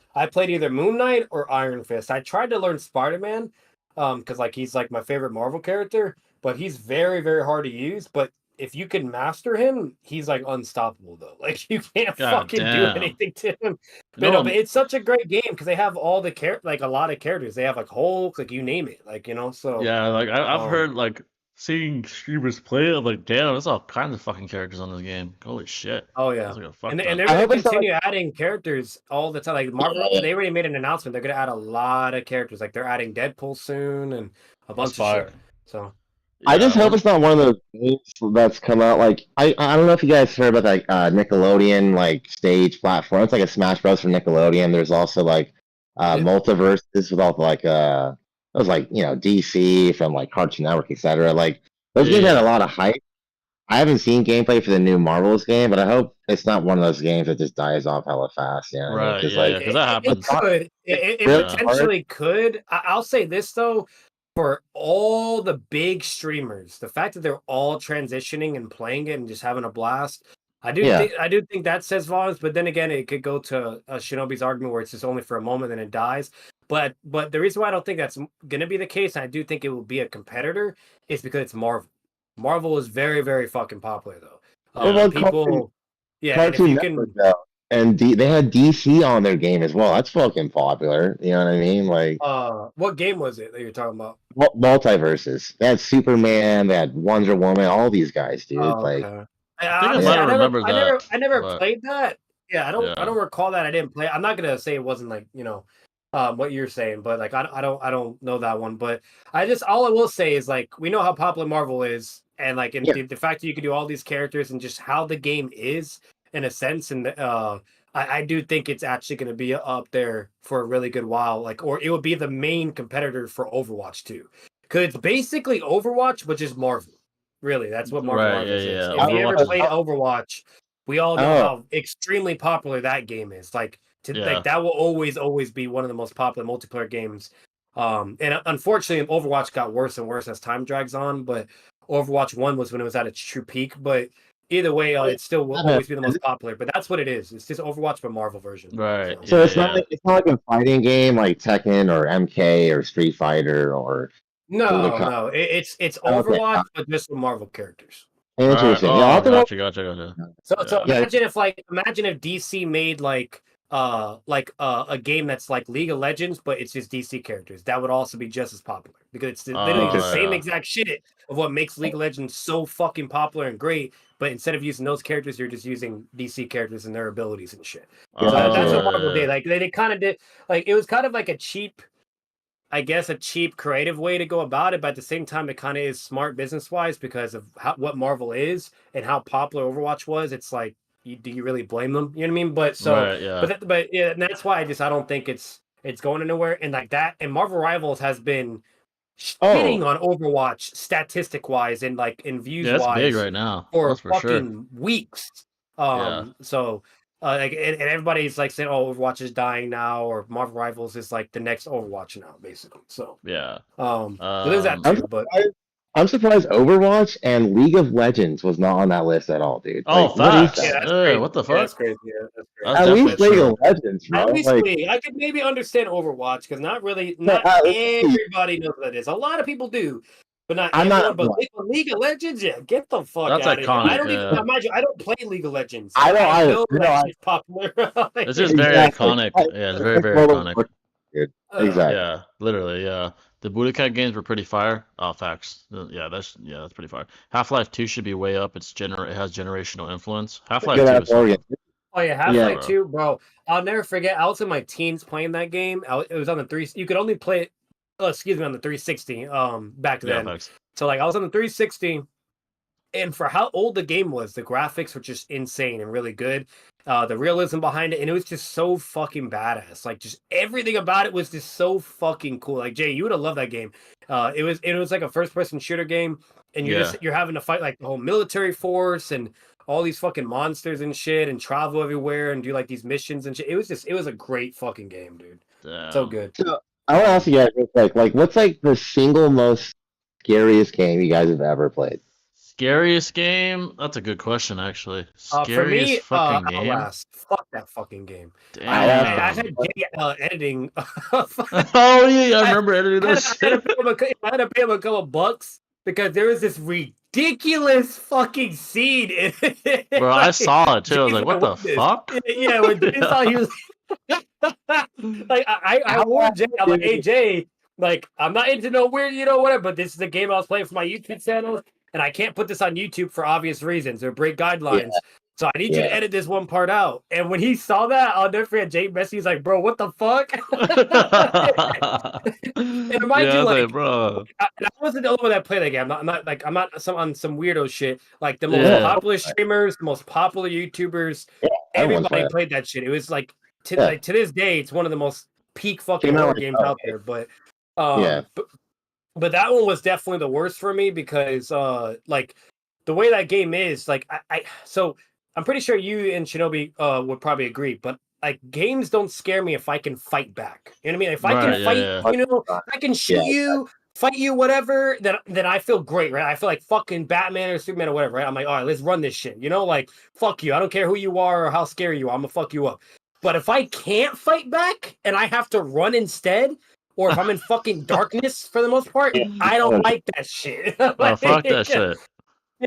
either Moon Knight or Iron Fist. I tried to learn Spider-Man, because like he's like my favorite Marvel character, but he's very, very hard to use. But if you can master him, he's like unstoppable though. Like you can't God fucking do damn. anything to him. You But know no, what? but it's such a great game because they have all the like a lot of characters. They have like Hulk, like you name it, like so. Yeah, like I've Um, heard like seeing streamers play it. I'm like, damn, there's all kinds of fucking characters on this game. Holy shit. Oh That's yeah, like a fuck and ton. they're I gonna hope it's not like continue adding characters all the time. Like Marvel, yeah, they already made an announcement. They're gonna add a lot of characters. Like they're adding Deadpool soon and a That's bunch of shit. fire. So I Yeah. just hope One. it's not one of those games that's come out like I don't know if you guys heard about that Nickelodeon like stage platform. It's like a Smash Bros for Nickelodeon. There's also like yeah, multiverses with all the, like it was like DC from like Cartoon Network, etc. Like those games had a Yeah. lot of hype. I haven't seen gameplay for the new Marvels game, but I hope it's not one of those games that just dies off hella fast. You know what I mean? Right. Because Yeah. Yeah. like Because that it happens. could. it's It really Yeah. hard. potentially could. I'll say this though. For all the big streamers, the fact that they're all transitioning and playing it and just having a blast, Yeah. I do think that says volumes. But then again, it could go to Shinobi's argument where it's just only for a moment and it dies. But the reason why I don't think that's gonna be the case, and I do think it will be a competitor, is because it's Marvel. Marvel is very, very fucking popular though. What Yeah. about Cartoon, People, yeah, and if Cartoon you Network can, though? And they had DC on their game as well. That's fucking popular. You know what I mean? Like what game was it that you're talking about? multiverses. They had Superman. They had Wonder Woman. All these guys, dude. Oh, Like okay. I think I Honestly, might yeah, have remembered that, I never but played that. Yeah, I yeah. don't recall that. I didn't play. I'm not gonna say it wasn't like what you're saying, but like I don't know that one. But I just all I will say is like we know how popular Marvel is, and like in yeah. the fact that you can do all these characters and just how the game is in a sense, and I do think it's actually going to be up there for a really good while. Like, or it would be the main competitor for Overwatch 2. Because it's basically Overwatch, but just Marvel. Really, that's what Marvel Right. Yeah. Rivals is. Yeah. If you ever Overwatch is. played Overwatch, we all know Oh, how extremely popular that game is. Like, like Yeah. that will always be one of the most popular multiplayer games. And unfortunately, Overwatch got worse and worse as time drags on. But Overwatch 1 was when it was at its true peak. But either way, wait, it still will I don't always be the know. most popular. But that's what it is. It's just Overwatch, but Marvel version. Right. So So Yeah. Yeah. it's not like a fighting game like Tekken or MK or Street Fighter or Budokai. it's Okay, Overwatch, but just with Marvel characters. All right. interesting. Yeah, I'll Oh, have to look. gotcha. Gotcha. Gotcha. So Yeah. Yeah, imagine if DC made a game that's like League of Legends, but it's just DC characters. That would also be just as popular because it's literally the Oh, interesting. same yeah. exact shit of what makes League of Legends so fucking popular and great. But instead of using those characters, you're just using DC characters and their abilities and shit. Yeah, So that's Oh, what absolutely. Marvel yeah. did. Like they kind of did. Like it was kind of like a cheap, I guess, a cheap creative way to go about it, but at the same time, it kind of is smart business wise because of what Marvel is and how popular Overwatch was. It's like, do you really blame them? You know what I mean? But so, Right. Yeah. but yeah, and that's why I don't think it's going anywhere. And like that, and Marvel Rivals has been Oh, shitting on Overwatch statistic wise and like in views Yeah. It's big wise right now. for That's for sure. fucking weeks. Yeah. So like and everybody's like saying, "Oh, Overwatch is dying now," or Marvel Rivals is like the next Overwatch now, basically. So Yeah. so there's that I'm too. But surprised. I'm surprised Overwatch and League of Legends was not on that list at all, dude. Oh, Like, what is facts. Yeah, that? that's crazy. What the Yeah, that's fuck? crazy. Yeah, that's That's crazy. At definitely least League true. of Legends, bro. At least Like, League. I could maybe understand Overwatch because not at least, everybody knows what that is. A lot of people do, but not I'm not. everyone. But League of Legends, yeah, get the fuck That's out of here. I iconic. don't even. Mind you, I don't play League of Legends. I don't. I know You know, that shit's popular. It's just very exactly. iconic. Yeah, it's very, It's very World of iconic. Warcraft, dude. Uh, Exactly. Yeah, literally, yeah. The Budokai games were pretty fire. Oh, facts. That's pretty fire. Half-Life 2 should be way up. It has generational influence. Half-Life Good 2 at is fucking Oregon. Oh yeah, Yeah. Half-Life bro. 2, bro. I'll never forget. I was in my teens playing that game. It was on the three. You could only play it. Excuse me, on the 360. Back Yeah, then. facts. So like, I was on the 360, and for how old the game was, the graphics were just insane and really good. The realism behind it, and it was just so fucking badass. Like, just everything about it was just so fucking cool. Like, Jay, you would have loved that game. It was like a first person shooter game, and Yeah. you're having to fight like the whole military force and all these fucking monsters and shit, and travel everywhere and do like these missions and shit. It was a great fucking game, dude. So Damn. good. So I want to ask you guys, real quick, like, what's like the single most scariest game you guys have ever played? Scariest game? That's a good question, actually. For Scariest me, fucking game? Outlast. Fuck that fucking game. I Damn. had Jay editing. Oh yeah, I remember editing I this had to shit. pay him a couple bucks because there was this ridiculous fucking scene in it. Bro, I saw it too. I was Jay's like, what the witness. fuck? Yeah, when Jay saw he was like, I warned Jay. I'm like, hey Jay, like, I'm not into no weird, whatever. But this is a game I was playing for my YouTube channel, and I can't put this on YouTube for obvious reasons. They're break guidelines. So I need you to edit this one part out. And when he saw that, I'll never forget. Jay Messi's like, bro, what the fuck? And mind Yeah, I you, was like, like, bro. I wasn't the only one that played that game. I'm not on some weirdo shit. Like the most Yeah. popular streamers, the most popular YouTubers, everyone's everybody played it. played that shit. It was like Yeah. to this day, it's one of the most peak fucking Came out horror like, games out there. But Yeah. but that one was definitely the worst for me because like the way that game is, like so I'm pretty sure you and Shinobi would probably agree, but like games don't scare me if I can fight back. You know what I mean? If I Right, can yeah, fight, yeah. I can shoot you, fight you, whatever, then I feel great, right? I feel like fucking Batman or Superman or whatever, right? I'm like, all right, let's run this shit. Like, fuck you. I don't care who you are or how scary you are. I'm gonna fuck you up. But if I can't fight back and I have to run instead, or if I'm in fucking darkness for the most part, I don't like that shit. Oh, fuck that shit.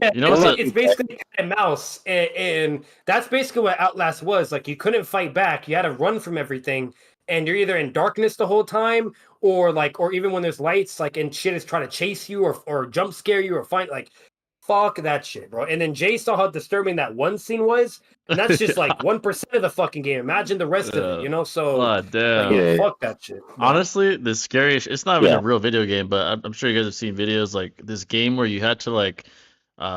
Yeah, You know what's it's basically cat and mouse, and that's basically what Outlast was. Like, you couldn't fight back; you had to run from everything, and you're either in darkness the whole time, or even when there's lights, like, and shit is trying to chase you or jump scare you or find like, fuck that shit, bro. And then Jay saw how disturbing that one scene was, and that's just like 1% of the fucking game. Imagine the rest of it, So, oh, damn. like, yeah, fuck that shit. Honestly, the scariest, it's not even a real video game, but I'm sure you guys have seen videos like this game where you had to like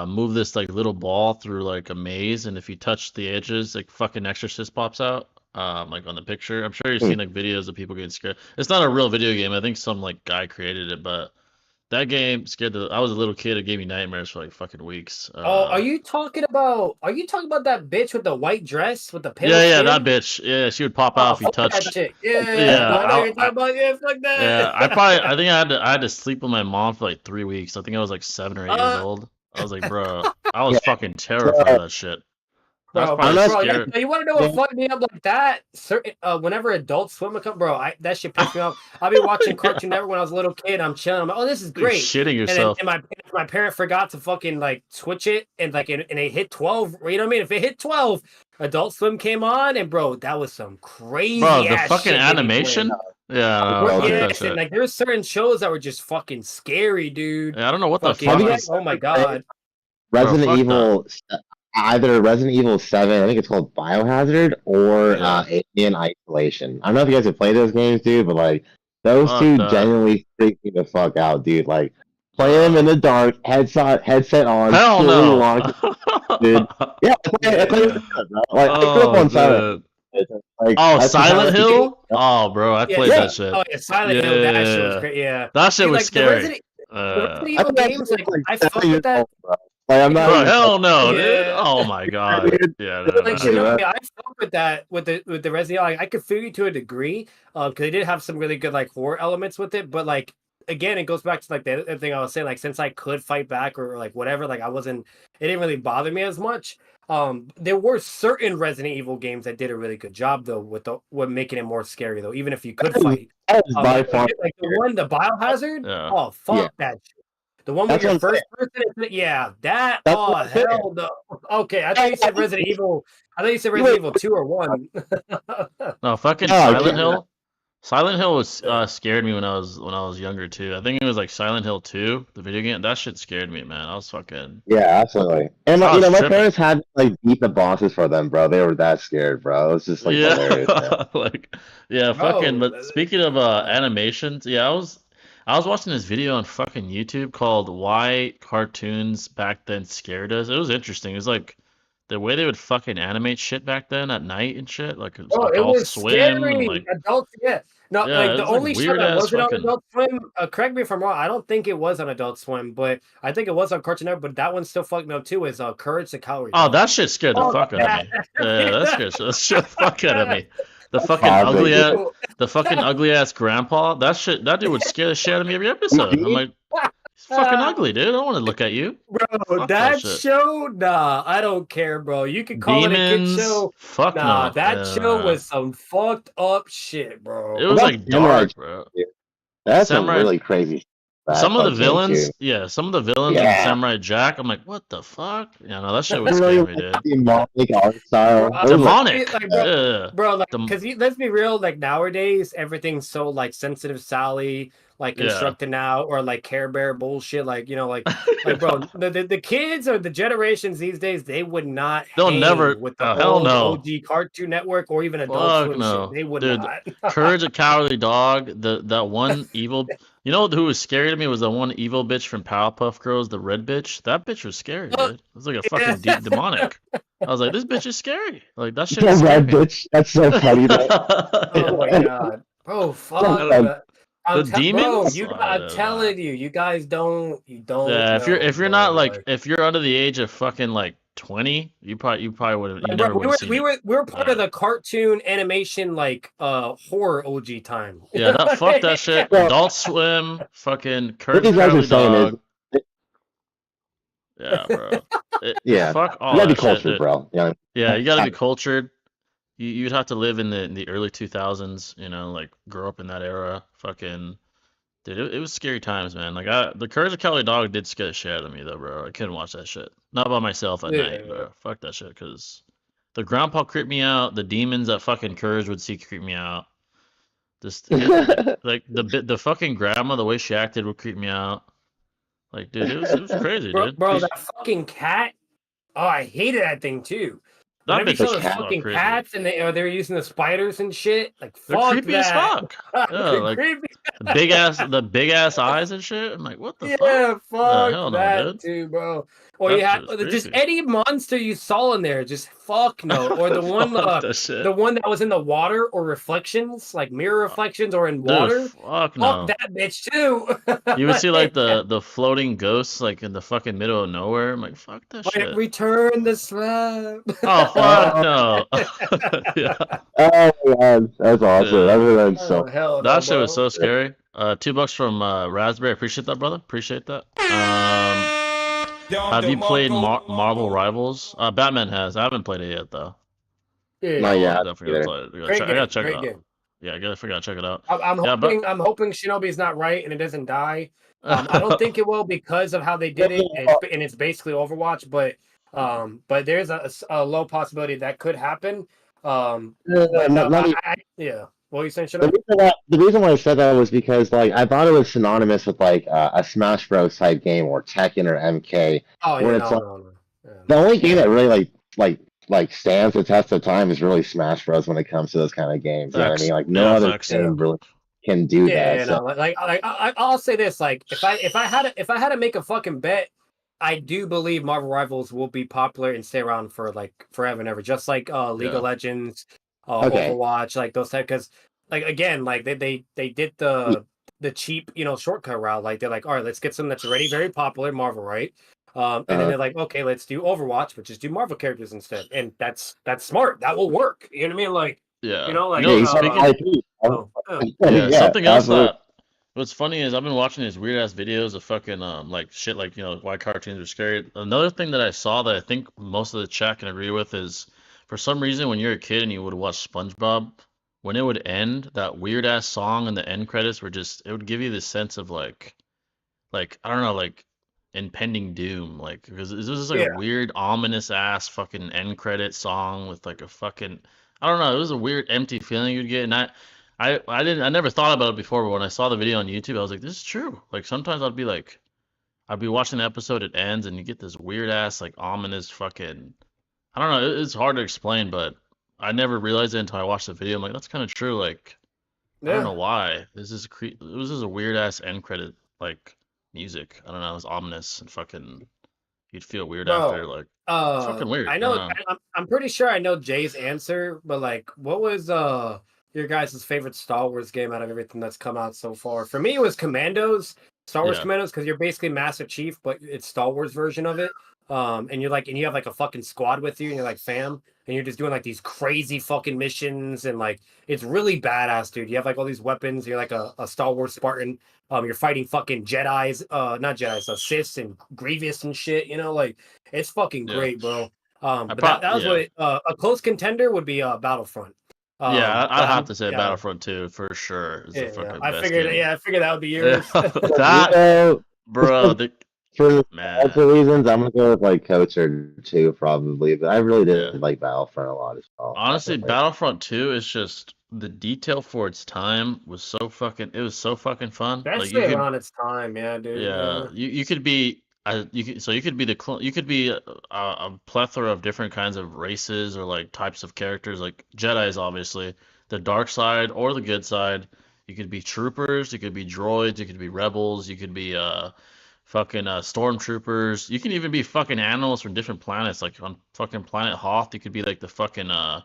move this like little ball through like a maze, and if you touch the edges, like fucking Exorcist pops out, like on the picture. I'm sure you've seen like videos of people getting scared. It's not a real video game. I think some like guy created it, but that game scared I was a little kid. It gave me nightmares for like fucking weeks. Are you talking about that bitch with the white dress with the pale Yeah, skin? that bitch. Yeah, she would pop out if you fuck that touched. shit. Yeah, I know you're talking about. Yeah, fuck that. Yeah, I think I had to sleep with my mom for like 3 weeks. I think I was like 7 or 8 years old. I was like, bro, I was fucking terrified of that shit. That's probably scary. You want to know what fucked me up like that? Whenever Adult Swim would come, bro, that shit pissed me off. I'll be watching Cartoon Network when I was a little kid. I'm chilling. I'm like, oh, this is great. Shitting yourself. And my parent forgot to fucking like switch it, and like and it hit 12. You know what I mean? If it hit 12, Adult Swim came on, and bro, that was some crazy. Bro, the ass fucking shit animation. Yeah, and like there were certain shows that were just fucking scary, dude. Yeah, I don't know what the fuck. Oh my god. Resident Evil, either Resident Evil 7, I think it's called Biohazard, or Alien Isolation. I don't know if you guys have played those games, dude, but like those two genuinely freak me the fuck out, dude. Like play them in the dark, headset on, hell no, dude. Yeah, I played it, bro. Like I grew up on Silent. Like, Silent Hill? Oh, bro, I played that shit. Oh yeah, Silent Hill. That shit was great. Yeah, that shit was scary. The Resident Evil games, like I fuck with that. Like, I'm not. Bro, hell no, dude. Oh my god. Yeah. Like, I fuck with that with the Resident Evil. Like, I could feel you to a degree, because they did have some really good like horror elements with it. But like again, it goes back to like the thing I was saying. Like since I could fight back or like whatever, like it didn't really bother me as much. There were certain Resident Evil games that did a really good job though with making it more scary though, even if you could fight. That was by far Like the Biohazard. Yeah. Oh fuck Yeah. that shit. The one with That's your what I'm first person, yeah, that. That's Oh what I'm saying. hell no. Okay, I thought you said Resident Evil. I thought you said Resident Evil 2 or 1. No, fucking No, Silent yeah. Hill. Silent Hill was scared me when I was younger too. I think it was like Silent Hill 2, the video game. That shit scared me, man. I was fucking. Yeah, absolutely. And I you was know, my tripping. parents had to, like beat the bosses for them, bro. They were that scared, bro. It was just like hilarious. Man. Like yeah, Bro, fucking. But speaking of animations, yeah, I was watching this video on fucking YouTube called "Why Cartoons Back Then Scared Us." It was interesting. It was like the way they would fucking animate shit back then at night and shit, like Oh, it Adult was Swim and scary. like Adults, yeah. No, yeah, like it the was like only show weird that ass wasn't on fucking. Adult Swim, correct me if I'm wrong, I don't think it was on Adult Swim, but I think it was on Cartoon Network, but that one still fucked me up too, is Courage the Cowardly Oh, Dog. that shit scared the Oh, fuck out of that- me. Yeah, that scared the fuck out of me. The fucking Classic, ugly ass, dude. the fucking ugly ass grandpa. That dude would scare the shit out of me every episode. I'm like, he's fucking ugly, dude. I don't want to look at you. Bro, Fuck that shit. show, nah, I don't care, bro. You can call it a kid Demons, show. fuck Nah, no. that show Yeah. was some fucked up shit, bro. It was What like about Samurai dark, bro. That's some Samurai. really crazy. Some of the cartoon, villains, too. yeah, some of the villains in Yeah. Samurai Jack. I'm like, what the fuck? Yeah, no, that shit I would really scare me, like dude. demonic art style. Bro, It was like, Demonic. like, bro, Yeah. Bro, like, Dem- because let's be real, like nowadays everything's so like sensitive Sally, like Yeah. constructed now, or like Care Bear bullshit, like bro, the kids or the generations these days, they would not They'll hang never. with the Oh, hell old no. OG Cartoon Network or even Adult Fuck Swim no. shit. They would Dude, not. Courage the Cowardly Dog, that one evil. You know who was scary to me was the one evil bitch from Powerpuff Girls, the red bitch. That bitch was scary, dude. It was like a fucking demonic. I was like, this bitch is scary. Like that shit the scared red me. bitch. That's so funny. Though. Oh my god, bro, fuck. The Bro, demons? I'm telling you, you guys don't. Yeah, if you're not like if you're under the age of fucking like 20, you probably would have never would have seen we it. were part of the cartoon animation like horror OG time. Yeah, fuck that shit. Well- Adult Swim, fucking What Courage these the guys are Cowardly saying Dog. is, Yeah, bro. yeah, Fuck all you gotta be that shit, cultured, dude. bro. You know? Yeah, you gotta be cultured. You'd have to live in the early 2000s, you know, like grow up in that era. Fucking, dude, it was scary times, man. Like the Courage the Cowardly Dog did scare the shit out of me though, bro. I couldn't watch that shit. Not by myself at night, bro. Fuck that shit, cause the grandpa creeped me out. The demons that fucking Courage would see creep me out. Just like the fucking grandma, the way she acted would creep me out. Like, dude, it was crazy, dude. Bro, that fucking cat. Oh, I hated that thing too. That Whenever you bitch saw was those fucking crazy. cats and they were using the spiders and shit, like They're fuck creepy that. as fuck. Yeah, They're like creepy. the big ass eyes and shit. I'm like, what the fuck? Yeah, fuck hell no, that dude. too, bro. Or That you had shit was just creepy. any monster you saw in there, just fuck no. Or the one, Fuck that shit. the one that was in the water or reflections, like mirror reflections or in water. Dude, fuck Fuck no. that bitch too. You would see like the floating ghosts like in the fucking middle of nowhere. I'm like, fuck that shit. Return the slab. Oh fuck no. Yeah. Oh my god, that's awesome. Yeah. That was so. Hell That no, shit was bro. so scary. $2 from Raspberry. Appreciate that, brother. Appreciate that. Have you played Marvel Rivals? Batman has. I haven't played it yet though. Yeah. Not yet. Definitely gotta play it. Great I gotta game, check it great out. game. Yeah, I gotta check it out. I'm Yeah, hoping Shinobi's not right and it doesn't die. I don't think it will because of how they did it, and it's basically Overwatch. But there's a low possibility that could happen. Yeah. What are you saying, Shinobi? The reason why I said that was because like I thought it was synonymous with like a Smash Bros type game or Tekken or MK. Oh yeah, where no, it's like, no. Yeah. The only game that really like stands the test of time is really Smash Bros when it comes to those kind of games. You know what I mean? Like no other game really can do that. Yeah, So. no, I'll say this: like, if I had to make a fucking bet, I do believe Marvel Rivals will be popular and stay around for like forever and ever, just like League of Legends, Overwatch, like those type. Because like again, like they did the cheap shortcut route. Like they're like, all right, let's get something that's already very popular, Marvel, right? And then they're like, okay, let's do Overwatch, but just do Marvel characters instead. And that's smart. That will work. You know what I mean? Like, Yeah. like speaking, IP. oh, yeah, something else absolutely. that What's funny is I've been watching these weird ass videos of fucking like shit like why cartoons are scary. Another thing that I saw that I think most of the chat can agree with is for some reason when you're a kid and you would watch SpongeBob, when it would end, that weird ass song and the end credits were just it would give you this sense of like I don't know, like impending doom, like because this was just like a Yeah. weird ominous ass fucking end credit song with like a fucking I don't know, it was a weird empty feeling you'd get, and I never thought about it before, but when I saw the video on YouTube, I was like, this is true. Like sometimes I'd be watching the episode, it ends, and you get this weird ass like ominous fucking I don't know, it's hard to explain, but I never realized it until I watched the video. I'm like, that's kind of true. Like I don't Yeah. know why. It was just a weird ass end credit like music. I don't know. It was ominous and fucking. You'd feel weird after. Bro, Like it's fucking weird. I I don't know know. I'm pretty sure I know Jay's answer, but like what was your guys' favorite Star Wars game out of everything that's come out so far? For me it was Commandos, Star Wars Yeah. Commandos, because you're basically Master Chief, but it's Star Wars version of it. And you have like a fucking squad with you and you're like fam, and you're just doing like these crazy fucking missions, and like it's really badass, dude. You have like all these weapons, you're like a Star Wars Spartan. You're fighting fucking Jedi's, not Jedi's, Siths and Grievous and shit, like it's fucking Yeah. great, bro. I But that was yeah. what a close contender would be Battlefront. Yeah, I'd But have to say yeah, Battlefront 2 for sure. Is the yeah, fucking I best figured, game. I figured that would be Yeah, yours. that So, bro. The for man. lots of reasons, I'm gonna go with like Coach or 2 probably, but I really Yeah. did like Battlefront a lot as well. Honestly, Definitely. Battlefront 2 is just the detail for its time was so fucking. It was so fucking fun. Like you Especially could. around its time, yeah, dude. Yeah, you could be you could be you could be a plethora of different kinds of races or like types of characters like Jedi's obviously the dark side or the good side. You could be troopers, you could be droids, you could be rebels, you could be fucking stormtroopers. You can even be fucking animals from different planets like on fucking planet Hoth. You could be like the fucking I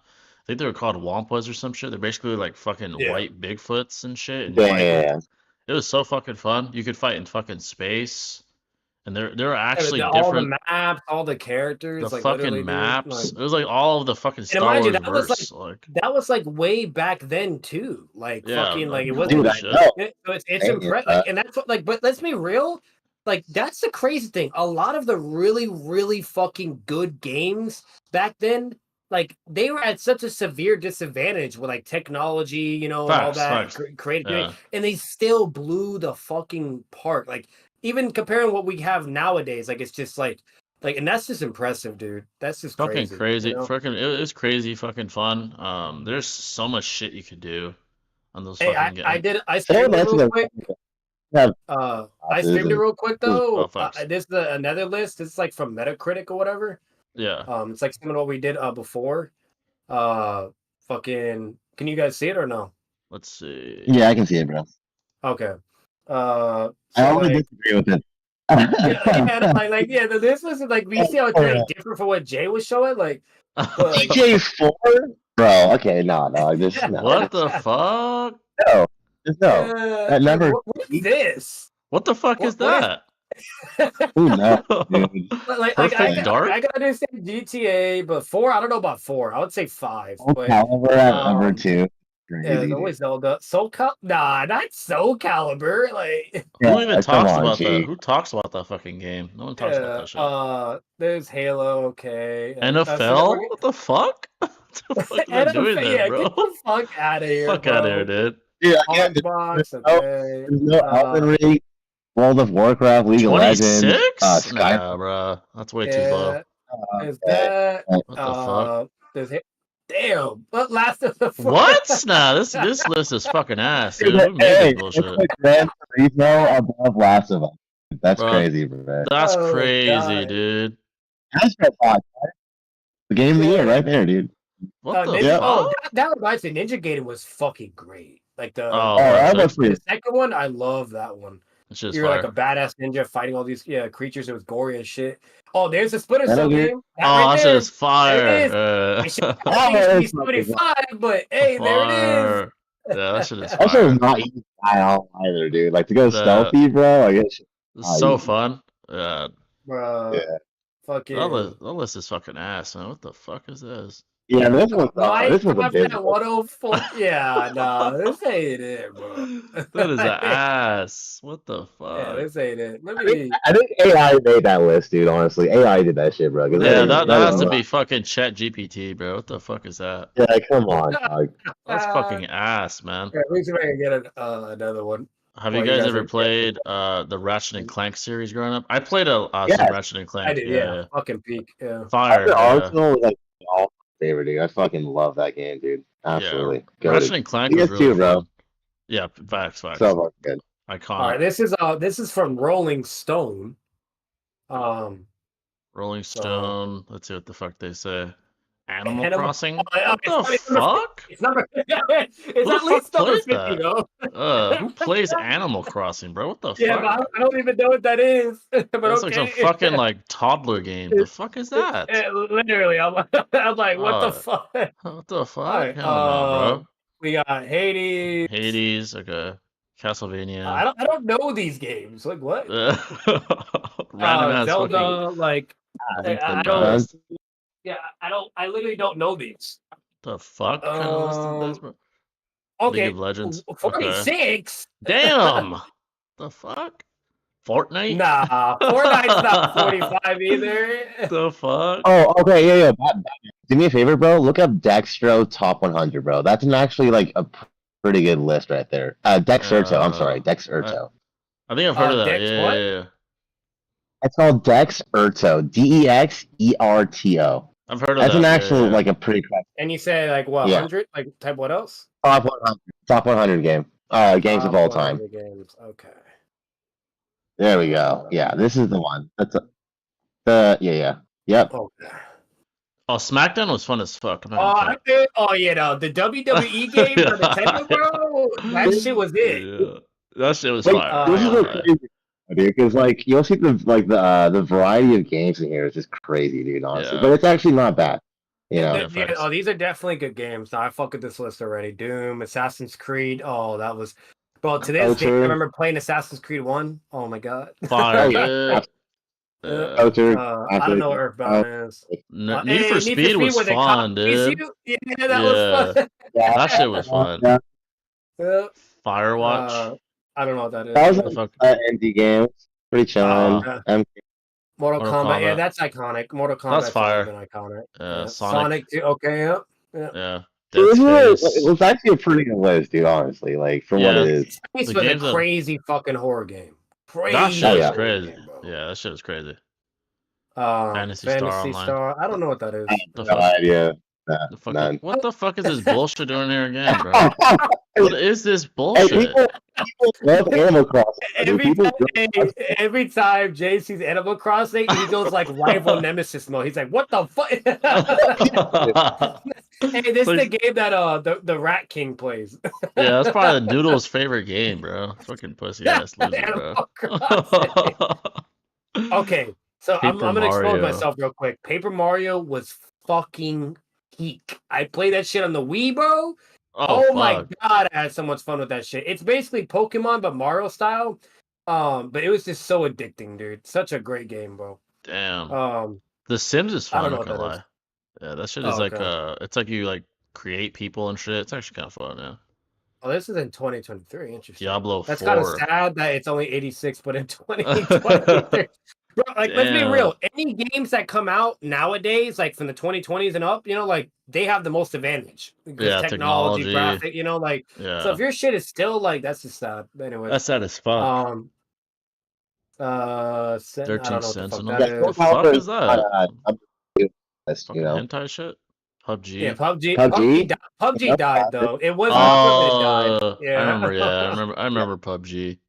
think they were called Wampas or some shit. They're basically like fucking Yeah. white Bigfoots and shit and like Yeah, it was so fucking fun. You could fight in fucking space, and there are actually All the different maps, all the the characters, like literally, fucking dude. Like, maps. It was like all of the fucking and Star mind you, Wars verse. Like that was like way back then too. Like yeah, fucking, like like it holy wasn't. dude, I shit. know. So it's Dang, impressive. Like, and that's what like. But let's be real. Like that's the crazy thing. A lot of the really, really fucking good games back then, like they were at such a severe disadvantage with like technology, and all that Facts. creativity, Yeah. and they still blew the fucking park. Like even comparing what we have nowadays, like it's just like, and that's just impressive, dude. That's just Fucking crazy. crazy. Fucking it was crazy fucking fun. There's so much shit you could do on those Hey, fucking games. I So streamed it that's real gonna quick. have I streamed it real quick though. Oh fucks. This is another list. It's like from Metacritic or whatever. Yeah. It's like some of what we did before. Fucking. Can you guys see it or no? Let's see. Yeah, I can see it, bro. Okay. I So only like, disagree with it. yeah, yeah. This was like we see how it's very different from what Jay was showing. Like, but, like DJ4? Bro, okay, no, just no. What the fuck? No, just no. That number. What is this? What the fuck is that? Who knows, dude? Like, Perfect Dark? I gotta understand GTA, but 4, I don't know about 4. I would say 5. Soul But Calibur at number 2. yeah, Crazy, always Zelda. Nah, not Soul Calibur. Like, Who even talks come on, about that? G. Who talks about that fucking game? No one talks about that shit. There's Halo. Okay, and, NFL? What the fuck? What the fuck is that doing there, yeah, bro? get the fuck out of here. Fuck out of here, dude. Dude, again, Xbox, there's okay. no Elden Ring, World of Warcraft, League of Legends, 26? Sky. Nah, bro. That's way too low. There's that. What the fuck? There's damn. What Last of the What? Nah, this list is fucking ass, dude. Who made Hey, this it's bullshit? like Gran Turismo above Last of Us. That's Bro, crazy, bro. That's Oh, crazy, God. dude. That's my thought. The game of the year, Yeah. right there, dude. What the Yeah. Oh, fuck? that reminds me. Ninja Gaiden was fucking great. Like the Oh, that looks the pretty. second one, I love that one. It's just You're fire. like a badass ninja fighting all these creatures. It was gory as shit. Oh, there's a Splinter Metal Cell Gear? game. Oh, that shit there. is fire. There it is. I That think it should be is fucking 75, but hey, there it Fire. Yeah, that shit is Also, fire. it's not easy at all either, dude. Like to go The- stealthy, bro. Like it's It's so easy. fun. Yeah. is. Bro, Yeah. fucking. That list is fucking ass, man. What the fuck is this? Yeah, this was a big Minecraft at 104. Yeah, nah, this ain't it, bro. That is an ass. What the Yeah, fuck? this ain't it. Let me. I think AI made that list, dude. Honestly, AI did that shit, bro. 'Cause Yeah, that that is has to not. be fucking Chat GPT, bro. What the fuck is that? Yeah, come on, dog. That's fucking ass, man. Yeah, we should maybe get another one. Have While you guys ever are played the Ratchet and Clank series growing up? I played some Yes, Ratchet and I Clank. did, Yeah, yeah. yeah. Fucking peak, yeah. Fire, yeah. Arsenal was like all favorite, dude. I fucking love that game, dude. Yeah. Absolutely. Ratchet Goated. and Clank was really PS2, bro. fun. Yeah, facts. So fucking good. All Iconic. right, this is from Rolling Stone. Rolling So Stone. Let's see what the fuck they say. Animal Animal- Crossing? oh, What the it's number fuck? It's number. It's Who the at least fuck number plays 50, that? though. Who plays Animal Crossing, bro? What the Yeah, fuck? but I don't even know what that is. But That's like some okay. fucking like toddler game. The fuck is that? Literally, I'm like, what the fuck? What the fuck? All right, Hell no, bro. we got Hades. Hades, okay. Castlevania. I don't know these games. Like what? Random ass Zelda, fucking like link to I the don't. past. Yeah, I literally don't know these. The fuck kind of list is this, bro? League Okay, of Legends. Okay. 46. Damn. The fuck? Fortnite? Nah, Fortnite's not 45 either. The fuck? Oh, okay, yeah. Do me a favor, bro. Look up Dextro Top 100, bro. That's actually like a pretty good list right there. Dexerto. I'm sorry, Dexerto. I think I've heard of that. Dex what? Yeah. It's called Dexerto. Dexerto. I've heard of That's that. an actual yeah. like a pretty And you say like what? Yeah. 100? Like type what else? top 100. Top 100 game. Games of all time. Games. Okay. There we go. Yeah, this is the one. That's yeah. Yep. Okay. Oh, SmackDown was fun as fuck. I'm not gonna No, the WWE game for Nintendo, bro. That shit was it. Yeah. That shit was Wait, fire. this is Yeah. a crazy, dude, because like you'll see the variety of games in here is just crazy, dude. Honestly, Yeah. but it's actually not bad. You know, Yeah, these are definitely good games. No, I fuck with this list already. Doom, Assassin's Creed. Oh, that was. Bro, to this day, I remember playing Assassin's Creed 1. Oh my god. Fire, yeah. dude. I don't know what Earthbound is. Need for Speed was fun, dude. Yeah, that was fun. That shit was fun. Yeah. Firewatch. I don't know what that is. That What was the fuck? indie game. Pretty chilling. Mortal Mortal Kombat. Yeah, Kombat. that's iconic. Mortal Kombat. That's fire. Been iconic. Sonic. Too. Okay, yeah. Yeah. It was actually a pretty good list, dude. Honestly, like for what it is. It's The a games crazy fucking horror game. Crazy. That shit is yeah. crazy. Game, bro. Yeah, that shit is crazy. Fantasy Star Star. I don't know what that is. The No fuck? idea. The fuck None. what the fuck is this bullshit doing here again, bro? What is this Hey, bullshit? people love Animal Crossing. Every time Jay sees Animal Crossing, he goes like rival nemesis mode. He's like, "What the fuck?" Hey, this is the game that the Rat King plays. Yeah, that's probably the Noodle's favorite game, bro. Fucking pussy ass loser, bro. Animal Crossing. Okay, so I'm Paper gonna expose Mario. myself real quick. Paper Mario was fucking peak. I played that shit on the Wii, bro. Oh my god, I had so much fun with that shit. It's basically Pokemon but Mario style. But it was just so addicting, dude. Such a great game, bro. Damn. The Sims is fun, I don't know not what gonna that lie. Yeah, that shit is like it's like you like create people and shit. It's actually kind of fun, yeah. Oh, this is in 2023. Interesting. Diablo 4. That's kind of sad that it's only 86, but in 2023. Bro, like, let's be real. Any games that come out nowadays, like from the 2020s and up, you know, like they have the most advantage. Yeah, technology, graphic, you know, like. Yeah. So if your shit is still like, that's just sad. Anyway, that's sad as fuck. 13 Sentinel. What the fuck is that? You know, hentai shit. PUBG. Yeah, PUBG died though. It was died. Yeah, I remember. Yeah, I remember PUBG.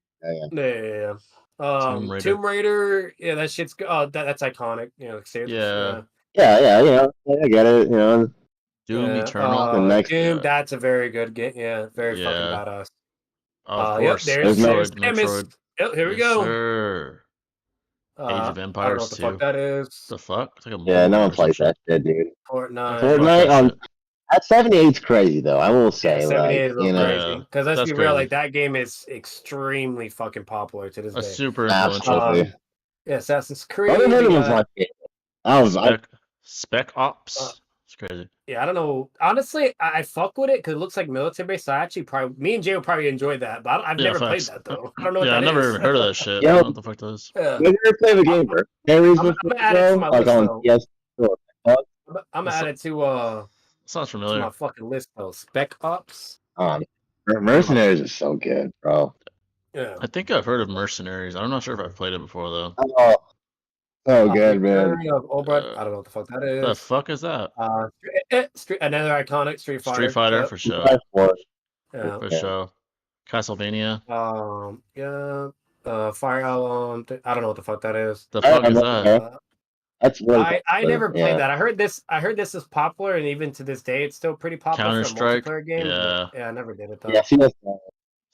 Yeah. Tomb Raider. Yeah, that shit's that's iconic. You know, yeah. You know, I get it. You know, Doom Eternal. Doom. That's a very good game. Yeah, very fucking badass. Of course. Yep, there's Metroid. Yep, here we go. Sir. Age of Empires I don't know what the fuck that is. The fuck? It's like no one plays that shit, dude. Fortnite at 78's crazy though. I will say, 78 is you know, crazy. Because let's be real, like that game is extremely fucking popular to this day. Super influential. Yeah, Assassin's Creed. Was my favorite. Spec Ops. It's crazy. Yeah, I don't know. Honestly, I fuck with it because it looks like military based. So I actually probably, me and Jay would probably enjoy that. But I've Yeah, never played facts. that though. I don't know what Yeah, I that never is. even heard of that shit. I Yo, don't know what the fuck that is. Yeah. you ever play the game Mercenaries I'm before, gonna add it to bro? my Like list on though. PS4. I'm gonna That's add it to sounds my familiar. fucking list though. Spec Ops. Mercenaries is so good, bro. Yeah. I think I've heard of Mercenaries. I'm not sure if I've played it before though. Oh, so good, man. Return of Obra. I don't know what the fuck that The is. fuck is that? Another iconic Street Fighter. Street Fighter Yep. for sure. Yeah. For sure. Castlevania. Yeah. Fire Emblem. I don't know what the fuck that is. The fuck is that? That's really I never played yeah. that. I heard this is popular, and even to this day, it's still pretty popular for a Counter-Strike? multiplayer game. Yeah. But, yeah, I never did it though. Yeah, Sea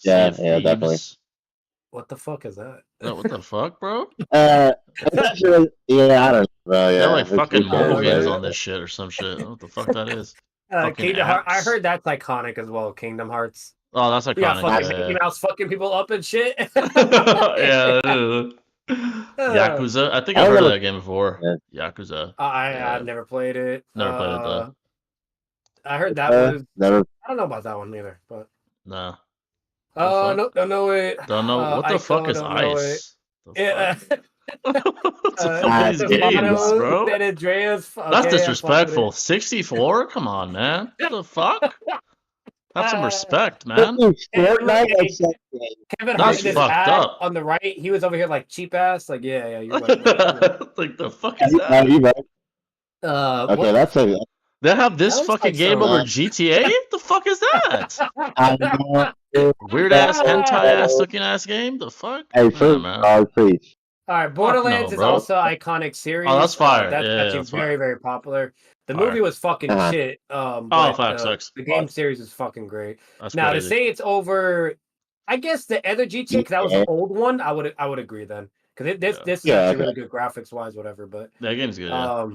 yeah, of yeah, definitely. Thieves? What the fuck is that? No, what the fuck, bro? Essentially, yeah, I don't know. Bro, They yeah, have like fucking mobile cares, games right? on this shit or some shit. I don't know what the fuck that is. Fucking Kingdom Hearts. I apps? heard that's iconic as well. Kingdom Hearts. Oh, that's You got iconic. fucking Yeah, Mickey Mouse fucking people up and shit. yeah. Yakuza. I think I've heard of that game before. Yeah. Yakuza. I've never played it. Never played it though. I heard that was. never. I don't know about that one either, but. Nah. No, don't know it. Don't know what the fuck is don't know ice. Yeah. What's up with these games, bro? San Andreas. Okay, That's disrespectful. 64? Come on, man. What the fuck? Have some respect, man. Kevin That's Hart, this fucked ad up. on the right, he was over here like cheap ass. Like, yeah, you're right. Like the fuck is that? Okay, that's a. They have this That looks fucking like game some- over GTA? The fuck is that? I know. Weird ass hentai ass looking ass game? The fuck? Hey, man. preach. All right, Borderlands no, is bro. also an iconic series. Oh, that's fire. That's Yeah, actually that's very, fire. very popular. The Fire. movie was fucking shit. But, facts. the game series is fucking great. That's Now crazy. to say it's over, I guess the other GTA because that was an old one. I would agree then because this is actually really good graphics wise, whatever. But that game's good. Yeah.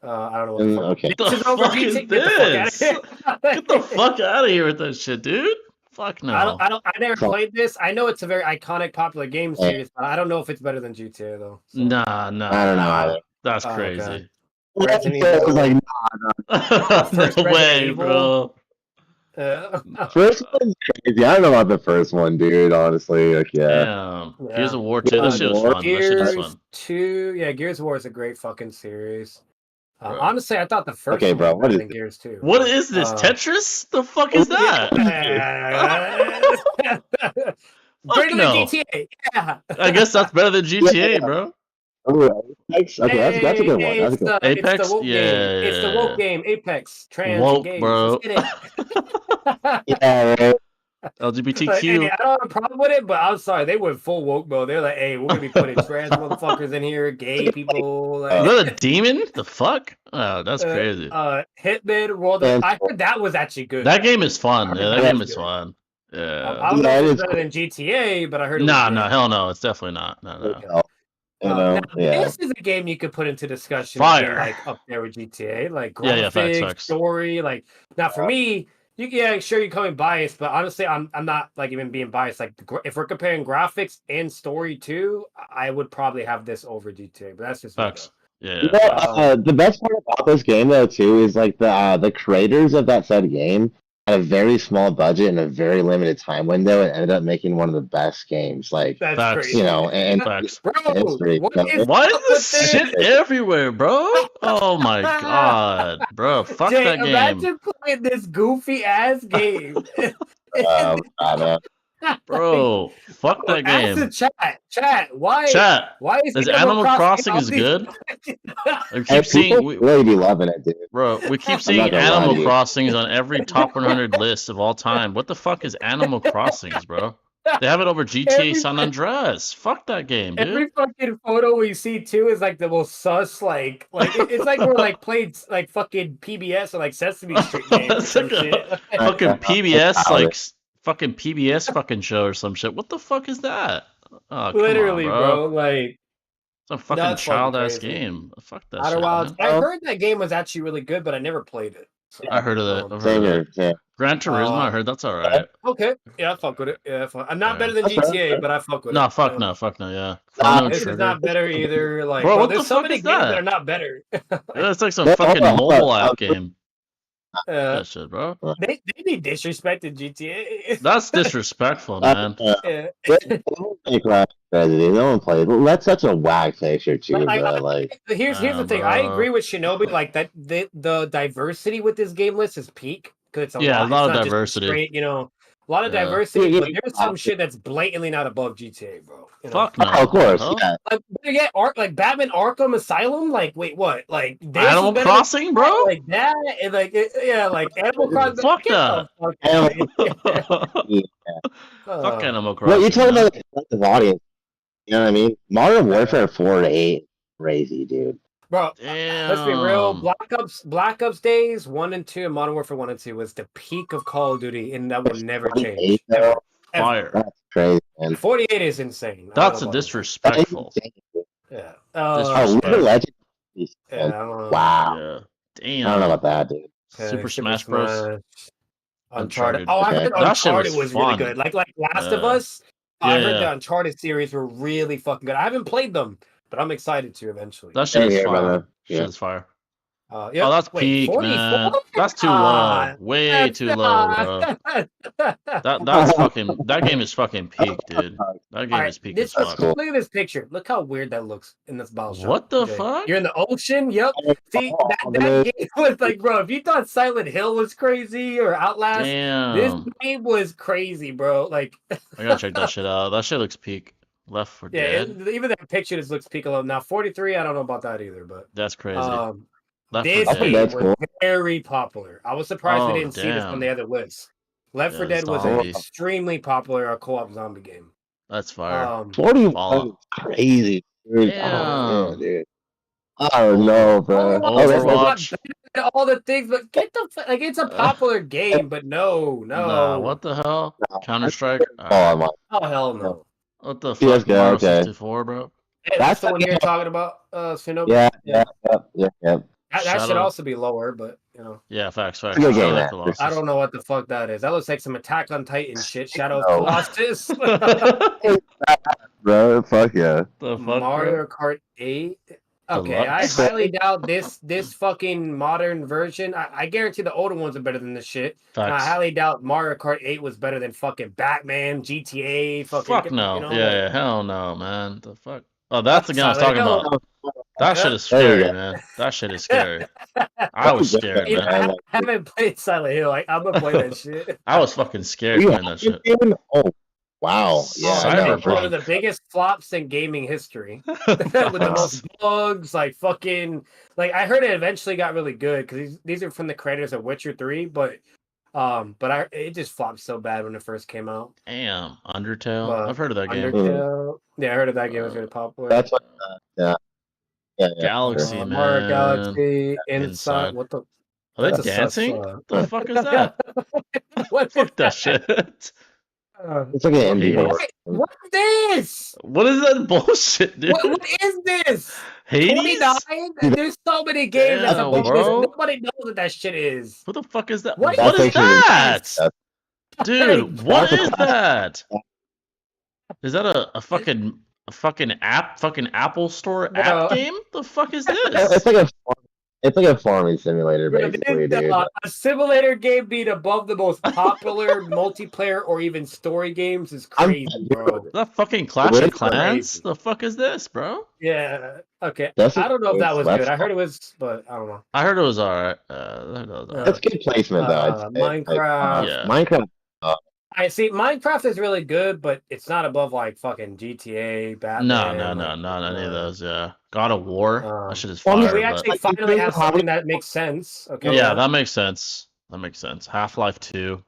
I don't know what the fuck. Okay. What the fuck is this? Get the fuck out of here with that shit, dude. Fuck no. I never played this. I know it's a very iconic, popular game series, but I don't know if it's better than GTA though. So. Nah. I don't know either. That's Oh, crazy. okay. I was like, No way, bro. first one's crazy. I don't know about the first one, dude. Honestly, like, yeah. Damn. Gears of War 2. That shit was fun. That shit was Gears fun. 2, yeah, Gears of War is a great fucking series. Bro. Honestly, I thought the first Okay, one bro, was what better is than Gears 2. What is this? Tetris? The fuck is that? Better no. than GTA. Yeah. I guess that's better than GTA, bro. Ooh, Apex? Okay, that's a good one. That's a good one. Apex? It's the woke game. It's the woke game. Apex. Trans Woke, games. bro. Let's get it. Yeah, right. LGBTQ. Like, hey, I don't have a problem with it, but I'm sorry, they went full woke mode. They're like, hey, we're gonna be putting trans motherfuckers in here, gay people. Like, Is that a demon? The fuck? Oh, that's crazy. Hitman World. I heard that was actually good. That game is fun. Yeah, that Yeah. game is fun. Yeah. I don't know if it's better than GTA, but I heard. Nah, hell no. It's definitely not. No. Now, this is a game you could put into discussion. Fire. Like up there with GTA, like Yeah, graphics, facts. story. Like now, for me, sure, you're coming biased, but honestly, I'm not like even being biased. Like if we're comparing graphics and story too, I would probably have this over GTA. But that's just Facts. Yeah. You know, the best part about this game though too is like the creators of that said game had a very small budget and a very limited time window and ended up making one of the best games. Like that's Facts. crazy. you know, and Facts. Bro, history. why is this shit everywhere, bro? Oh my god, bro. Fuck Jay, that game. imagine playing this goofy ass game. I know. Bro, fuck that Ask the game. chat. Why? Chat. Why is Animal Crossing is good? We keep seeing, really be loving it, dude. bro. We keep seeing not gonna lie to Animal you. Crossings on every top 100 list of all time. What the fuck is Animal Crossings, bro? They have it over GTA San Andreas. Fuck that game, dude. Every fucking photo we see too is like the most sus, like it's like we're like played like fucking PBS or like Sesame Street game or It's some like shit. Fucking PBS, Wow. like fucking PBS fucking show or some shit. What the fuck is that? Oh, Literally, come on, bro. Like It's a fucking That's fucking child ass crazy. game. Fuck that Outer shit, Wilds. man. I heard that game was actually really good, but I never played it. So, I heard of that. I've heard Same of here. that. Yeah. Gran Turismo, I heard that's all right. Okay, yeah, I fuck with it. Yeah, I'm not Yeah. better than That's fair, GTA, fair. but I fuck with No, it. fuck you know? no, fuck no, yeah. Chrono This is Trigger. not better either. Like, Bro, bro, what there's the so fuck many is games that that? are not better. That's like some No, fucking hold mobile on. app game. That shit, bro. They be disrespecting GTA. That's disrespectful, man. Yeah. No one plays. Well, that's such a whack picture too, Like, bro. Like, here's the thing. I bro. agree with Shinobi. Like that, the diversity with this game list is peak because it's a Yeah, a lot. lot It's of not diversity. just straight, a lot of Yeah. diversity. Yeah, But there's some shit that's blatantly not above GTA, bro. Fuck no. of course, What the yeah. Like, yeah, like Batman Arkham Asylum. Like, wait, what? Like this is Animal better Crossing, than bro? like that, and like Animal Crossing. Fuck Get that. the fuck out of here. Fuck Animal Well, you're Crossing, talking man. about the collective audience. You know what I mean? Modern Warfare 4 to 8, crazy, dude. Bro, let's be real. Damn. Black Ops days 1 and 2, and Modern Warfare 1 and 2 was the peak of Call of Duty, and that will never change. 48, Ever. though? Ever. Fire. That's crazy, man. 48 is insane. That's a a disrespectful. Yeah. Oh, League of Legends. Yeah, I don't know. Wow. Yeah. I don't know Damn. about that, dude. Okay, Super Smash Bros. Uncharted. Uncharted. Oh, I Okay. heard That shit Uncharted was was really fun. good. Like Last of Yeah. Us. I Yeah, heard the yeah. Uncharted series were really fucking good. I haven't played them, but I'm excited to eventually. That shit Same is here, fire. brother. Shit Yeah. is fire. Yep. Oh, that's Wait, peak, 44? man. That's too low. Way too low, bro. That game is fucking peak, dude. That game is peak as fuck. Look at this picture. Look how weird that looks in this battle shot. What the Jay. fuck? You're in the ocean. Yep. See, that game was like, bro. If you thought Silent Hill was crazy or Outlast, this Damn. game was crazy, bro. Like, I gotta check that shit out. That shit looks peak. Left 4 Dead. even that picture just looks peak alone. Now 43, I don't know about that either, but That's crazy. Left this 4 game Dead. That's was cool. very popular. I was surprised we Oh, didn't see this on damn. the other lists. Left 4 Yeah, Dead was zombies. extremely popular co-op zombie game. That's fire. 41 Fallout. is crazy, dude. Damn. Oh, yeah, dude. Oh, no, bro. Overwatch. All the things, but get the like. It's a popular game, but no. Nah, what the hell? Counter Strike. Oh, Oh hell no. What the Yes, fuck? Mario okay. 64, bro. Hey, that's the one you're talking about, Shinobi. Yeah. That should Shadow. also be lower, but Yeah, facts. Good game, Shadow man. Colossus. I don't know what the fuck that is. That looks like some Attack on Titan shit. Shadow of No. Colossus. Bro, fuck yeah. The fuck, Mario bro? Kart 8. Okay, I Deluxe? highly doubt this fucking modern version. I guarantee the older ones are better than this shit. And I Facts. highly doubt Mario Kart 8 was better than fucking Batman, GTA, Fuck no. you know, Yeah, hell no, man. The fuck? Oh, that's the game I was talking Silent about. That shit is There you scary, go. man. That shit is scary. I was scared, You know, man. I haven't played Silent Hill. Like, I'm gonna play that shit. I was fucking scared playing that shit. Oh, wow. Yeah, Cyberpunk. One of the biggest flops in gaming history, with the most bugs. Like fucking, like I heard it eventually got really good because these are from the creators of Witcher 3, but it just flopped so bad when it first came out. Damn, Undertale. I've heard of that game. Undertale, yeah, I heard of that game. It was really popular. That's what. Yeah. Galaxy, man. Mario Galaxy, Inside. Inside. What the? Are they That's a dancing? sus- The fuck is that? What Fuck that shit. It's like an indie Hades. horror. What is this? What is that bullshit, dude? What is this? Hades? 29? There's so many games that's Damn, above this. bro. Nobody knows what that shit is. What the fuck is that? What What is is that? that? Dude, what That's a is that? Is that a fucking Apple Store Bro. app game? The fuck is It's this? like a farming simulator, basically, dude. A simulator game being above the most popular multiplayer or even story games is crazy, bro. That fucking Clash of It's Clans? crazy. The fuck is this, bro? Yeah. Okay. That's I don't know if that was that's good. I heard it was, but I don't know. I heard it was alright. That was alright. That's good placement, though. I'd say. Minecraft. Yeah. Minecraft. I see. Minecraft is really good, but it's not above like fucking GTA, Batman. No, not any of those. Yeah, God of War. That shit is Well, fire. We but- actually finally have something that makes sense. Okay. yeah, that makes sense. Half-Life 2,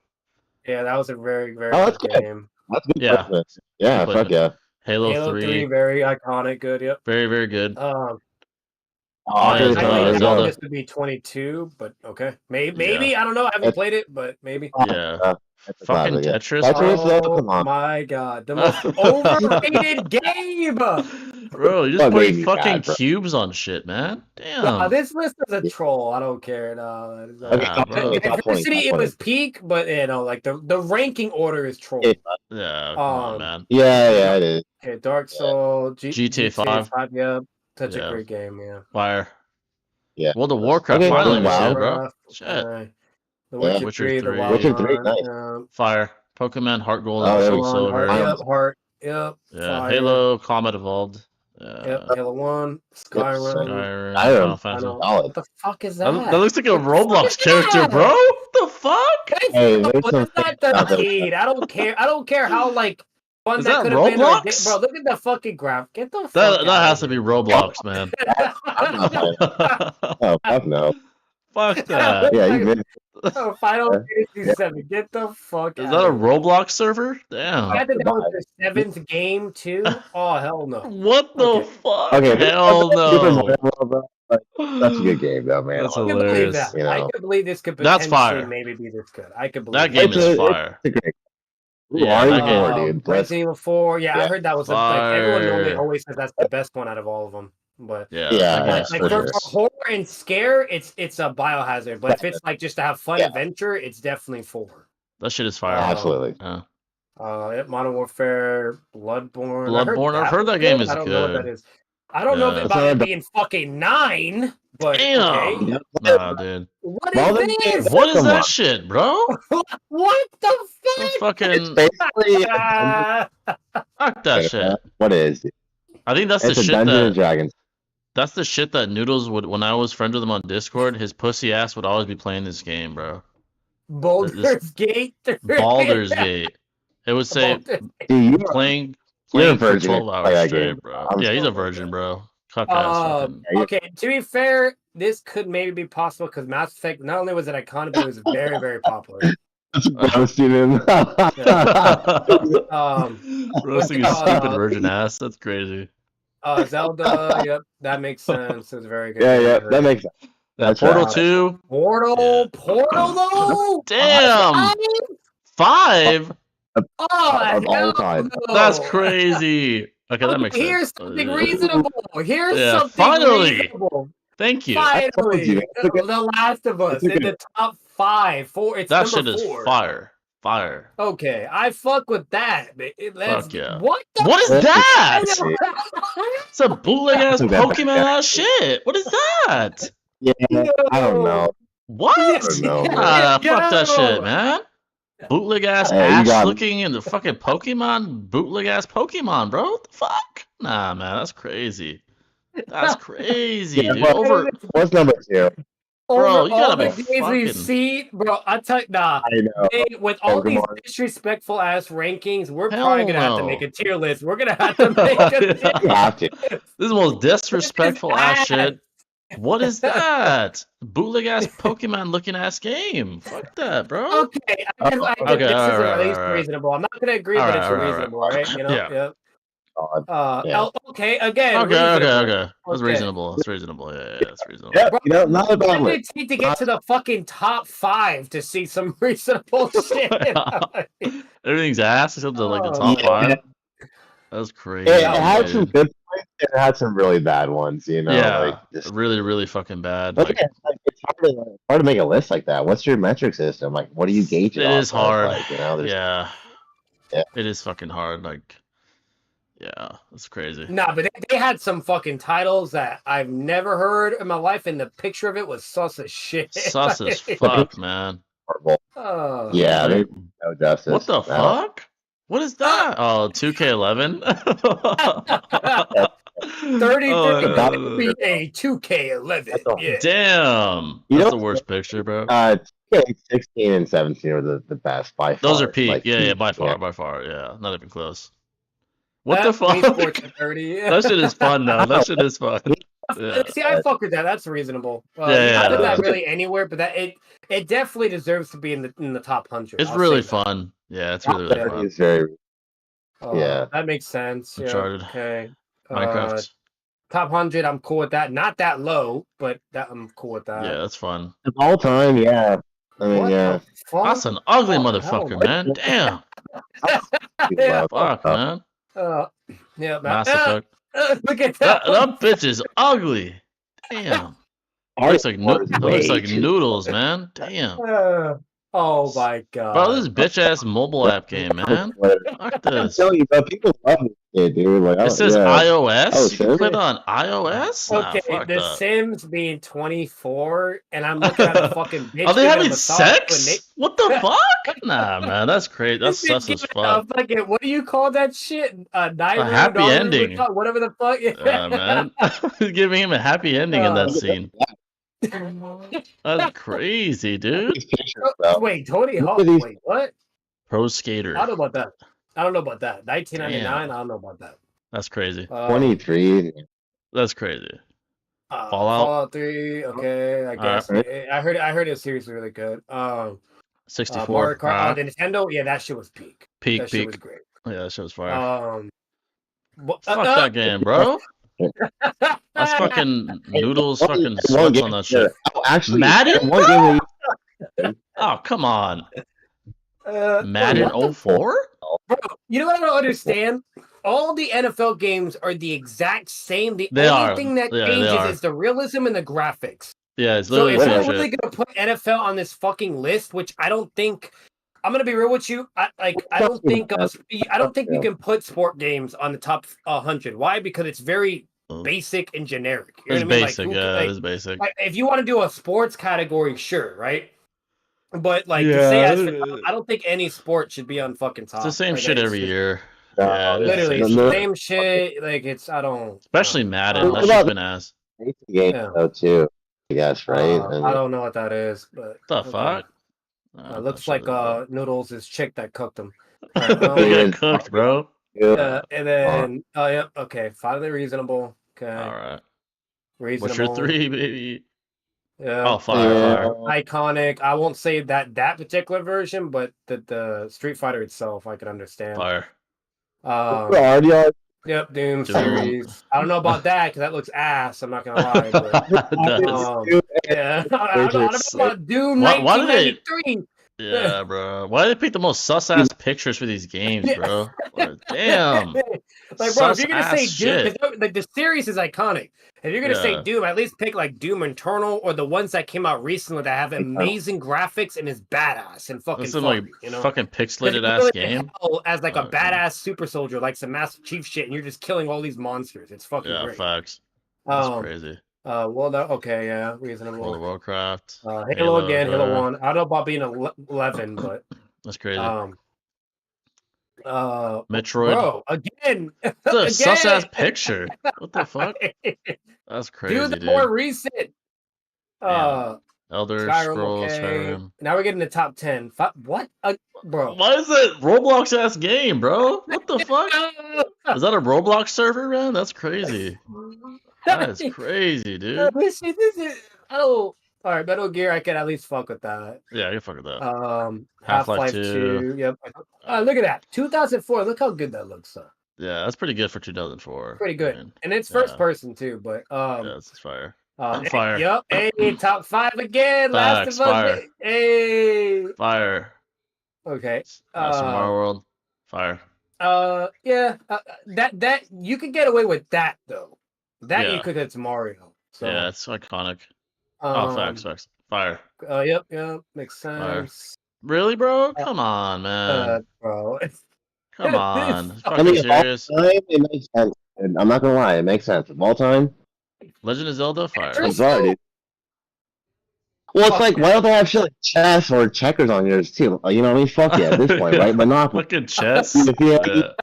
Yeah, that was a very, very Oh, that's good good. game. That's good Yeah. placement. Yeah, Good fuck yeah. Halo, 3, very iconic. Good. Yep. very, very good. Oh, yeah, dude, I Zelda. think Zelda. this would be 22, but okay. Maybe I don't know. I haven't played it, but maybe. Yeah, That's a fucking classic, yeah. Tetris. Tetris, though, Oh come on. my god, the most overrated game. Bro, you just What made putting you fucking mad, bro? cubes on shit, man. Nah, Damn. this list is a troll. I don't care. No, Okay, Nah, bro. top 20, diversity, top it 20. was peak, but like the ranking order is troll. Yeah, Yeah, come on, man. yeah, it is. Okay, Dark Yeah. Soul, GTA 5. Yep, such a Yeah. great game. Yeah. Fire. Yeah. World of Warcraft, Okay, finally we see wow. it, bro. Warcraft, Shit. The Yeah. Witcher Witcher 3, the 3. Wild Witcher 3, Hunt, nice. Fire. Pokemon Heart Gold Oh, and there we Soul go. Pokemon Heart, Silver. yep, Heart, yep, Yeah. Fire. Halo, Combat Evolved. Yep, Halo 1, Skyrim. Skyrim, Skyrim. Final Fantasy. Solid. What the fuck is that? That looks like a What the fuck Roblox is character, that? bro. What the fuck? Hey, No, there's some that's not out the there. need. I don't care. I don't care how like fun Is that that could have been. Or Roblox? bro, look at the fucking graph. Get the fuck That out has to be Roblox, man. I'm not playing. Oh, fuck no. Fuck that. Yeah, you missed. Oh, Final Yeah. Fantasy 7. Get the fuck Is out that a of here. Roblox server? Damn. You had to know it's the 7th game too? Oh hell no. What the Okay. fuck? Okay, Hell Super no. Mario World, bro. Like, that's a good game, though, man. That's I can believe hilarious. that. You I know. can believe this could That's potentially fire. maybe be this good. I could believe That game is fire. It's a great. Yeah, Mario that game- 4, dude. That's, Resident Evil 4. Yeah, I Yeah. heard that was like everyone normally Fire. always says that's the best one out of all of them. But Yeah, Yeah, that game yeah, is like for for fire. sure. horror and scare, it's a Biohazard. But if it's like just to have fun Yeah. adventure, it's definitely 4. That shit is fire. Absolutely. Yeah. Modern Warfare, Bloodborne. Bloodborne, I've heard was that game good. is I don't know what good. that is. I don't know if Yeah. it's It's about not it about- being fucking 9, but Damn. okay. Nah, dude. What Well, is then, this? What is Come that on. shit, bro? What the Some fuck? It's fucking basically fuck that shit. what is it? I think that's It's the a shit Dungeons and that Dragons. that's the shit that Noodles would when I was friends with him on Discord. His pussy ass would always be playing this game, bro. Baldur's Gate 3. Baldur's Gate. It would say Baldur's- Dude, you playing You're a for virgin 12 if you hours play that straight, game. bro. I'm Yeah, he's a sorry. virgin, bro. Cuck ass fucking. Okay, to be fair, this could maybe be possible because Mass Effect not only was it iconic, but it was very, very popular. roasting him. Roasting a stupid virgin ass. That's crazy. Zelda, yep, that makes sense. It's very good. yeah, that makes sense. That That's Portal right. 2. Portal though. Damn. 5? Of all time. That's crazy. Okay, that makes sense. Here's something reasonable. Here's Yeah, something finally. reasonable. Thank you. I told Finally, you, it's okay. The Last of Us It's okay. in the top 5. 4. It's That shit number is 4. fire. Fire. Okay, I fuck with that. Let's, Fuck yeah. What the What is fuck? that? fuck? It's a bootleg ass Took that Pokemon ass shit. What is that? Yeah, I don't know. What? I don't know. Nah, fuck that Yo. shit, man. Bootleg ass Hey, you ass got- looking in the fucking Pokemon, bootleg ass Pokemon, bro. What the fuck? Nah, man, that's crazy. That's crazy, Yeah, dude. but- Over What's number 2? Bro, Over you gotta all the be games we fucking- see, bro. I tell you, nah. I know. Hey, with all these Pokemon. disrespectful ass rankings, we're Hell probably gonna have to no. make a tier list. We're gonna have to make a tier You have to. this is the most disrespectful ass ass. shit. What is that? Bootleg ass Pokemon looking ass game. Fuck that, bro. Okay, I guess Okay, this is alright, at least alright. reasonable. I'm not gonna agree, but it's Alright, reasonable, right? You know, Yeah. God. Yeah. Okay, again. Okay, okay, reasonable. okay. That's Okay. reasonable. That's reasonable. Yeah, that's reasonable. Yeah, you know, not a What bad did one. it take to get to the fucking top 5 to see some reasonable shit? Everything's ass except the like the Oh, top yeah. 5. That's crazy. It had some dude. good points and it had some really bad ones, you know. Yeah, Like, just, really, really fucking bad. but Like, yeah, like, it's hard to make a list like that. What's your metric system? Like, what do you gauge it it off is of? hard. Like, you know, there's- Yeah. Yeah. It is fucking hard. Like, yeah, that's crazy. Nah, but they had some fucking titles that I've never heard in my life, and the picture of it was sus as shit. Sus as fuck, man. horrible. Oh. Yeah, Like, there's no justice. what the No. fuck? What is that? Oh, 2K11? 33 Oh, NBA 2K11. That's all. Yeah. damn. You That's know- the worst picture, bro. 16 and 17 are the best by far. Those are peak. Like, Yeah, peak, by far, yeah. by far. Yeah, not even close. What the That's Wii fuck? Sports at 30. That shit is fun, though. That shit is fun. Yeah. See, I fuck with that. That's reasonable. Yeah, you yeah, can put that yeah. really anywhere, but that it definitely deserves to be in the top 100. It's I'll really say that. fun. Yeah, it's really, really That fun. is very. Oh, Yeah. that makes sense. Yeah, Uncharted. okay. Minecraft. Top 100, I'm cool with that. Not that low, but that I'm cool with that. Yeah, that's fun. Of all time, yeah. I mean, What yeah. the fuck? That's an ugly Oh, motherfucker, hell man. Damn. Yeah. Fuck, man. Yeah, man. Mass Effect. Look at That that. bitch is ugly. Damn. Art It was looks way like too. noodles, man. Damn. Oh my Bro, this god. bitch ass mobile app game, man. Fuck I'm this. telling you, bro, people love this shit, dude. Like, It oh says yeah. Oh, iOS. You can play that seriously? on iOS? Nah, Okay, fuck The that. Sims being 24, and I'm looking at a fucking Are bitch they giving a having massage to a sex? What the fuck? Nah, man, that's crazy. That's This bitch sus as giving a fuck. fucking, what do you call that shit? A Nairu, happy Naru, ending. whatever the fuck. Yeah, man. Giving him a happy ending in that Uh, scene. That's crazy, dude. These pictures, bro. wait, Tony Look Hawk. at these. Wait, what? Pro I skater. don't know about that. I don't know about that. 1999. Damn. I don't know about that. That's crazy. 23. That's crazy. Fallout. Fallout 3. Okay, I guess. Alright. I heard it was seriously really good. 64. Mario Kart. The Nintendo. Yeah, that shit was peak. That shit was Peak. great. Yeah, that shit was fire. Fuck Uh, that game, bro. That's fucking noodles fucking sweats on that shit. Oh, actually, Madden, one bro? game we Oh, come on. wait, Madden what the 04? Bro, you know what I don't understand? All the NFL games are the exact same. The They only are. thing that Yeah, they changes are. is the realism and the graphics. Yeah, it's So literally if the they're same really shit. gonna put NFL on this fucking list, which I don't think, I'm gonna be real with you. I don't think you can put sport games on the top 100. Why? Because it's very basic and generic. You know It's what I mean? basic, yeah, it is basic. If you want to do a sports category, sure, right? But like to Yeah. say I don't think any sport should be on fucking top. It's the same Like, shit it's every just- year. No, Yeah, it is Literally, the it's same the shit. same shit. Like it's I don't. Especially Madden. What That shit's about been ass. the game Yeah. though too? I guess, right? I don't know what that is, but The fuck? looks like Noodles is chick that cooked them. They get cooked, bro. Yeah. And then yep, okay, finally reasonable. Okay, Alright. reasonable. What's your 3, baby? Yeah. Oh, fire. Iconic. I won't say that particular version, but the Street Fighter itself, I could understand. Fire. Yep, Doom series. I don't know about that because that looks ass. I'm not gonna lie, but yeah, I don't know about Doom 1993. Yeah, bro. Why did they pick the most sus ass pictures for these games, bro? Damn. Like, bro, if you're gonna say Doom, like the series is iconic. If you're gonna say Doom, at least pick like Doom Eternal or the ones that came out recently that have amazing graphics and is badass and fucking fun, like fucking pixelated ass game. As like a badass super soldier, like some Master Chief shit, and you're just killing all these monsters. It's fucking great. Facts. That's crazy. Well, okay, yeah, reasonable. World of Warcraft. Halo again, Halo 1. I don't know about being 11, but that's crazy. Metroid. Bro, again. It's a sus ass picture. What the fuck? That's crazy. Do the more recent. Elder Scrolls, Skyrim. Now we're getting the top 10. What? Bro. Why is that Roblox ass game, bro? What the fuck? Is that a Roblox server, man? That's crazy. That is crazy, dude. This is all right, Metal Gear, I can at least fuck with that. Yeah, I can fuck with that. Half-Life 2. Yep. Look at that. 2004. Look how good that looks, though. Yeah, that's pretty good for 2004. Pretty good. I mean, and it's first person too, but yeah, it's fire. Fire. Yep. Hey, top 5 again. Last of Us. Hey. Fire. Okay. Master Mario World. Fire. Yeah. That you could get away with that though. That you could. It's Mario. So. Yeah, it's iconic. Facts. Fire. Yep. Makes sense. Fire. Really, bro? Come on, man. Bro. Come on. I mean, serious? It makes sense. I'm not gonna lie, it makes sense. Of all time, Legend of Zelda, fire. I'm sorry, dude. Well, it's like, why don't they have shit like chess or checkers on yours too? You know what I mean? Fuck yeah, at this point, right? Monopoly. Fucking chess. All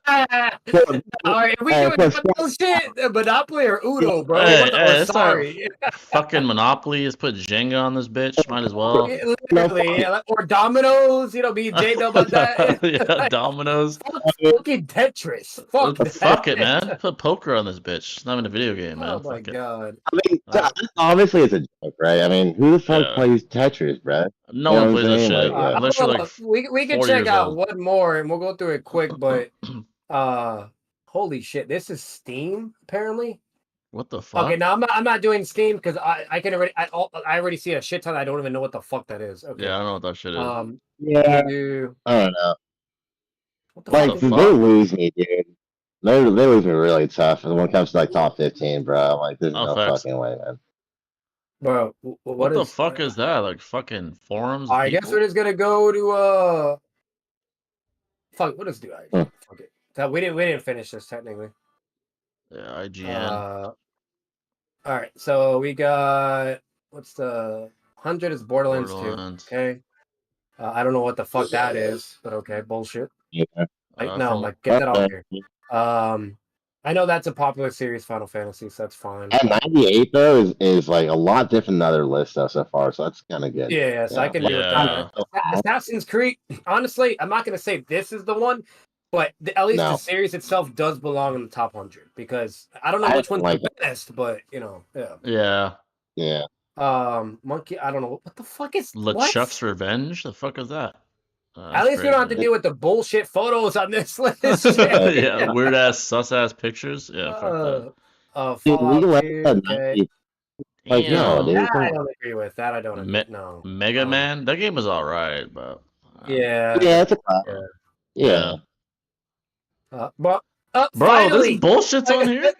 right, if we doing shit, Monopoly or Uno, bro. Sorry. Fucking Monopoly. Just put Jenga on this bitch. Might as well. Literally, or Dominoes. You know, be J about that. Yeah, Dominoes. Fucking Tetris. Fuck it, man. Put poker on this bitch. It's not even a video game, man. Oh my god. I mean, obviously it's a joke, right? I mean, who the fuck plays Tetris, bro? No one plays that shit. Unless you're like we can check out one more and we'll go through it quick, but holy shit, this is Steam apparently. What the fuck? Okay, now I'm not doing Steam because I can already I already see a shit ton. I don't even know what the fuck that is. Okay. Yeah, I don't know what that shit is. Yeah. I don't know. Like, they lose me, dude. They leave me really tough. And when it comes to like top 15, bro, I'm like, there's Oh, no facts. fucking way, man. Bro, What the fuck is that? Like fucking forums of I guess people? we're just gonna go to fuck. What is do IG? Hmm. Fuck it. That we didn't finish this technically. Yeah, IGN. All right, so we got what's the 100 is Borderlands 2. Borderlands. Okay, I don't know what the fuck that is, but okay, bullshit. Yeah. Like From no, like get that off here. I know that's a popular series, Final Fantasy, so that's fine. At 98 though is like a lot different than other lists though so far, so that's kind of good. Yeah, so I can deal with Yeah. that. Assassin's Creed. Honestly, I'm not gonna say this is the one, but at least the No. series itself does belong in the top 100 because I don't know I which one's like the best, but you know, yeah. Yeah. Yeah. Monkey. I don't know what the fuck is what? LeChuck's Revenge? The fuck is that? At least we don't have to deal with the bullshit photos on this list. Yeah, weird ass, sus ass pictures. Yeah, fuck that. Dude, Fallout League of 2, Legends at okay. 90. Like, no, dude. That come I on. don't agree with. That I don't agree. No. Mega Man? That game was alright, but Yeah. Yeah, it's a Yeah. Yeah. But bro, finally, this bullshit's on here.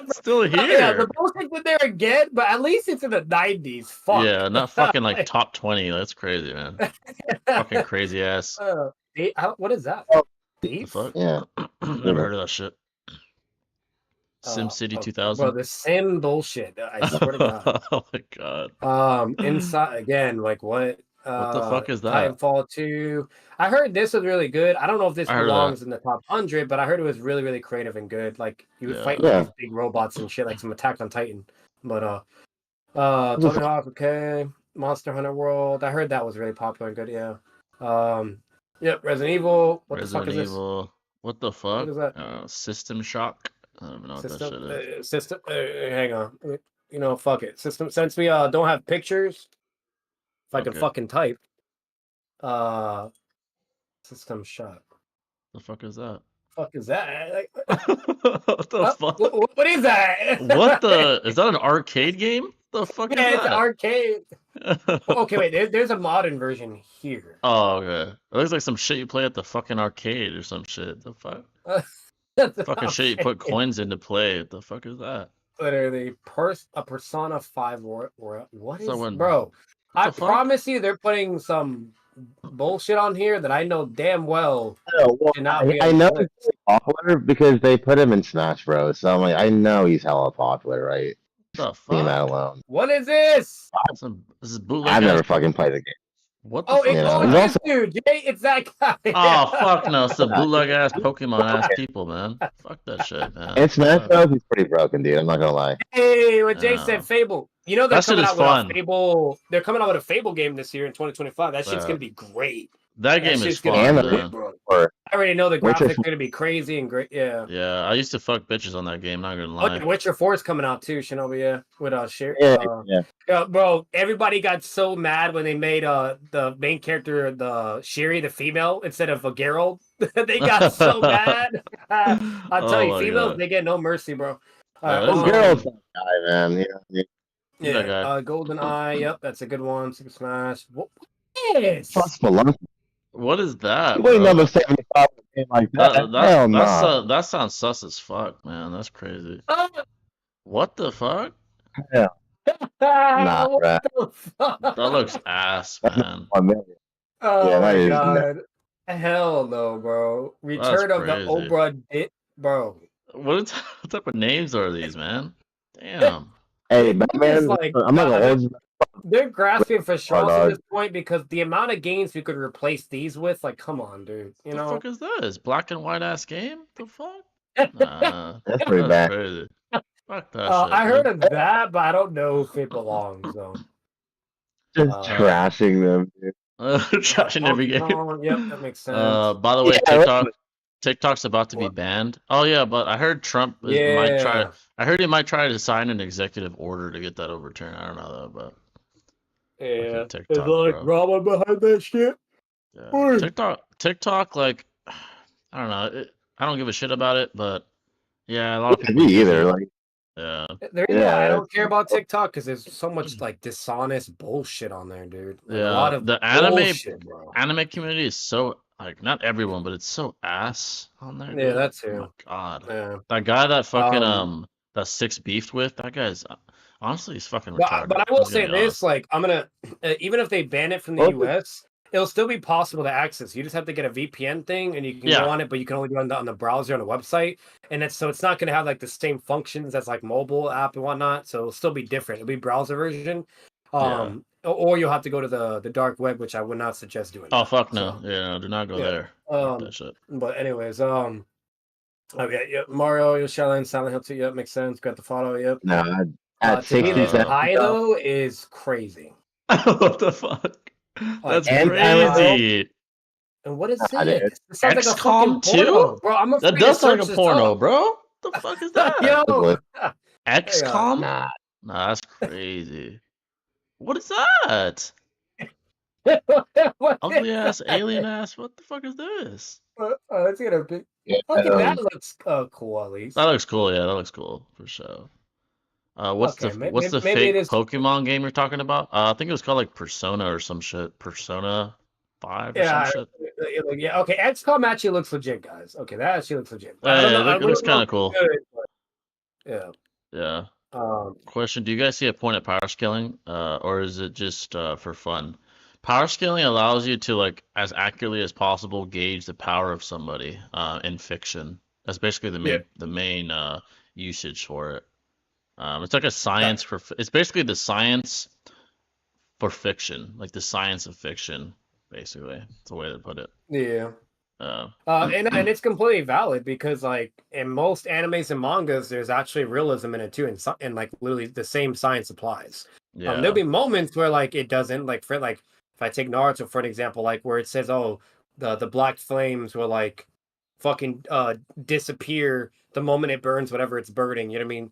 It's still here. Yeah, the bullshit's in there again, but at least it's in the 90s. Fuck. Yeah, not fucking like top 20. That's crazy, man. Fucking crazy ass. What is that? The fuck? Yeah. Never heard of that shit. SimCity 2000. Bro, the Sim bullshit. I swear to God. Oh my god. Inside again, like what? What the fuck is that? Titanfall 2. I heard this was really good. I don't know if this I heard of belongs that. in the top 100, but I heard it was really, really creative and good. Like you would Yeah. fight like these big robots and shit, like some Attack on Titan. But Tony Hawk, okay. Monster Hunter World. I heard that was really popular and good. Yeah. Yep. Resident Evil. What the fuck is this? What the fuck? What is that? System Shock. I don't even know what that shit is. System. Hang on. You know, fuck it. System. Since we don't have pictures, if I can fucking type. System Shock. The fuck is that? Fuck is that? What the fuck? What is that? What the? Is that an arcade game? The fuck is that? Yeah, it's an arcade. Okay, wait. There's a modern version here. Oh, okay. It looks like some shit you play at the fucking arcade or some shit. The fuck? Fucking shit you put coins in to play. What the fuck is that? Literally, a Persona 5 or what is Someone- bro? I fuck? promise you, they're putting some bullshit on here that I know damn well. I know he's popular because they put him in Smash Bros. So I'm like, I know he's hella popular, right? The Seeing that fuck? alone. What is this? This is bootleg. I've never ass- fucking played the game. What the Oh, fuck? it's this dude, Jay. It's that guy. Oh fuck no! It's the bootleg ass Pokemon ass people, man. Fuck that shit, man. And Smash Bros. He's pretty broken, dude. I'm not gonna lie. Hey, what Jay said, Fable. You know they're That shit coming is out with fun. a Fable. They're coming out with a Fable game this year in 2025. That shit's Yeah. gonna be great. That game is shit's fun. gonna be man. bro. Or I already know the Witcher graphics are gonna be crazy and great. Yeah. Yeah, I used to fuck bitches on that game. Not gonna Oh, lie. Witcher 4 is coming out too, Shinobi. Yeah, with Sherry. yeah. Bro, everybody got so mad when they made the main character, the Sherry, the female, instead of a Geralt. They got so mad. I'll tell Oh you, my females, God. they get no mercy, bro. Yeah, Well, Geralt's that guy, man. Who's that guy? Golden Eye. Yep, that's a good one. Super Smash. What is? Trust Spelunky. What is that? You ain't bro? number 75 game like that. Hell no. That sounds sus as fuck, man. That's crazy. What the fuck? Nah, What bruh. the fuck? That looks ass, man. 1 million. Oh Yeah, that my is god. Hell no, bro. Return of the crazy. Obra Dit, bro. What type of names are these, man? Damn. Hey, Batman, like, I'm not gonna hold you. They're grasping for straws at dog. this point because the amount of games we could replace these with, like, come on, dude. You The know? fuck is this? Black and white ass game? The fuck? Nah, That's pretty bad. crazy. Fuck that shit. I heard dude. of that, but I don't know if it belongs, though. Just trashing them, dude. Trashing every game. Yep, that makes sense. By the way, Yeah, TikTok's about to be banned. Oh yeah, but I heard Trump might try. I heard he might try to sign an executive order to get that overturned. I don't know though, but Yeah, TikTok, there's like bro. drama behind that shit. Yeah. TikTok, like I don't know. I don't give a shit about it, but yeah, a lot of people. Me either. Like, Yeah. I don't care about TikTok because there's so much like dishonest bullshit on there, dude. Like, Yeah, a lot of the anime bullshit, bro. anime community is so like not everyone, but it's so ass on there, Yeah, dude. that's Oh my him. god, Yeah. that guy that fucking Um, that Six beefed with, that guy's honestly he's fucking but retarded. I I'm will just gonna say be honest. this: like, I'm gonna even if they ban it from the Both of- U.S., it'll still be possible to access. You just have to get a VPN thing, and you can go Yeah, on it, but you can only do it on the browser on the website, and it's not gonna have like the same functions as like mobile app and whatnot. So it'll still be different. It'll be browser version, yeah. or you'll have to go to the dark web, which I would not suggest doing Oh that. fuck no, So yeah, do not go yeah. there. Fuck that shit. But anyways, oh yeah, Mario, Yoshi Island, Silent Hill 2, yep, makes sense. Got the photo, yep. No, at To be this 67 high though, though is crazy. What the fuck? Like That's and Silent Hill. crazy. And what is Nah, dude. this? This sounds like a fucking XCOM 2? porno, bro. I'm That afraid to does sound search like a this porno, up. bro. The fuck is that? Yo, hang on. XCOM? Nah, Nah, that's crazy. What is that? What is Ugly ass, that? alien ass. What the fuck is this? Let's get a big. yeah, Fucking that looks cool at That least. looks cool. Yeah, that looks cool for sure. Okay, What's the maybe it fake is. Pokemon game you're talking about? I think it was called like Persona or some shit. Persona 5 or some Yeah, shit. yeah. Okay, XCOM actually looks legit, guys. Okay, that actually looks legit. But I don't Yeah, know. it We looks don't know kind if of it's cool. good. But yeah. Yeah. Um. Question: do you guys see a point at power scaling, or is it just for fun? Power scaling allows you to like as accurately as possible gauge the power of somebody in fiction. That's basically Yeah. the main usage for it. It's like a science Gotcha. for it's basically the science for fiction, like the science of fiction, basically. That's the way to put it. Yeah. Uh, And it's completely valid because like in most animes and mangas, there's actually realism in it too, and like literally the same science applies. There'll yeah, be moments where like it doesn't, like for like if I take Naruto for an example, like where it says, oh, the black flames will like fucking disappear the moment it burns whatever it's burning, you know what I mean?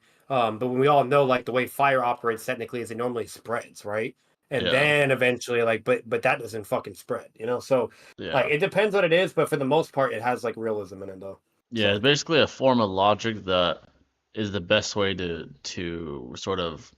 But when we all know like the way fire operates technically is it normally spreads, right? And yeah, then eventually like but that doesn't fucking spread, you know? So like yeah, it depends what it is, but for the most part it has like realism in it though. yeah. It's So basically a form of logic that is the best way to sort of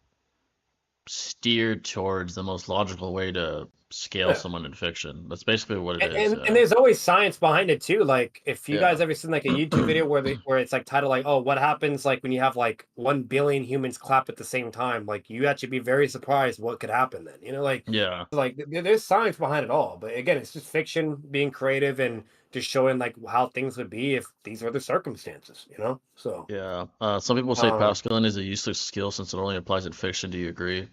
steered towards the most logical way to scale yeah. someone in fiction. That's basically what it And, is. and there's always science behind it too. Like if you Yeah. guys ever seen like a YouTube video where it's like titled like, oh, what happens like when you have like 1 billion humans clap at the same time? Like you actually be very surprised what could happen then. You know, Yeah. like there's science behind it all. But again, it's just fiction being creative and just showing like how things would be if these were the circumstances, you know? So Yeah. Some people say um pascaline is a useless skill since it only applies in fiction. Do you agree?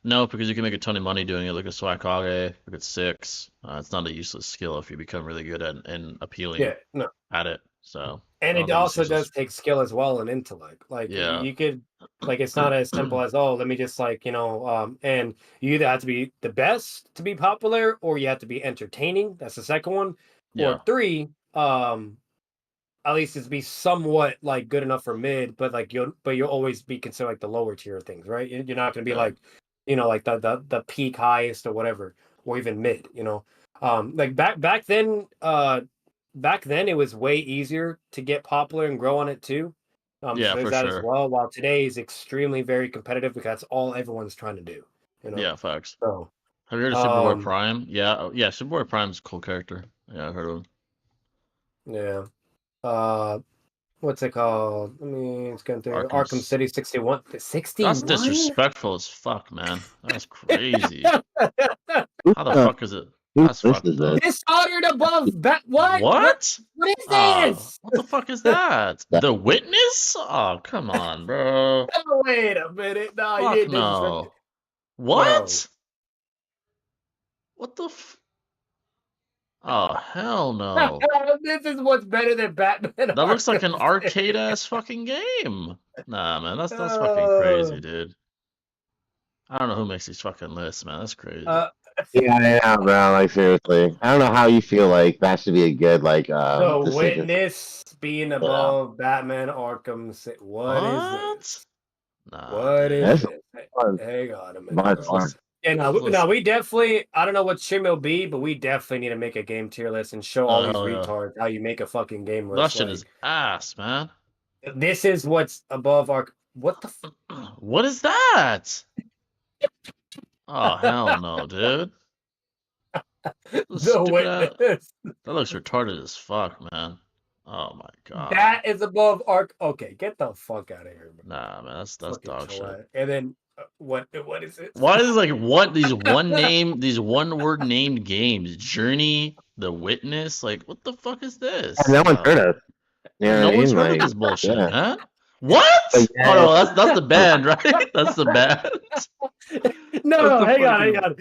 No, because you can make a ton of money doing it. Look at Swakage, look at Six. It's not a useless skill if you become really good at and appealing yeah, no. at it. So I And don't it think it's also useless. does take skill as well and intellect. Like Yeah. you could like it's not as simple as oh let me just like and you either have to be the best to be popular or you have to be entertaining. That's the second one. Or Yeah. three, at least it's be somewhat like good enough for mid, but like you'll always be considered like the lower tier of things, right? You're not going to be Yeah. like like the peak highest or whatever, or even mid. Like back then it was way easier to get popular and grow on it too. So Yeah, there's for that as sure. well. While today is extremely very competitive because that's all everyone's trying to do. You know. Yeah, facts. So Have you heard of Superboy um Prime? Yeah. Yeah, Superboy Prime's a cool character. Yeah, I've heard of him. yeah. Uh what's it called? I mean, it's going through Arkham Arkham's. City 61. That's 61? disrespectful as fuck, man. That's crazy. who, How the fuck is it? whose That's list is fucked this? up. Dishonored above bat. What? What? What is this? What the fuck is that? The Witness? Oh, come on, bro. Oh, wait a minute. No, you Fuck didn't disrespect it. no. Bro. What? What the f? Oh, hell no. This is what's better than Batman That looks like an Arkham arcade City. ass fucking game. Nah, man, that's fucking Uh, crazy, dude. I don't know who makes these fucking lists, man. That's crazy. uh, Yeah, yeah, bro. Like seriously, I don't know how you feel like that should be a good like the decision. Witness being Yeah, above Batman Arkham City. What is What? this? Nah, What is that's dude. this? fun. Hang on a minute, By bro. far. Yeah, no, This no, list. we definitely. I don't know what stream it'll be, but we definitely need to make a game tier list and show all Oh these hell yeah. retards how you make a fucking game That list. shit is Like ass, man. this is what's above our. What the? What is that? Oh hell no, dude. The Witness. That looks retarded as fuck, man. Oh my god. That is above Arc. Okay, get the fuck out of here, man. Nah, man, that's Fucking dog shit. Gillette. And then what is it? Why is like what these one word named games? Journey, The Witness, like what the fuck is this? No one's heard of. No one's heard of this bullshit, huh? What? Oh no, that's the band, right? That's the band. No, hang on.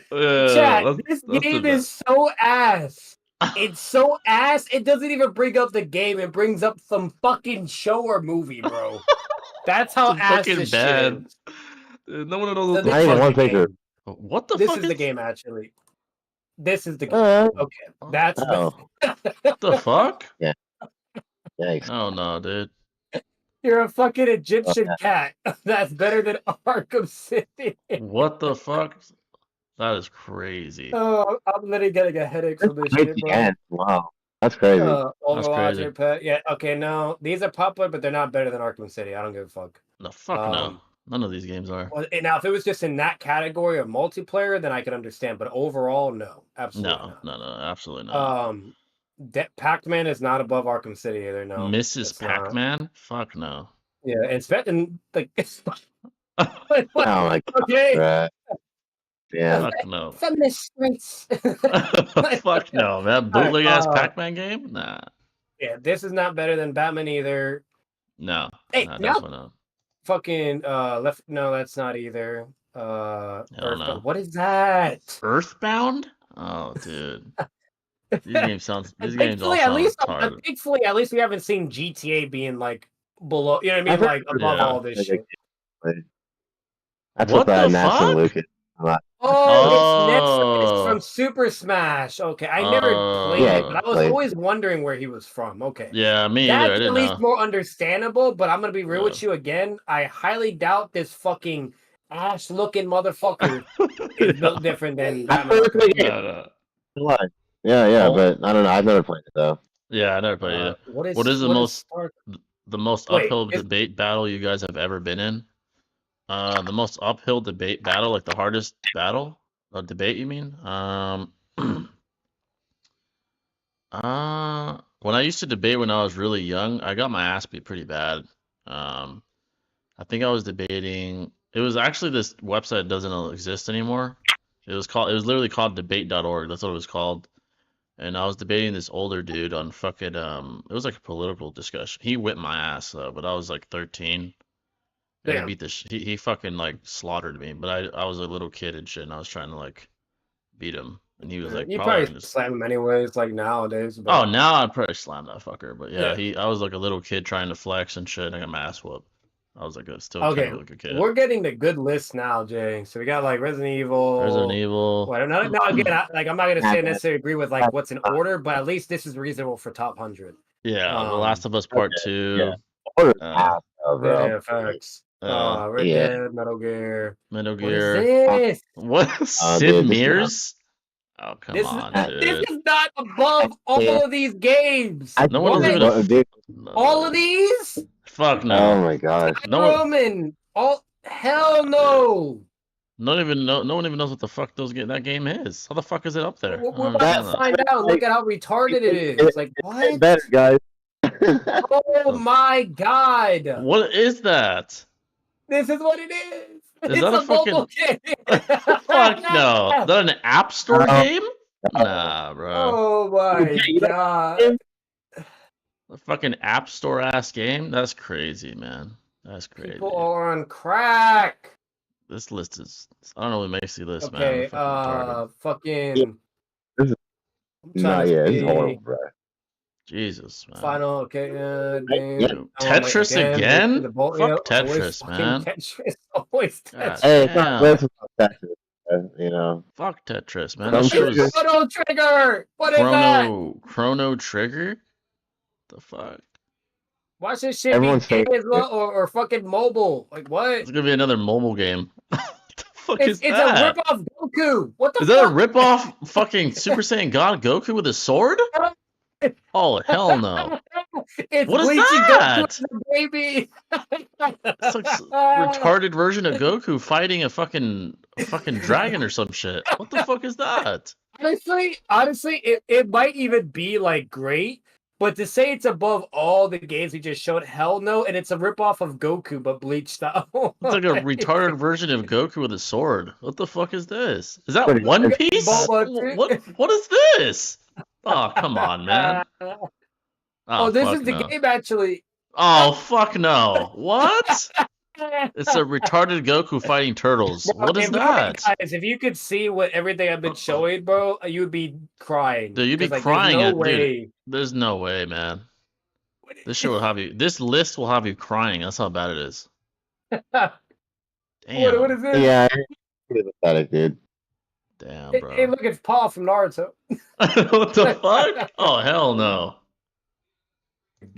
Chat, this game is so ass. It's so ass. It doesn't even bring up the game. It brings up some fucking show or movie, bro. That's how ass this shit is. No one knows what the fuck game. What the this fuck is the game, actually. This is the game. Okay, that's what the fuck? Yeah. Yikes. Oh no, dude. You're a fucking Egyptian cat. That's better than Arkham City. What the fuck? That is crazy. Oh, I'm literally getting a headache from this shit, bro. Again. Wow, that's crazy. That's crazy. Yeah, okay, no, these are popular, but they're not better than Arkham City. I don't give a fuck. No, fuck no. None of these games are. Well, now, if it was just in that category of multiplayer, then I could understand. But overall, no, absolutely not. No, absolutely not. Pac-Man is not above Arkham City either. No, Mrs. Pac-Man? Fuck no. Yeah, and like Oh my god. Okay. Right. Yeah. Fuck no. Feminist rights. Fuck no. That bootleg ass Pac-Man game? Nah. Yeah, this is not better than Batman either. No. Hey, no, no. definitely not. Fucking left. No, that's not either. Earthbound. What is that? Earthbound? Oh, dude. These games all sound retarded. Thankfully, at least we haven't seen GTA being like below. You know what I mean? Like above all this shit. That's what the National Lucas. It's from Super Smash. Okay, I never played it, but I was always wondering where he was from. Okay. Yeah, me either. That's at least more understandable, but I'm gonna be real with you again. I highly doubt this fucking ass-looking motherfucker is built different than Batman. Yeah, but I don't know. I've never played it though. Yeah, I never played it. What is the most uphill debate battle you guys have ever been in? The most uphill debate battle, like the hardest battle, debate, you mean? When I used to debate when I was really young, I got my ass beat pretty bad. I think I was debating. It was actually this website that doesn't exist anymore. It was literally called debate.org. That's what it was called. And I was debating this older dude on fucking it was like a political discussion. He whipped my ass but I was like 13. And he beat the he fucking like slaughtered me, but I was a little kid and shit, and I was trying to like beat him, and he was like, you probably slam him anyways, like nowadays. But... Oh, now I'd probably slam that fucker, but I was like a little kid trying to flex and shit, and I got my ass whooped. I was like still kind of like a kid. We're getting the good list now, Jay. So we got like Resident Evil. Well, no, again, I'm not gonna say necessarily agree with like what's in order, but at least this is reasonable for top 100. Yeah, The Last of Us Part 2. Yeah, facts. Red Dead, Metal Gear. What is this? What? Sid Meier's? Oh, come on, dude. This is not above all of these games. No one even all of these? Fuck no. Oh my gosh. Hell no. No one even knows what the fuck that game is. How the fuck is it up there? We're about to find out. Look at how retarded it is. It's like, what? Better, guys. Oh my god. What is that? This is what it is. Is that a fucking game? Fuck no. Is that an App Store game? Nah, bro. Oh my god. A fucking App Store ass game? That's crazy, man. That's crazy. People are on crack. This list is... I don't know what makes the list, man. Okay, fucking... It's horrible, bro. Jesus, man. Final, okay. Tetris again? Fuck Tetris, man. Tetris, always Tetris. Hey, it's not Tetris, you know. Fuck Tetris, man. That shit was... Chrono Trigger! What is that? Chrono Trigger? The fuck? Watch this shit or fucking mobile. Like, what? It's gonna be another mobile game. What the fuck is that? It's a rip-off Goku. What the fuck? Is that a rip-off fucking Super Saiyan God Goku with a sword? Oh, hell no. It's what is that? Goku, baby. It's like retarded version of Goku fighting a fucking dragon or some shit. What the fuck is that? Honestly, it might even be like great, but to say it's above all the games we just showed, hell no. And it's a ripoff of Goku, but Bleach style. It's like a retarded version of Goku with a sword. What the fuck is this? Is that Pretty One much. Piece? Bulma, What is this? Oh, come on, man. Oh, this fuck is the no. game actually. Oh, fuck no. What? It's a retarded Goku fighting turtles. Bro, What is that? Guys, if you could see what everything I've been showing, bro, you'd be crying. Dude, you'd be 'Cause, like, crying there's no dude. way. There's no way, man. This shit will have you. This list will have you crying. That's how bad it is. Damn. What is this? Yeah, pretty pathetic, dude. Damn, Hey, bro. look, it's Paul from Naruto. What the fuck? Oh, hell no.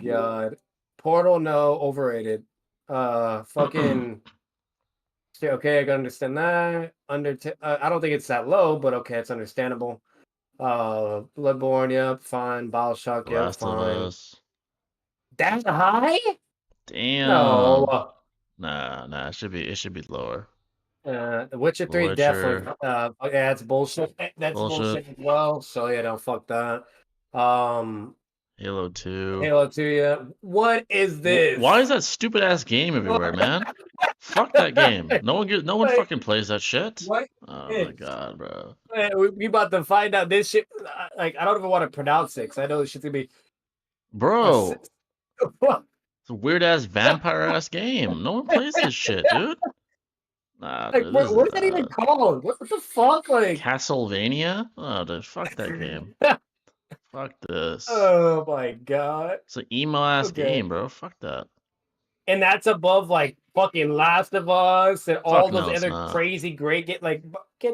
God. Portal, no, overrated. Fucking. Okay, I can understand that. I don't think it's that low, but okay, it's understandable. Bloodborne, yep, fine. Bioshock, yep, Last of fine. Us. That high? Damn. No. Nah. It should be lower. Witcher 3 Witcher. definitely. Yeah, it's bullshit. That's bullshit as well. So yeah, don't fuck that. Halo 2. Halo 2, yeah. What is this? Why is that stupid ass game everywhere, man? Fuck that game. No one fucking plays that shit. What? Oh my god, bro. We about to find out this shit. Like, I don't even want to pronounce it because I know this shit's gonna be. Bro, it's a weird ass vampire ass game. No one plays this shit, dude. Nah, Like, dude, what is that even called? What the fuck? Like, Castlevania? Oh, dude, fuck that game. Fuck this. Oh my god. It's an emo ass game, bro. Fuck that. And that's above like fucking Last of Us and all no, those it's other not. crazy great get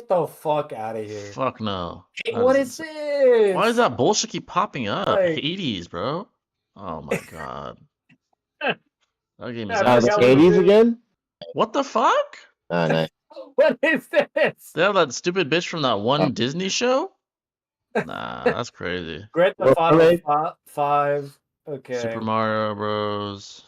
the fuck out of here. Fuck no. Hey, what is this? Why is that bullshit keep popping up? Like- Hades, bro. Oh my god. That game is Yeah, The ass. 80s again? What the fuck? Oh, nice. What is this? They have that stupid bitch from that one Disney show? Nah, that's crazy. Grand Theft Auto 5. Okay. Super Mario Bros.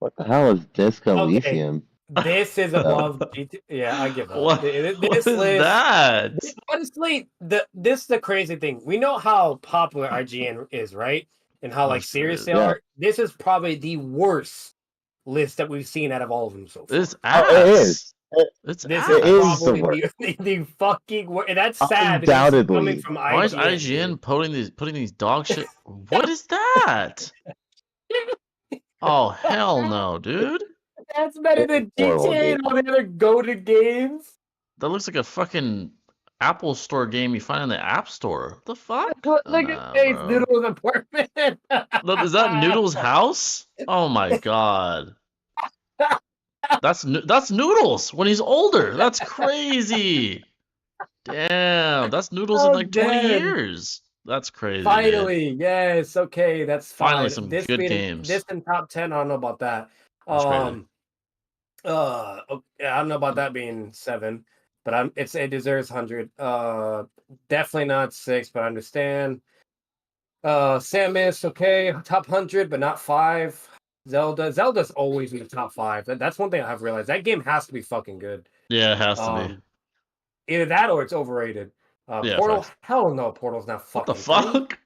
What the hell is Disco Okay. Elysium? This is above GT. Yeah, I give up. What This is list, that? honestly, this is the crazy thing. We know how popular IGN is, right? And how like That's serious true. they Yeah. are. This is probably the worst list that we've seen out of all of them so far. It's ass. Oh, it is. It's This ass. It is is the probably the fucking worst. And that's sad. because it's Undoubtedly. coming from IGN. Why is IGN putting these dog shit? What is that? Oh hell no, dude. That's better than Horrible GTA game. and all the other goated games. That looks like a fucking Apple Store game you find in the App Store. What the fuck? Look Nah, at Ace bro. Noodle's apartment. Look, is that Noodles' house? Oh my god. That's Noodles when he's older. That's crazy. Damn, that's Noodles in Oh, like 20 damn. years. That's crazy. Finally, yes, okay, that's fine. Finally, some good games. This in top 10, I don't know about that. That's crazy. Okay, I don't know about that being 7, but it deserves 100. Definitely not 6, but I understand. Samus, okay, top 100, but not 5. Zelda's always in the top 5. That's one thing I've realized. That game has to be fucking good. Yeah, it has to be. Either that or it's overrated. Yeah, Portal, facts. hell no, Portal's not What fucking the good. fuck?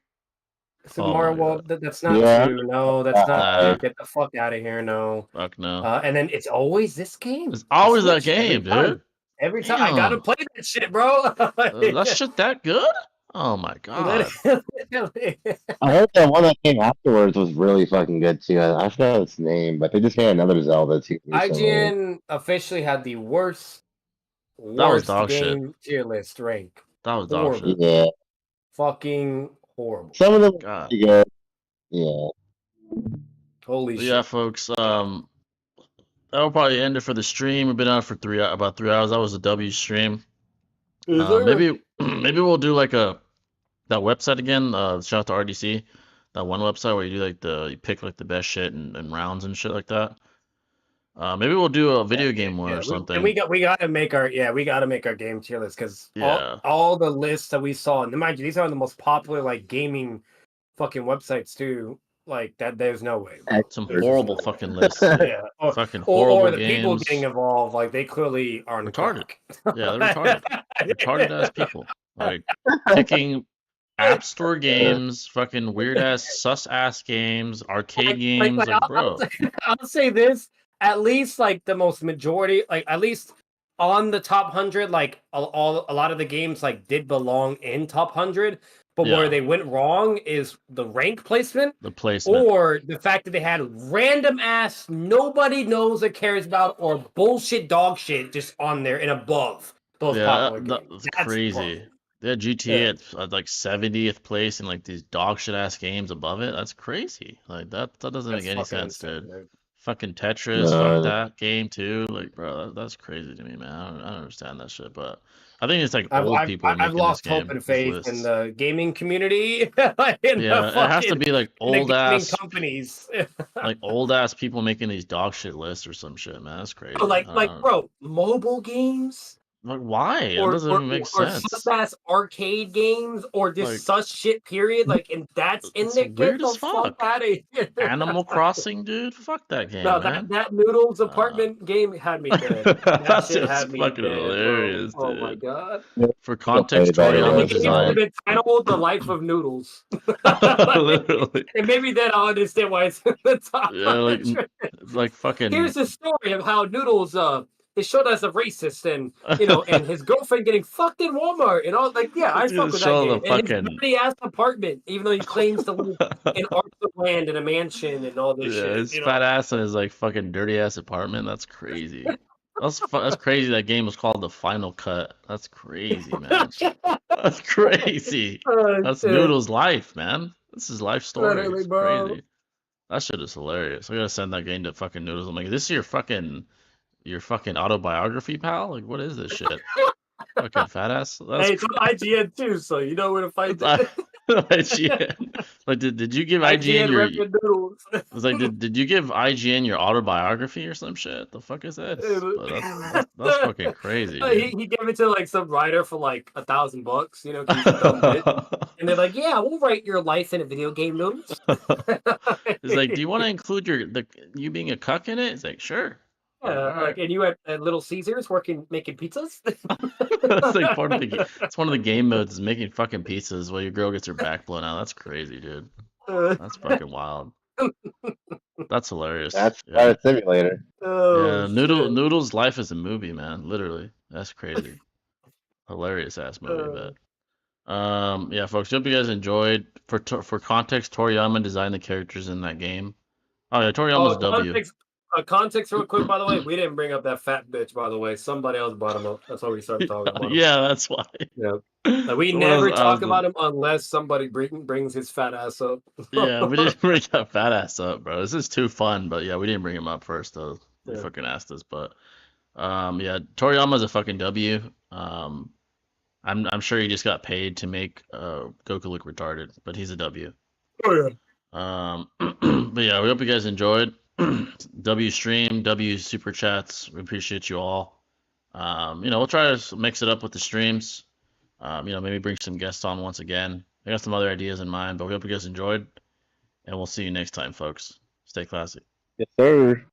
Super Oh Mario my World, that's not Yeah. true. No, that's not Nah. true. Get the fuck out of here. No. Fuck no. And then it's always this game. It's always that Switch, every game, time. dude. Every time I gotta Damn. play that shit, bro. That shit that good? Oh my god. Literally. I heard that one that came afterwards was really fucking good too. I forgot its name, but they just made another Zelda too. recently. IGN officially had the worst was dog shit. game tier list rank. That was dog Horrible. shit. Yeah, Fucking horrible. some of them were God. pretty good. Yeah. Holy But shit. yeah, folks. That'll probably end it for the stream. We've been on for about 3 hours. That was a W stream. Maybe we'll do like that website again. Shout out to RDC. That one website where you do like you pick like the best shit and rounds and shit like that. Maybe we'll do a video game one or something. And we gotta make our game tier list because Yeah. all the lists that we saw, and mind you, these are the most popular like gaming fucking websites too. Like that, there's no way. Bro. Some There's horrible just no way. fucking lists. Yeah, Fucking horrible or the games. people getting involved, like they clearly aren't Retarded. crack. Yeah, they're retarded. Retarded ass people. Like picking App Store games, fucking weird ass, sus ass games, arcade games. Like, bro. I'll say this: at least like the most majority, like at least on the top 100, like a lot of the games like did belong in top 100. But where Yeah, they went wrong is the rank placement, the placement. or the fact that they had random ass nobody knows or cares about or bullshit dog shit just on there and above those Yeah, popular games. that's That's the crazy. problem. They had GTA Yeah, at like 70th place and like these dog shit ass games above it. That's crazy. Like that doesn't make that's any fucking sense, insane, dude. dude. Fucking Tetris, fuck No, that game too. Like, bro, that's crazy to me, man. I don't understand that shit, but I think it's like I've old I've people are I've making this lost hope game, and these faith in lists. the gaming community, in the Yeah, it has to fucking be like in the old gaming ass, companies. people making these dog shit lists or some shit, man. That's crazy. I Like, don't, bro, mobile games like, why? It doesn't even make or sus sense. ass arcade games or just Like, sus shit. Period. Like, and that's in it's there. Get weird as the fuck fuck. out of here. Animal Crossing, dude. Fuck that game, No, man. that Noodles Uh, apartment game had me dead. That that's shit just had me fucking dead, bro. hilarious, Oh my dude. god. For I context, played that And the Toriyama already. game should have designed. been titled "The Life of Noodles." Literally, And maybe then I'll understand why it's in the top yeah, 100. like Here's fucking. the story of how Noodles is showed as a racist and his girlfriend getting fucked in Walmart and all like yeah, I fuck with that Show the game. And his fucking. dirty ass apartment, even though he claims to live in arts of land and a mansion and all this Yeah, shit, his fat ass in his like fucking dirty ass apartment. That's crazy. That's crazy. That game was called The Final Cut. That's crazy, man. That's crazy. Oh That's shit. Noodle's life, man. This is life story. Literally, It's bro. crazy. That shit is hilarious. I gotta send that game to fucking Noodles. I'm like, this is your fucking autobiography, pal? Like, what is this shit? Fucking fat ass. That's Hey, it's on IGN too, so you know where to find that's it. IGN. Like, did you give IGN IGN your? repping Noodles. It was like, did you give IGN your autobiography or some shit? The fuck is this? But that's fucking crazy, dude. He gave it to like some writer for like $1,000, you know, 'cause he's a dumb bitch. And they're like, "Yeah, we'll write your life in a video game, Noodles." It's like, do you want to include you being a cuck in it? It's like, sure. Like, all right. Like, and you at Little Caesars making pizzas. That's like part of the game. It's one of the game modes is making fucking pizzas while your girl gets her back blown out. That's crazy, dude. That's fucking wild. That's hilarious. That's Yeah. Flight Simulator. Oh Yeah, shit. Noodle's life is a movie, man. Literally. That's crazy. Hilarious ass movie, Uh, but yeah, folks, hope you guys enjoyed. For context, Toriyama designed the characters in that game. Oh yeah, Toriyama's oh, W. context real quick, by the way. We didn't bring up that fat bitch, by the way. Somebody else brought him up. That's why we started talking about him. Yeah, that's why. Yeah. Like, we Someone else never asked talk him. about him unless somebody brings his fat ass up. Yeah, we didn't bring that fat ass up, bro. This is too fun, but yeah, we didn't bring him up first though. They Yeah. fucking asked us, but yeah, Toriyama's a fucking W. I'm sure he just got paid to make Goku look retarded, but he's a W. Oh yeah. But yeah, we hope you guys enjoyed. W stream, W super chats. We appreciate you all. We'll try to mix it up with the streams. Maybe bring some guests on once again. I got some other ideas in mind, but we hope you guys enjoyed, and we'll see you next time, folks. Stay classy. Yes, sir.